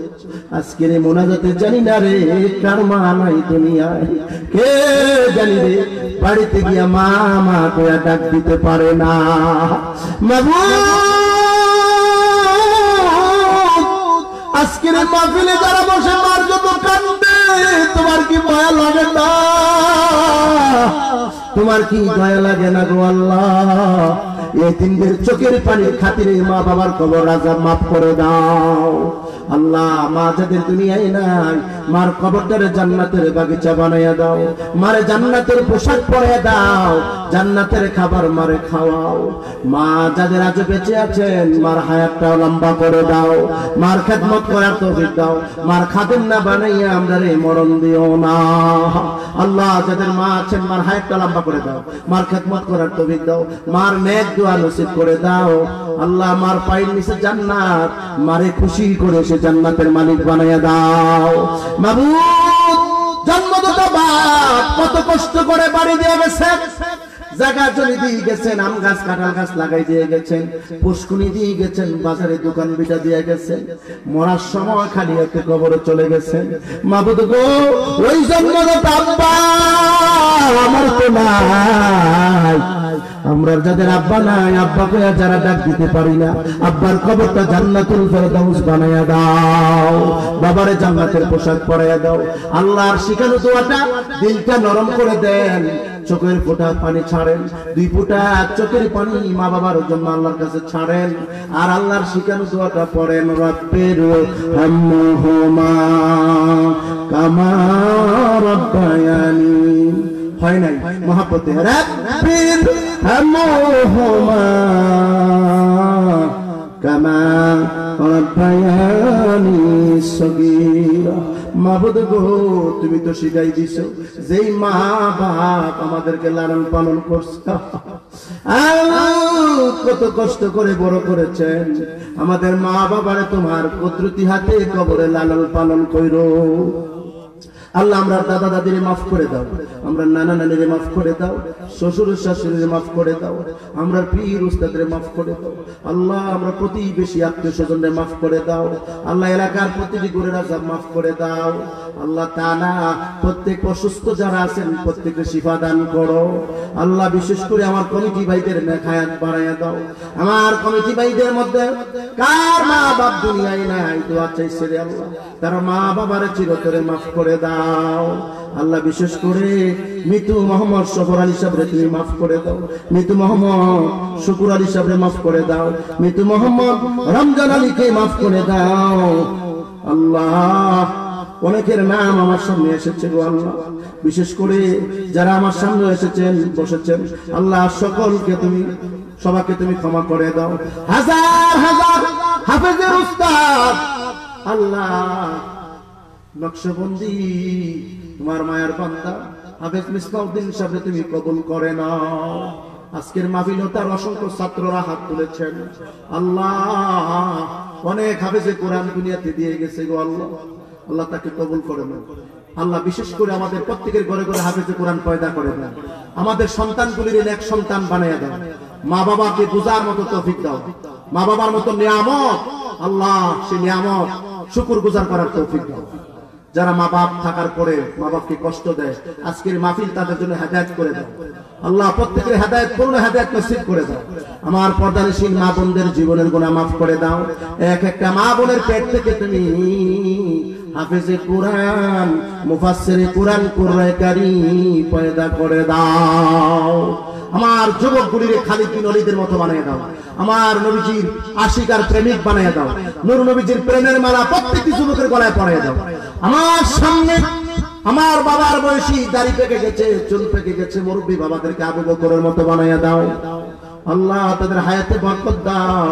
আজকের এই মোনাজাতে জানি না রে কার মা নাই দুনিয়ায়, কে জানি রে বাড়িতে গিয়া মা মা কইয়া ডাক দিতে পারে না। আজকের মাহফিলে যারা বসে মার যত কান্দে, তোমার কি মায়া লাগে না? তোমার কি দয়া লাগে না গো আল্লাহ? এতিমদের চোখের পানির খাতিরে মা বাবার কবর আযাব মাফ করে দাও আল্লাহ। মা যাদের দুনিয়ায় নাই, মার কবরটারে জান্নাতের বাগিচা বানাইয়া দাও, মারে জান্নাতের পোশাক পরিয়ে দাও, জান্নাতের খাবার মারে খাওয়াও। মা যাদের আজ বেঁচে আছেন, মার হায়াতটা লম্বা করে দাও, মার খেদমত করার তৌফিক দাও, মার খাদেম না বানাইয়া আমরা রে মরণ দিও না আল্লাহ। যাদের মা আছেন, মার হায়াতটা লম্বা করে দাও, মার খেদমত করার তৌফিক দাও, মার নেক দোয়া নসিব করে দাও আল্লাহ। মার পায়ের নিচে জান্নাত, মারে খুশি করে সে জান্নাতের মালিক বানাইয়া দাও মাবুদ। জন্মদাতা বাপ কত কষ্ট করে বাড়ি দিয়ে গেছেন, জায়গা জমি দিয়ে গেছেন, আম গাছ কাঁঠাল গাছ লাগাই দিয়ে গেছেন, পুষ্কুনি দিয়ে গেছেন, বাজারে দোকান বিটা দিয়ে গেছেন, মরার সময় খালি হাতে কবরে চলে গেছেন। মাবুদ গো, ওই জন্মদাতা আব্বা আমার তো নাই, আমরা যাদের আব্বা নাই, আব্বাকে যারা ডাক দিতে পারি না, আব্বার কবরটা জান্নাতুল ফেরদাউস বানায়া দাও, বাবারে জান্নাতের পোশাক পরাইয়া দাও আল্লাহর শিখানো দোয়াটা দিলটা নরম করে দেন। চোখের ফোঁটা পানি ছাড়েন, 2 ফোঁটা চোখের পানি মা বাবার জন্য আল্লাহর কাছে ছাড়েন, আর আল্লাহর শিখানো দোয়াটা পড়েন, রব্বির হামহুমা কামা রাব্বায়ানি। হয় নাই মহাব্বতে, রব্বির হামহুমা কামা রাব্বায়ানি সগীরা। মাবুদ গো, তুমি তো শিখাই দিছো, যেই মা বাপ আমাদেরকে লালন পালন করছে, কত কষ্ট করে বড় করেছেন, আমাদের মা বাবারে তোমার কুদরতি হাতে কবরে লালন পালন কইরো আল্লাহ। আমরা দাদা দাদিরে মাফ করে দাও, আমরা নানা নানিরে মাফ করে দাও, শ্বশুর শাশুড়িরে মাফ করে দাও, আমরা পীর উস্তাদরে মাফ করে দাও আল্লাহ। আমরা প্রতিবেশী আত্মীয় স্বজনরে মাফ করে দাও আল্লাহ। এলাকার প্রতিটি গুণের আযাব মাফ করে দাও আল্লাহ তাআলা। প্রত্যেক অসুস্থ যারা আছেন প্রত্যেককে শিফা দান করো আল্লাহ। বিশেষ করে আমার কমিটি ভাইদের নেক হায়াত বাড়াইয়া দাও। আমার কমিটি ভাইদের মধ্যে কার মা বাপ দুনিয়ায় নাই, দোয়া চাইছে রে আল্লাহ, তার মা বাবারে চিরতরে মাফ করে দাও আল্লাহ। বিশেষ করে মৃত্যু মোহাম্মদ সফর আলী সাহেবরে তুমি মাফ করে দাও, মৃত্যু মোহাম্মদ শুকুর আলী সাহেবরে মাফ করে দাও, মৃত্যু মোহাম্মদ রমজান আলীকে মাফ করে দাও আল্লাহ। অনেকের নাম আমার সামনে এসেছে গো আল্লাহ, বিশেষ করে যারা আমার সামনে এসেছেন বসেছেন আল্লাহ, সকলকে তুমি সবাইকে তুমি ক্ষমা করে দাও। হাজার হাজার হাফেজের উস্তাদ আল্লাহ, নকশবন্দি তোমার মায়ের বান্দা হাফেজ মিসবাউদ্দিন সাহেব তুমি কবুল করে নাও। আজকের মাহফিলে তার অসংখ্য ছাত্ররা হাত তুলেছেন আল্লাহ, অনেক হাফেজে কোরআন দুনিয়াতে দিয়ে গেছে গো আল্লাহ, আল্লাহ তাকে কবুল করে নাও আল্লাহ। বিশেষ করে আমাদের প্রত্যেকের ঘরে ঘরে হাফেজে কোরআন পয়দা করে দাও, আমাদের সন্তানগুলির নেক সন্তান বানাইয়া দাও, মা বাবাকে বুঝার মতো তৌফিক দাও, মা বাবার মতো নিয়ামত আল্লাহ, সে নিয়ামত শুকর গুজার করার তৌফিক দাও। যারা মা বাপ থাকার পরে মা বাপকে কষ্ট দেয়, আজকের মাহফিল তাদের জন্য হেদায়েত করে দাও আল্লাহ, প্রত্যেকের হেদায়েত পূর্ণ হেদায়েত নসিব করে দাও। আমার পর্দানশীল মা বোনদের জীবনের গুনাহ মাফ করে দাও। এক একটা মা বোনের পেট থেকে তুমি হাফেজে কোরআন, মুফাসসিরে কোরআন, কুরআনে কারীম পয়দা করে দাও। আমার যুবকগুলির খালিদ বিন ওলীদের মতো বানিয়ে দাও, আমার নবীজির আশিক আর প্রেমিক বানিয়ে দাও, নূর নবীজির প্রেমের মালা প্রত্যেকটি যুবকের গলায় পরিয়ে দাও। আমার সামনে আমার বাবার বয়সী দাড়ি পেকে গেছে, চুল পেকে গেছে, মুরব্বী বাবাদেরকে আবু বকরের মতো বানিয়ে দাও আল্লাহ, তাদের হায়াতে বরকত দাও,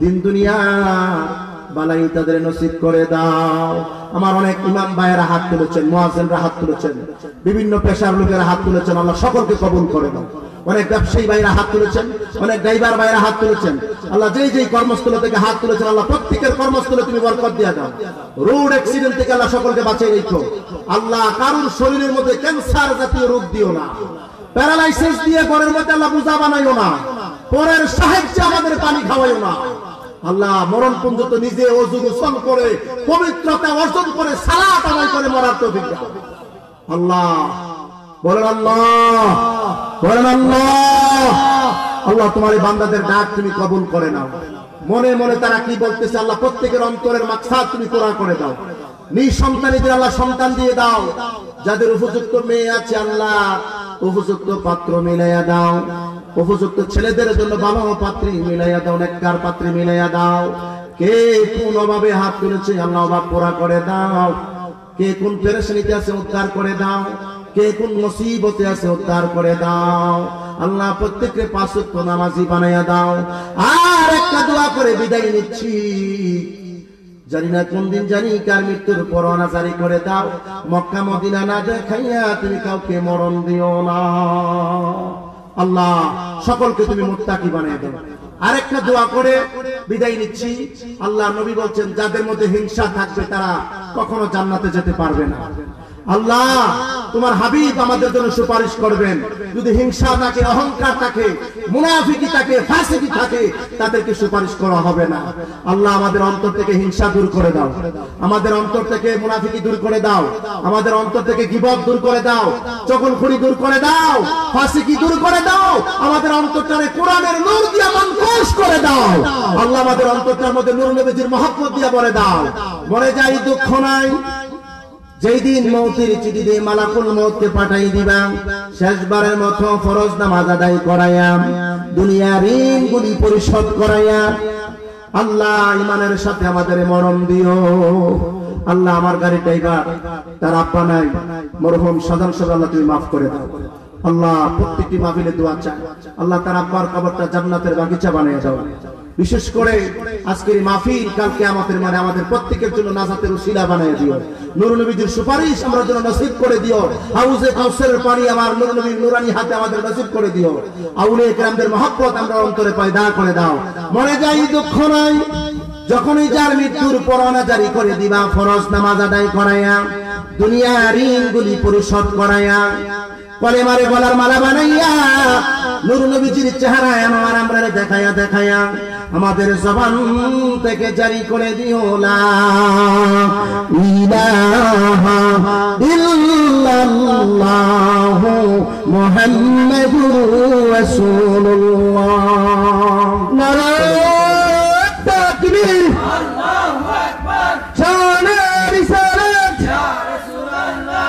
দিন দুনিয়া বালাই তাদের নসিব করে দাও। আমার অনেক ইমাম ভাইয়েরা হাত তুলেছেন, মুয়াজ্জিনরা হাত তুলেছেন, বিভিন্ন পেশার লোকেরা হাত তুলেছেন, আল্লাহ সকলকে কবুল করে দাও। অনেক ব্যবসায়ী ভাইরা হাত তুলেছেন, অনেক ড্রাইভার ভাইরা হাত তুলেছেন, আল্লাহ যেই যেই কর্মস্থল থেকে হাত তুলেছেন আল্লাহ প্রত্যেকের কর্মস্থলে তুমি বরকত দিয়ে দাও। রোড অ্যাক্সিডেন্ট থেকে আল্লাহ সকলকে বাঁচিয়ে রেখো। আল্লাহ কারোর শরীরের মধ্যে ক্যান্সার জাতীয় রোগ দিও না, প্যারালাইসিস দিয়ে ঘরের মধ্যে আল্লাহ বুঝা বানাইও না, পরের সাহায্যে আমাদের পানি খাওয়াইও না। আল্লাহ মরণ পর্যন্ত নিজে ওযু গোসল করে পবিত্রতা অর্জন করে সালাত আদায় করে মরার তৌফিক দাও। আল্লাহ বলেন আল্লাহ, বলেন আল্লাহ। আল্লাহ তোমার এই বান্দাদের ডাক তুমি কবুল করে নাও। মনে মনে তারা কি বলতেছে আল্লাহ প্রত্যেকের অন্তরের মাকসাদ তুমি পুরা করে দাও। নিঃসন্তানীদের আল্লাহ সন্তান দিয়ে দাও। যাদের উপযুক্ত মেয়ে আছে আল্লাহ উপযুক্ত পাত্র মিলাইয়া দাও। উপযুক্ত ছেলেদের জন্য ভালো পাত্রী মিলাইয়া দাও, নেককার পাত্রী মিলাইয়া দাও। কে কোন অভাবে হাত তুলেছে আল্লাহ অভাব পুরা করে দাও। কে কোন পেরেশানিতে আছে উদ্ধার করে দাও। কে কোন মুসিবতে আছে উদ্ধার করে দাও। আল্লাহ প্রত্যেককে পাঁচ ওয়াক্ত নামাজি বানাইয়া দাও। আর একটা দোয়া করে বিদায় নিচ্ছি, জানি না কোন দিন জানি কার মৃত্যুর পরোয়ানা জারি করে দাও। মক্কা মদিনা না দেখাইয়া তুমি কাউকে মরণ দিও না। আল্লাহ সকলকে তুমি মুত্তাকি বানিয়ে দাও। আরেকটা দোয়া করে বিদায় নিচ্ছি। আল্লাহ নবী বলছেন যাদের মধ্যে হিংসা থাকবে তারা কখনো জান্নাতে যেতে পারবে না। আল্লাহ তোমার হাবিব আমাদের জন্য সুপারিশ করবেন। যদি হিংসা থাকে, অহংকার থাকে, মুনাফিকি থাকে, ফাসিকি থাকে, তাদেরকে সুপারিশ করা হবে না। আল্লাহ আমাদের অন্তর থেকে হিংসা দূর করে দাও, আমাদের অন্তর থেকে মুনাফিকি দূর করে দাও, আমাদের অন্তর থেকে গীবত দূর করে দাও, চগলখড়ি দূর করে দাও, ফাসিকি দূর করে দাও। আমাদের অন্তরটারে কোরআনের নূর দিয়ে মানকুশ করে দাও। আল্লাহ আমাদের অন্তরটার মধ্যে নূর নবীজির মহব্বত দিয়ে ভরে দাও। মরে যাই দুঃখ নাই, যেই দিন মৌতের চিঠি দিয়ে মালাকুল মৌতকে পাঠাই দিবা, শেষবারের মতো ফরজ নামাজ আদায় করাইয়া দুনিয়ার ঋণগুলি পরিশোধ করাইয়া আল্লাহ ইমানের সাথে আমাদের মরণ দিও। আল্লাহ আমার গাড়ির ড্রাইভার তার আব্বা নাই, মরহুম সাধারণ সব আল্লাহ তুমি মাফ করে দাও। আল্লাহ প্রত্যেকটি মাহফিলে দোয়া চাই, আল্লাহ তার আব্বার কবরটা জান্নাতের বাগিচা বানিয়ে দাও। বিশেষ করে আজকের মাহফিল কাল কিয়ামতের মানে আমাদের প্রত্যেকের জন্য নাজাতের উসিলা বানিয়ে দিও। নূর নবীর সুপারিশ আমরা জন্য নসিব করে দিও। হাউজে কাউসারের পানি আমার নূর নবীর নূরানি হাতে আমাদের নসিব করে দিও। আউলিয়া কেরামদের মহব্বত আমরা অন্তরে পয়দা করে দাও। মরে যাই দুঃখ নাই, যখনই যার মৃত্যুর পরোয়ানা জারি করে দিবা, ফরজ নামাজ আদায় করাইয়া দুনিয়ার ঋণগুলি পরিশোধ করাইয়া কলেমারে গলার মালা বানাইয়া নূর নবীজির চেহারা আমার আমরা দেখাইয়া দেখাইয়া আমাদের জবান থেকে জারি করে দিও লা ইলাহা ইল্লাল্লাহু মুহাম্মাদুর রাসূলুল্লাহ। নারায়ে তাকবীর, আল্লাহু আকবার, শানে রিসালাত ইয়া রাসূলুল্লাহ।